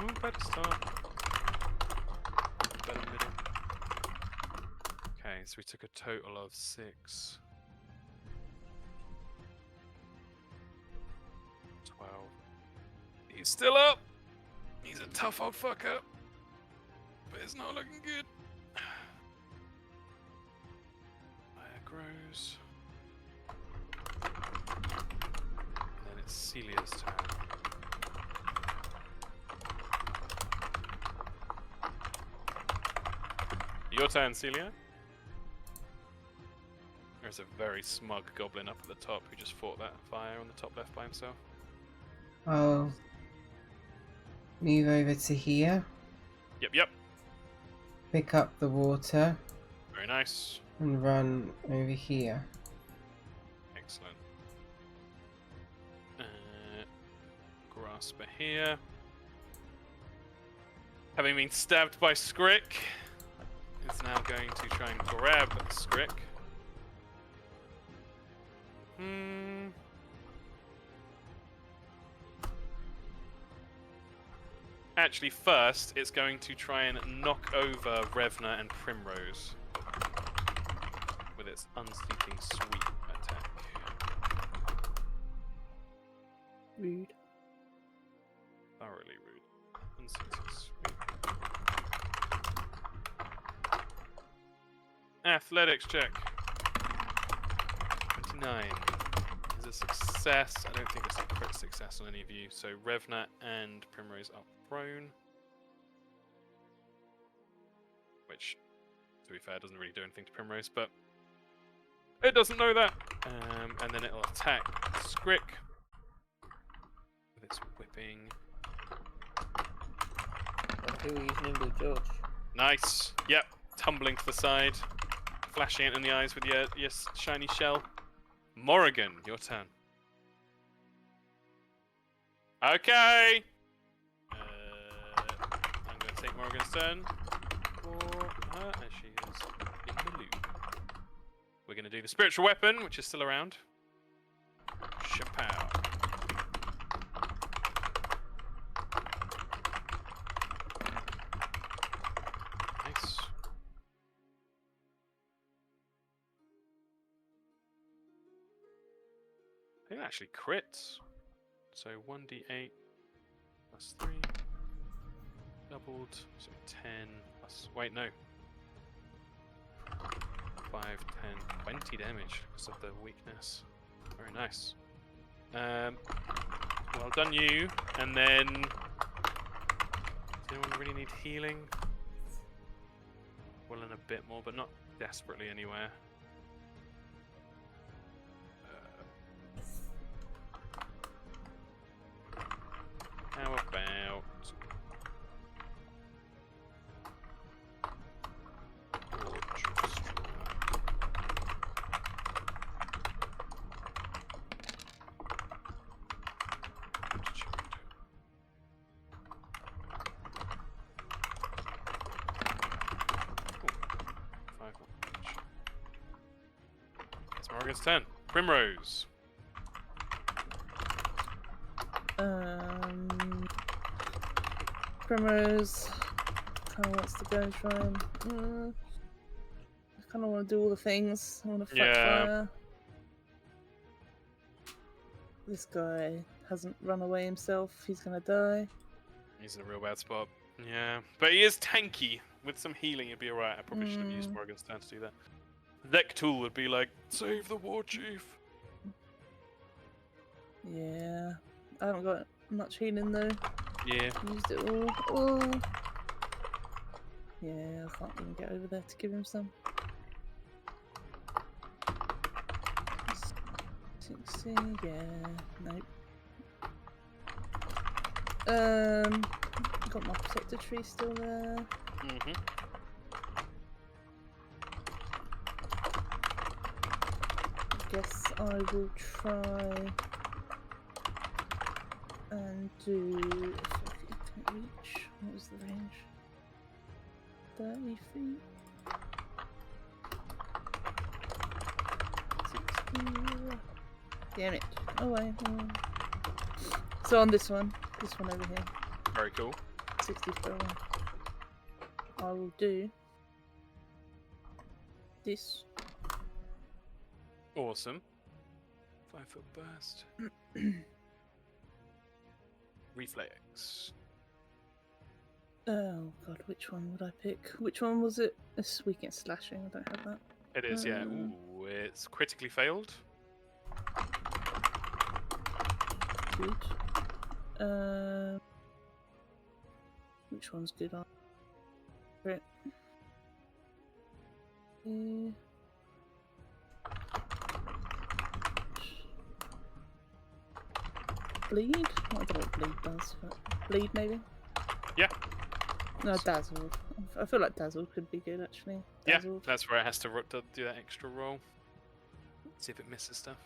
Ooh, better start. Better middle. Okay, so we took a total of 6. 12. He's still up! He's a tough old fucker. But it's not looking good. Fire grows. And then it's Celia's turn. Your turn, Celia. There's a very smug goblin up at the top who just fought that fire on the top left by himself. I'll move over to here, Yep. pick up the water, Very nice. and run over here. Excellent. Grasper here. Having been stabbed by Skrick, is now going to try and grab Skrick. Actually, first, it's going to try and knock over Revna and Primrose with its unseating sweep attack. Rude. Thoroughly rude. Unseating sweep. Athletics check. 29 is a success. I don't think it's a crit success on any of you. So Revna and Primrose are prone. Which, to be fair, doesn't really do anything to Primrose, but it doesn't know that. And then it'll attack Skrick with its whipping. I feel use Nimble George. Nice. Yep. Tumbling to the side, flashing it in the eyes with your shiny shell. Morrigan, your turn. Okay. I'm going to take Morrigan's turn for her, as she is in the loop. We're going to do the spiritual weapon, which is still around. Chapow. Nice. I think that actually crits. So 1d8 plus 3. Doubled. So 10 plus. Wait, no. 5, 10, 20 damage because of the weakness. Very nice. Well done, you. And then. Does anyone really need healing? Well, in a bit more, but not desperately anywhere. How about... It's Morrigan's turn. Primrose. Primrose kind of wants to go and try and. I kind of want to do all the things. I want to fight Yeah. fire. This guy hasn't run away himself. He's gonna die. He's in a real bad spot. Yeah. But he is tanky. With some healing, he'd be alright. I probably should have used Morrigan's turn to do that. Zektul would be like, save the war chief. Yeah. I haven't got much healing though. Yeah. Used it all. Oh. Yeah, I can't even get over there to give him some. 60, yeah, nope. Got my protector tree still there. Mm-hmm. Guess I will try and do. If I can reach. What was the range? 30 feet. 60. Damn it. Oh wait. So on this one over here, Very cool. 60 foot one, I will do This. Awesome. 5-foot burst. Reflex. Oh god, which one would I pick? Which one was it? It's weak against slashing. I don't have that. It is, yeah. Ooh, it's critically failed. Good. Which one's good on? Right. Bleed? I don't know what bleed does, but bleed maybe? Yeah. No, dazzle. I feel like dazzle could be good actually. Yeah, Dazzled. that's where it has to do that extra roll. See if it misses stuff.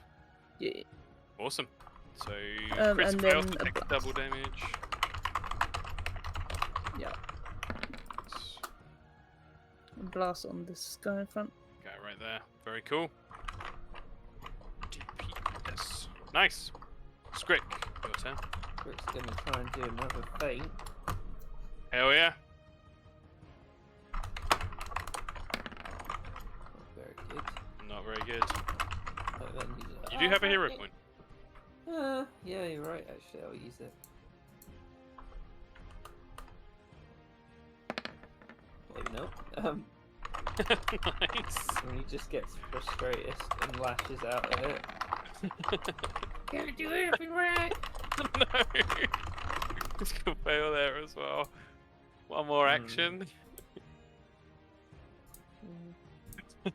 Yeah. Awesome. So, and critical then fail, a take blast. double damage. Yeah. And blast on this guy in front. Go right there. Very cool. DPS. Nice. Scrick, your turn. Rick's gonna try and do another feint. Hell yeah. Not very good. Not very good. But then he's like, You do "Oh, have a hero fuck it." point. Yeah, you're right. Actually, I'll use it. Maybe not. Nice. When he just gets frustrated and lashes out at it. Can't do anything right. No. It's gonna fail there as well. One more action.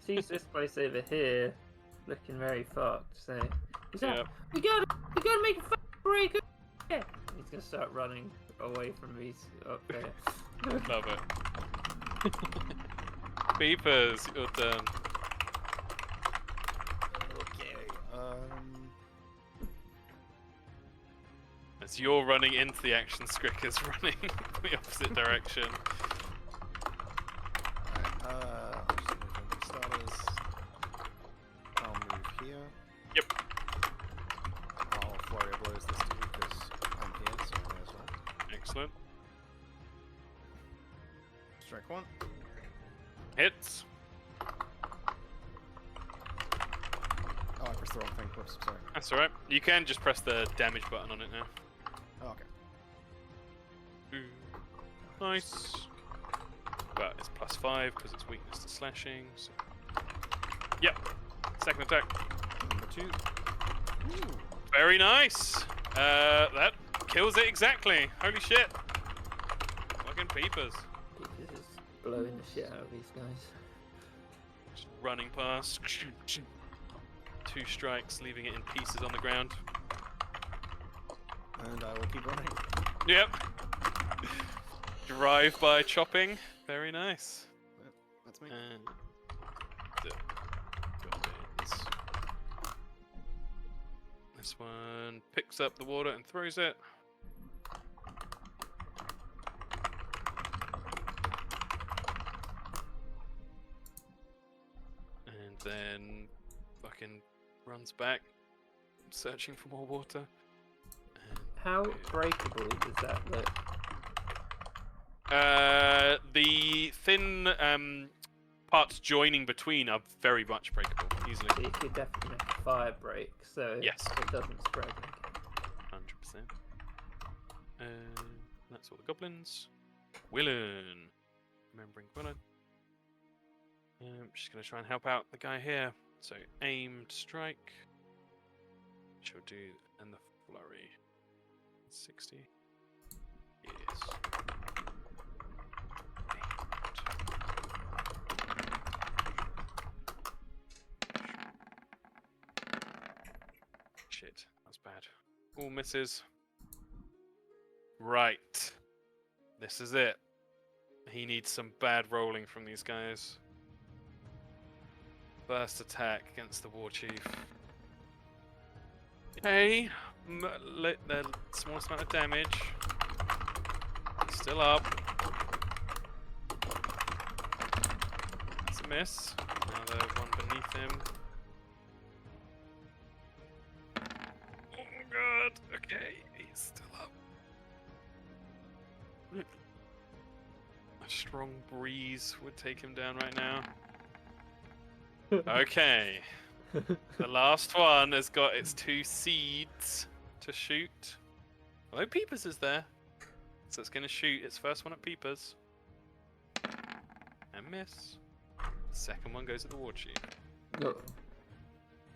Sees this place over here, looking very fucked. So he's like, Yep. we gotta make a break. Yeah. He's gonna start running away from me up there. Love it. Beepers, your turn. Okay. As you're running into the action, Scrick is running the opposite direction. Alright, just moving for starters. I'll move here. Yep. I'll flurry of blows this too because I'm here, so I may as well. Excellent. Strike one. Hits. Oh, I pressed the wrong thing. Whoops, sorry. That's alright. You can just press the damage button on it now. Oh, okay. Nice. But it's +5 because it's weakness to slashing. So... Yep. Second attack. Number 2. Ooh. Very nice. That kills it exactly. Holy shit. Fucking peepers. He's just blowing the shit out of these guys. Just running past. 2 strikes, leaving it in pieces on the ground. And I will keep running. Yep. Drive by chopping. Very nice. That's me. And goblins. This one picks up the water and throws it. And then fucking runs back, searching for more water. How breakable does that look? The thin parts joining between are very much breakable, easily. So you could definitely make a fire break, so Yes. it doesn't spread. 100%. That's all the goblins. Willen. Remembering Willen. Just going to try and help out the guy here. So, aimed strike. She'll do, and the flurry. 60. Yes. Shit, that's bad. All misses. Right. This is it. He needs some bad rolling from these guys. First attack against the war chief. Okay, the smallest amount of damage. He's still up. That's a miss. Another one beneath him. Oh god, okay, he's still up. A strong breeze would take him down right now. Okay. The last one has got its 2 seeds to shoot. Although Peepers is there. So it's going to shoot its first one at Peepers. And miss. The second one goes at the war chief. Oh.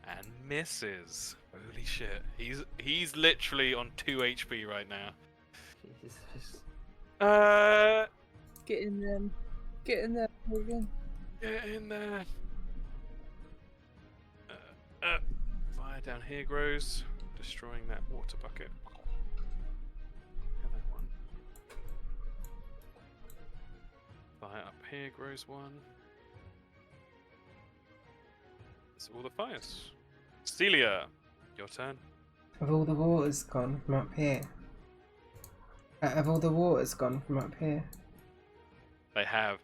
And misses. Holy shit. He's literally on 2 HP right now. Jesus. Get in there. Get in there, Morgan. Get in there. Fire down here grows, destroying that water bucket. And that one. Fire up here grows one. That's all the fires. Celia, your turn. Have all the waters gone from up here? Have all the waters gone from up here? They have.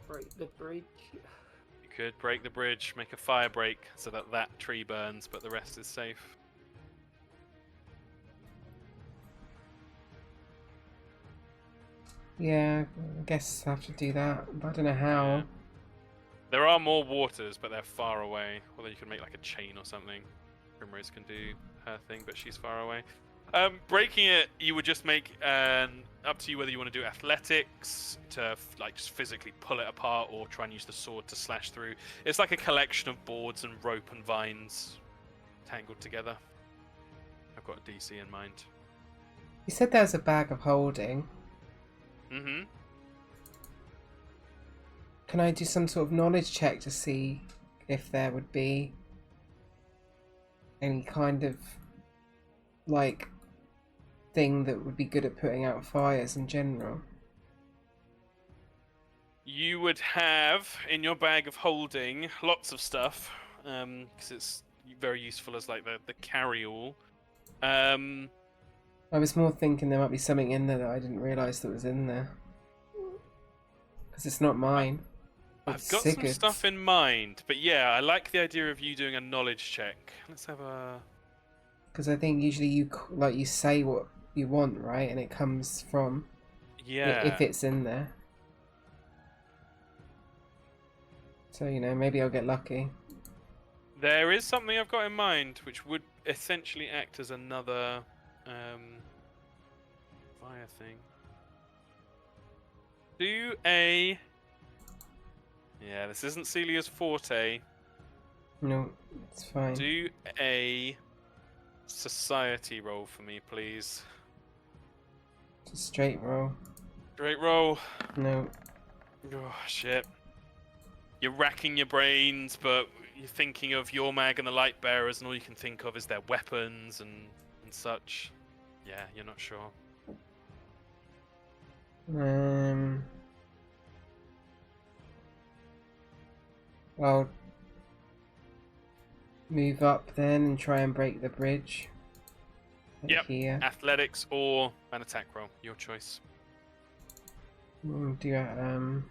Break the bridge. You could break the bridge, make a fire break so that that tree burns, but the rest is safe. Yeah, I guess I have to do that, but I don't know how. Yeah. There are more waters, but they're far away. Although you can make like a chain or something. Primrose can do her thing, but she's far away. Breaking it, you would just make up to you whether you want to do athletics to like just physically pull it apart, or try and use the sword to slash through. It's like a collection of boards and rope and vines tangled together. I've got a DC in mind. You said there's a bag of holding. Mm-hmm. Can I do some sort of knowledge check to see if there would be any kind of like thing that would be good at putting out fires in general? You would have in your bag of holding lots of stuff, because it's very useful as like the carry-all. I was more thinking there might be something in there that I didn't realise that was in there. Because it's not mine. I've got some stuff in mind, but yeah, I like the idea of you doing a knowledge check. Let's have a... Because I think usually you say what you want, right? And it comes from... Yeah. If it's in there. So, you know, maybe I'll get lucky. There is something I've got in mind, which would essentially act as another fire thing. Do a... Yeah, this isn't Celia's forte. No, it's fine. Do a society roll for me, please. It's a straight roll. Straight roll. No. Oh, shit. You're racking your brains, but you're thinking of your mag and the light bearers, and all you can think of is their weapons and such. Yeah, you're not sure. I'll move up then and try and break the bridge. Yep. Here. Athletics or an attack roll, your choice. Do an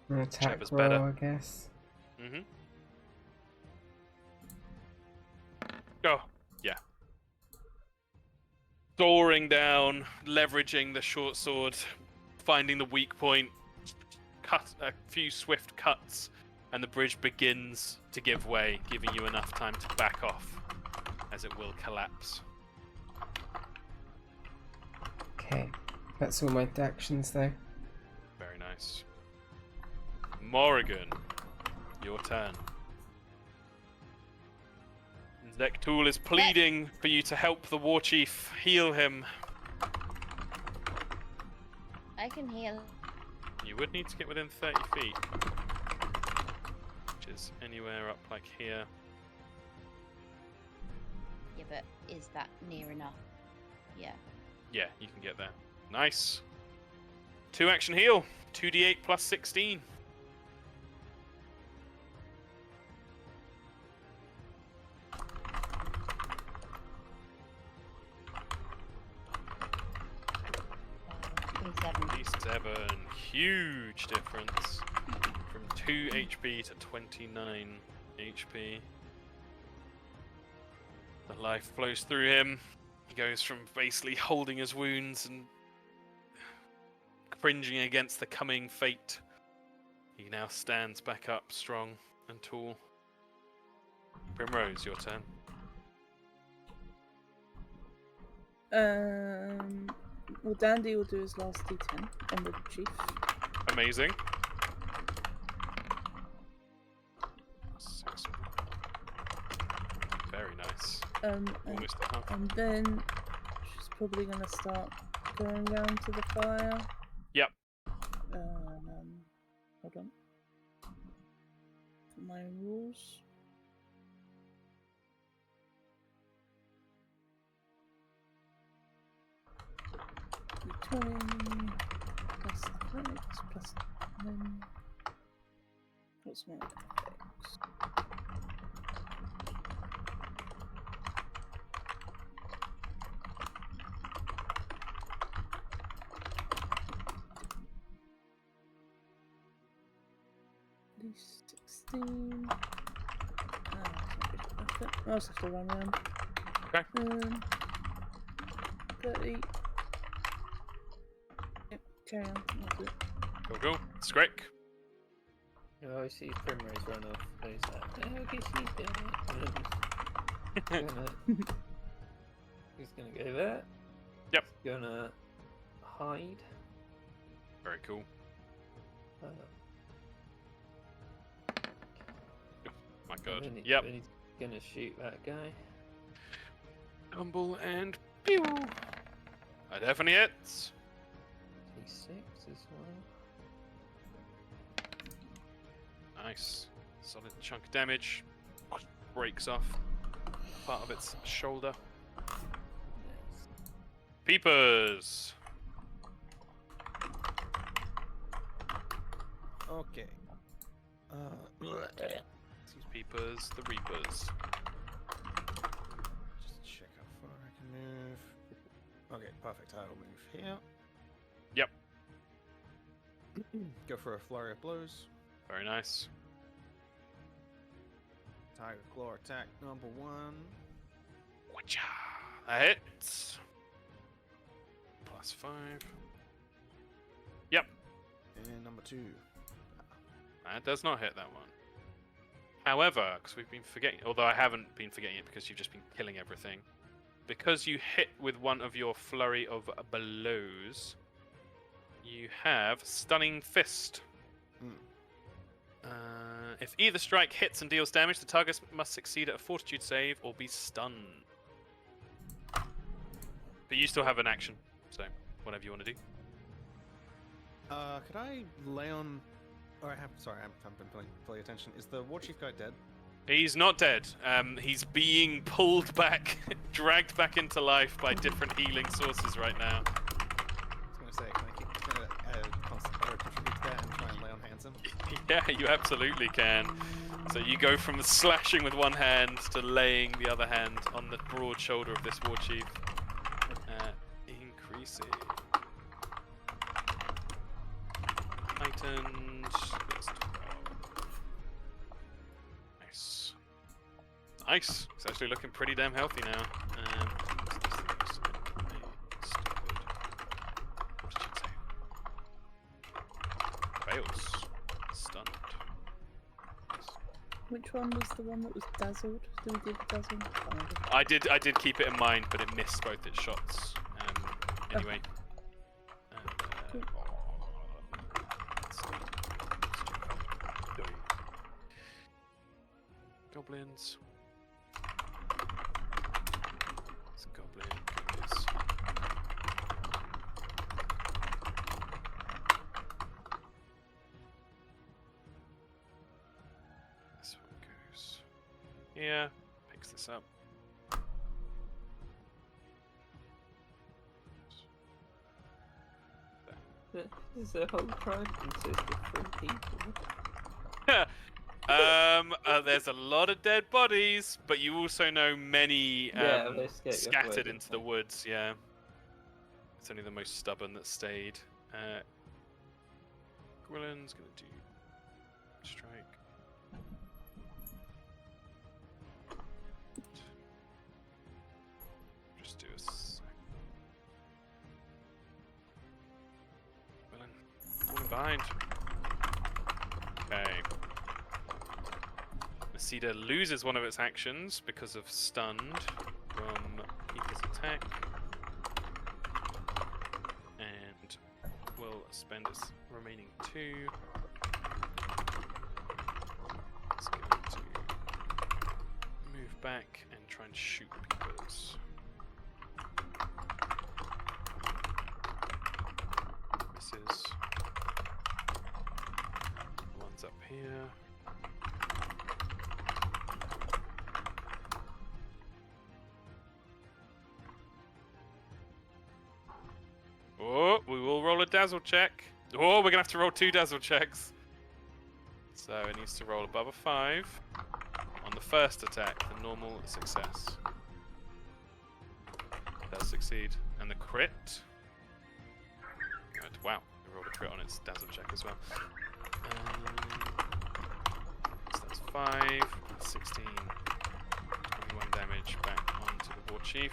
attack Whichever's roll, better. I guess. Mm-hmm. Oh, yeah. Soaring down, leveraging the short sword, finding the weak point, cut a few swift cuts, and the bridge begins to give way, giving you enough time to back off, as it will collapse. Okay, that's all my actions though. Very nice. Morrigan, your turn. Zektul is pleading for you to help the war chief, heal him. I can heal. You would need to get within 30 feet, which is anywhere up like here. Yeah, but is that near enough? Yeah. Yeah, you can get there. Nice. 2 action heal. 2d8 plus 16. D7. Huge difference. From 2 HP to 29 HP. The life flows through him. He goes from basically holding his wounds and cringing against the coming fate He now stands back up, strong and tall. Primrose, your turn. Well, Dandy will do his last D10 on the chief. Amazing. 6. Very nice. Almost a half. And then she's probably going to start going round to the fire. Yep. Hold on. For my own rules. D20 plus effects plus 9. What's my effects? D16. I'll just have to run round. Okay. 30. Yep, carry on. I'll do it. Go. Skrick. Oh, I see Primrose run off. So he's like, oh, okay, she's doing it. He's gonna go there. Yep. He's gonna hide. Very cool. My god. Then Yep. Then he's gonna shoot that guy. Tumble and pew! That definitely hits. D6 as well. Nice. Solid chunk of damage. Breaks off part of its shoulder. Yes. Peepers! Okay. Peepers, the Reapers. Just check how far I can move. Okay, perfect. I will move here. Yep. Go for a flurry of blows. Very nice. Tiger Claw attack number 1. Whatcha? That hits. +5. Yep. And number 2. That does not hit that one. However, because we've been forgetting, although I haven't been forgetting it because you've just been killing everything, because you hit with one of your flurry of blows, you have Stunning Fist. If either strike hits and deals damage, the target must succeed at a Fortitude save or be stunned. But you still have an action, so whatever you want to do. Could I lay on... Oh, I haven't been paying fully attention. Is the War Chief guy dead? He's not dead. He's being pulled back, dragged back into life by different healing sources right now. I was going to say, can I contribute to that and try and lay on hands him? Yeah, you absolutely can. So you go from slashing with one hand to laying the other hand on the broad shoulder of this war chief. Increasing. Heightened. That's 12. Nice. Nice. It's actually looking pretty damn healthy now. Fails. Stunned. Which one was the one that was dazzled? Did we do the dazzled? I did keep it in mind, but it missed both its shots. Anyway. Cool. Goblins. It's goblin goodness. This one goes. Yeah, picks this up. Does the whole tribe consist of 3 people? There's a lot of dead bodies, but you also know many They scattered into the woods. Yeah, it's only the most stubborn that stayed. Gwilyn's gonna do strike. Just do a sec. Gwilyn, falling behind. Cedar loses one of its actions because of stunned from Peeper's attack. And will spend its remaining 2. It's going to move back and try and shoot Peepers. Misses. One's up here. Oh, we will roll a dazzle check. Oh, we're gonna have to roll 2 dazzle checks. So it needs to roll above a 5 on the first attack. The normal success. Does succeed, and the crit. Right, wow, we rolled a crit on its dazzle check as well. So that's 5, 16, 21 damage back onto the war chief.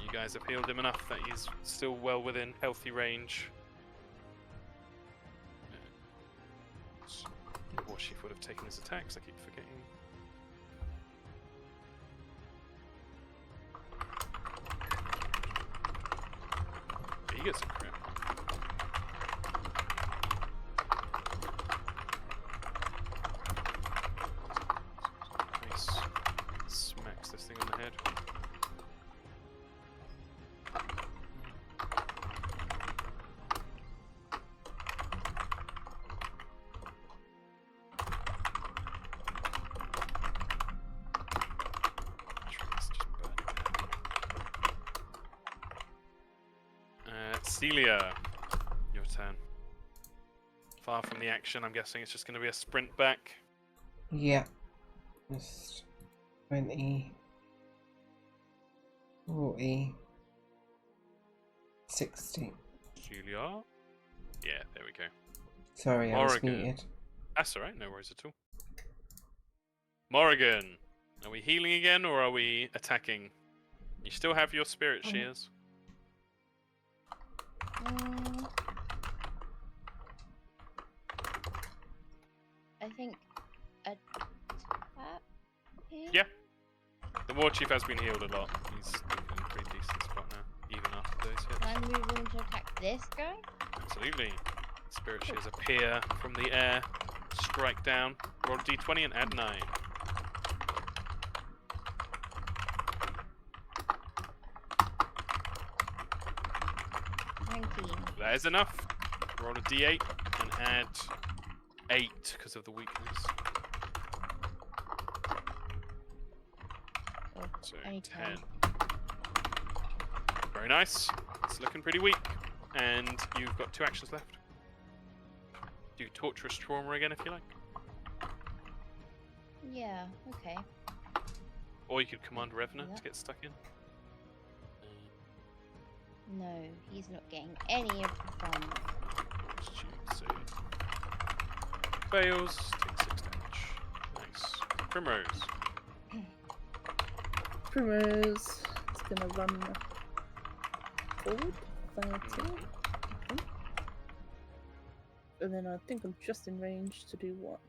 You guys have healed him enough that he's still well within healthy range. The war chief would have taken his attacks, I keep forgetting. He gets a crit. Nice. Smacks this thing on the head. Celia, your turn. Far from the action, I'm guessing it's just going to be a sprint back. Yeah. Just 20, 40, 60. Celia? Yeah, there we go. Sorry, I was Morrigan. muted. That's alright, no worries at all. Morrigan, are we healing again or are we attacking? You still have your spirit shears. I think a tap here? Yeah. The war chief has been healed a lot. He's in a pretty decent spot now, even after those hits. Can I move in to attack this guy? Absolutely. Spirit shears appear from the air, strike down, roll a d20 and add 9. That is enough. Roll a d8 and add 8 because of the weakness. Oh, So only 10. Very nice. It's looking pretty weak. And you've got 2 actions left. Do torturous trauma again if you like. Yeah, okay. Or you could command Revenant to get stuck in. No, he's not getting any of the fun. So fails, takes 6 damage. Nice. Primrose. Primrose is gonna run forward 30. Okay. And then I think I'm just in range to do one.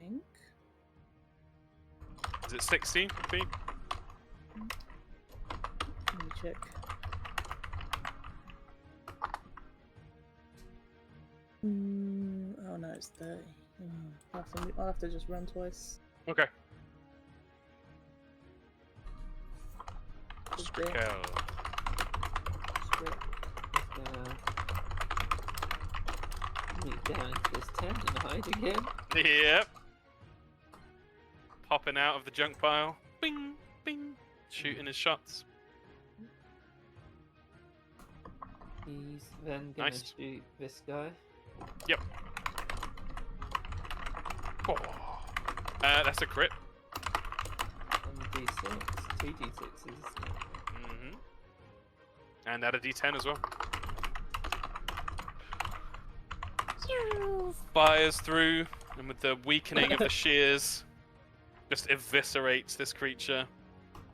I think. Is it 60 feet? Let me check. Oh no, it's 30. I'll have to just run twice. Okay. Just Skrikel. Meet down into this tent and hide again. Yep. Popping out of the junk pile. Bing, bing. Shooting his shots. He's then gonna Nice. shoot this guy. Yep. Oh. That's a crit. On the d6. 2 d6s, isn't it? Mm-hmm. And add a d10 as well. Fires through, and with the weakening of the shears, just eviscerates this creature,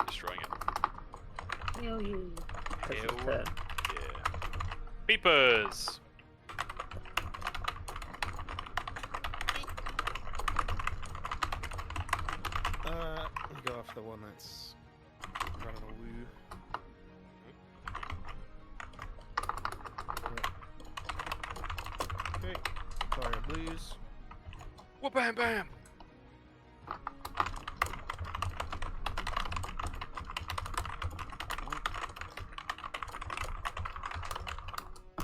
destroying it. Kill you. That's Kill. his turn. Yeah. Peepers. the one that's running a woo. Okay, fire blues. Whoop bam bam!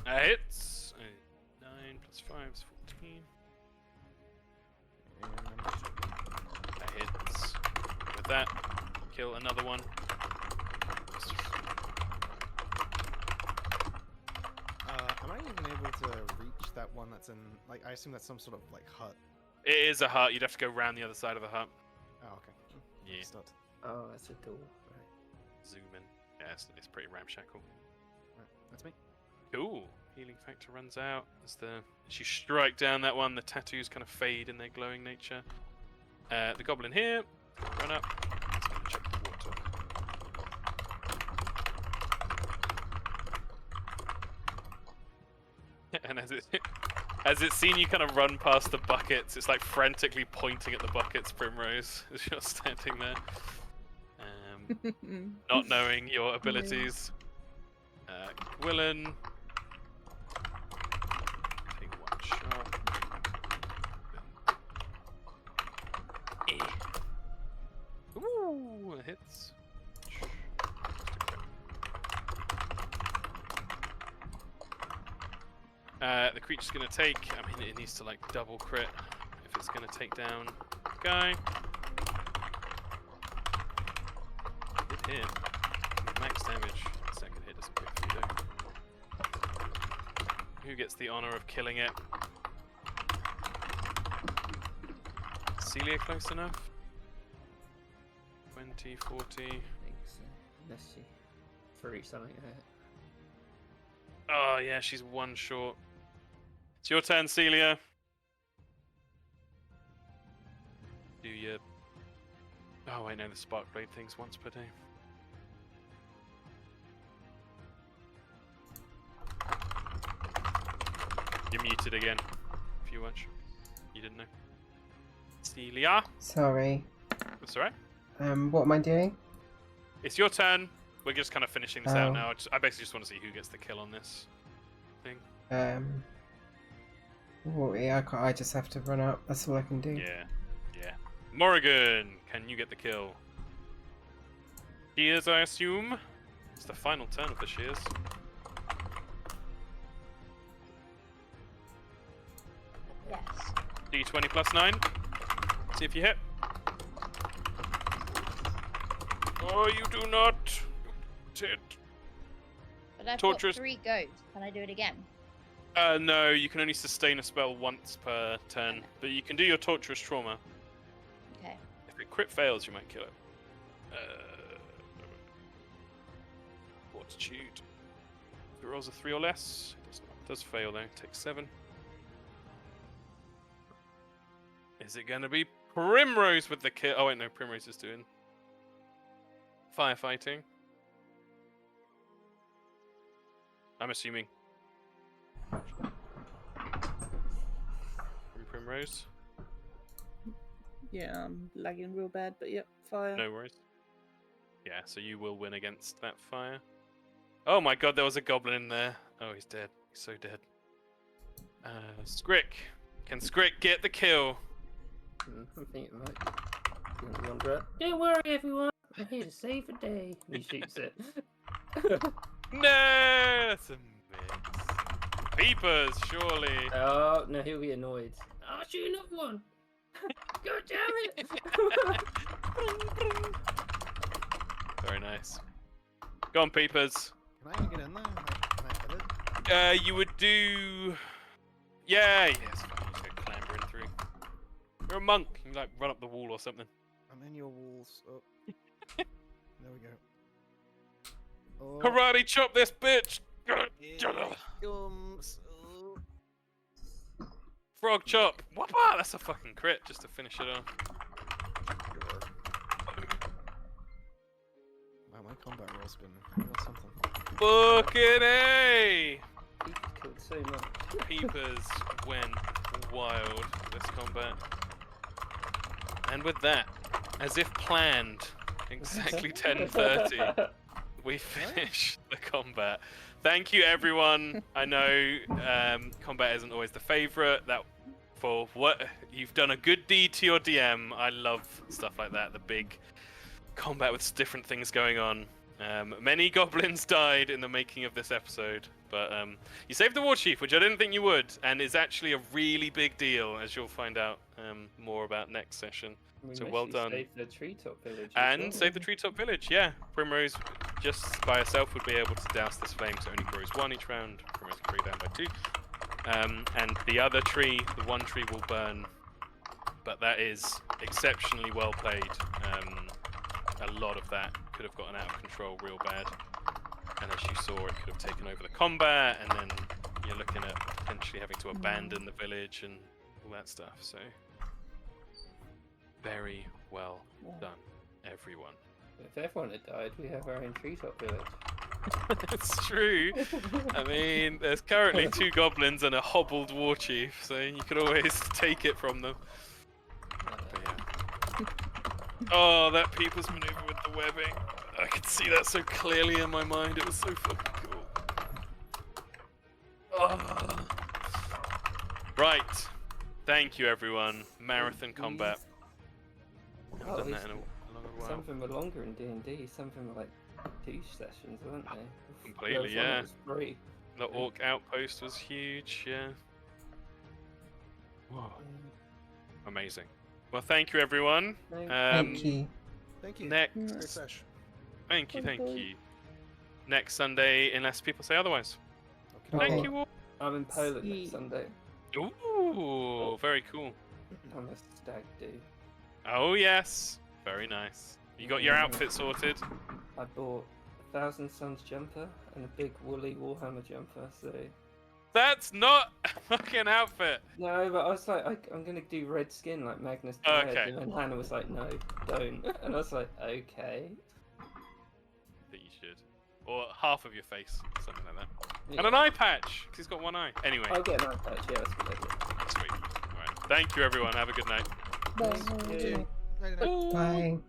That hits. 9 plus 5 is 14. And number 2. That hits. With that, kill another one. Am I even able to reach that one that's in, like, I assume that's some sort of, like, hut? It is a hut. You'd have to go round the other side of the hut. Oh, okay. Yeah. Start. Oh, that's a door. Right. Zoom in. Yeah, it's pretty ramshackle. Right, that's me. Cool. Healing factor runs out as as you strike down that one. The tattoos kind of fade in their glowing nature. The goblin here. Run up. Let's go check the water. And as it's seen you kind of run past the buckets, it's like frantically pointing at the buckets, Primrose, as you're standing there. Not knowing your abilities. Gwilyn. Take one shot. Ooh, it hits. The creature's gonna take. I mean, it needs to like double crit if it's gonna take down the guy. Good hit. Max damage. Second hit doesn't quick for you though. Who gets the honor of killing it? Celia close enough? 20, 40. I think so. Unless she threw something at it. Oh yeah, she's one short. It's your turn, Celia. Do you... Oh, I know the spark blade thing's once per day. You're muted again, if you watch. You didn't know. Celia? Sorry. That's alright. What am I doing? It's your turn. We're just kind of finishing this out Oh. now. I basically just want to see who gets the kill on this thing. Well, yeah, I just have to run up. That's all I can do. Yeah, yeah. Morrigan, can you get the kill? Shears, I assume. It's the final turn of the shears. Yes. D20 plus 9. See if you hit. Oh, you do not. Hit. But I've Torturous- got 3 goes. Can I do it again? No, you can only sustain a spell once per turn, but you can do your torturous trauma. Okay. If it crit fails, you might kill it. Fortitude. If it rolls a 3 or less, it does fail though. Takes 7. Is it gonna be Primrose with the kill? Oh wait, no, Primrose is doing firefighting. I'm assuming. From Primrose. Yeah, I'm lagging real bad, but yep, fire. No worries. Yeah, so you will win against that fire. Oh my god, there was a goblin in there. Oh, he's dead. He's so dead. Skrick. Can Skrick get the kill? I think it might wander up. Don't worry, everyone. I'm here to save the day. And he shoots it. No, that's a miss. Beepers, surely. Oh, no, he'll be annoyed. I'll shoot another one. God damn it. Very nice. Go on, Peepers. Can I even get in there? Can I hit it? You would do... Yeah, yes, fine. Just go clambering through. You're a monk. You can, like, run up the wall or something. I'm in your walls. Oh. There we go. Oh, Karate chop this bitch! here it comes. Oh. Frog chop! Whoppa! That's a fucking crit just to finish it off. Wow, my combat roll's been real something. Fucking A! He killed so much. Peepers went wild this combat. And with that, as if planned, exactly 10:30, we finish the combat. Thank you, everyone. I know combat isn't always the favorite. That for what you've done a good deed to your DM. I love stuff like that. The big combat with different things going on. Many goblins died in the making of this episode, but you saved the war chief, which I didn't think you would, and is actually a really big deal, as you'll find out more about next session. So well done. Save the treetop village. And save the treetop village, yeah. Primrose, just by herself, would be able to douse this flame, so it only grows 1 each round. Primrose can bring it down by 2. And the other tree, the one tree will burn, but that is exceptionally well played. A lot of that could have gotten out of control real bad, and as you saw, it could have taken over the combat, and then you're looking at potentially having to abandon the village and all that stuff. So very well done, everyone. If everyone had died, we have our own treetop village. It's true. I mean, there's currently 2 goblins and a hobbled war chief, so you could always take it from them. But yeah. Oh, that people's maneuver with the webbing. I could see that so clearly in my mind. It was so fucking cool. Oh. Right. Thank you, everyone. Marathon combat. I haven't done that in a long while. Some of them were longer in D&D. Some of them were like 2 sessions, weren't they? Completely, There was one yeah. that was 3. The orc outpost was huge, yeah. Whoa. Amazing. Well, thank you, everyone. Thank you. Thank you. Next. Great sesh. Thank you, thank Okay. you. Next Sunday, unless people say otherwise. Okay. Thank you all. I'm in Poland Sweet. next Sunday. Ooh, very cool. I'm a stag do. Oh, yes. Very nice. You got your outfit sorted? I bought a 1,000 Suns jumper and a big woolly Warhammer jumper, so... That's not a fucking outfit. No, but I was like, I'm gonna do red skin like Magnus did, Okay. and then Hannah was like, no, don't. And I was like, okay. That you should. Or half of your face, something like that. Yeah. And an eye patch, because he's got one eye. Anyway, I'll get an eye patch, yeah, that's a good idea. sweet. Alright. Thank you, everyone. Have a good night. Bye. Thank you. Night, night. Bye.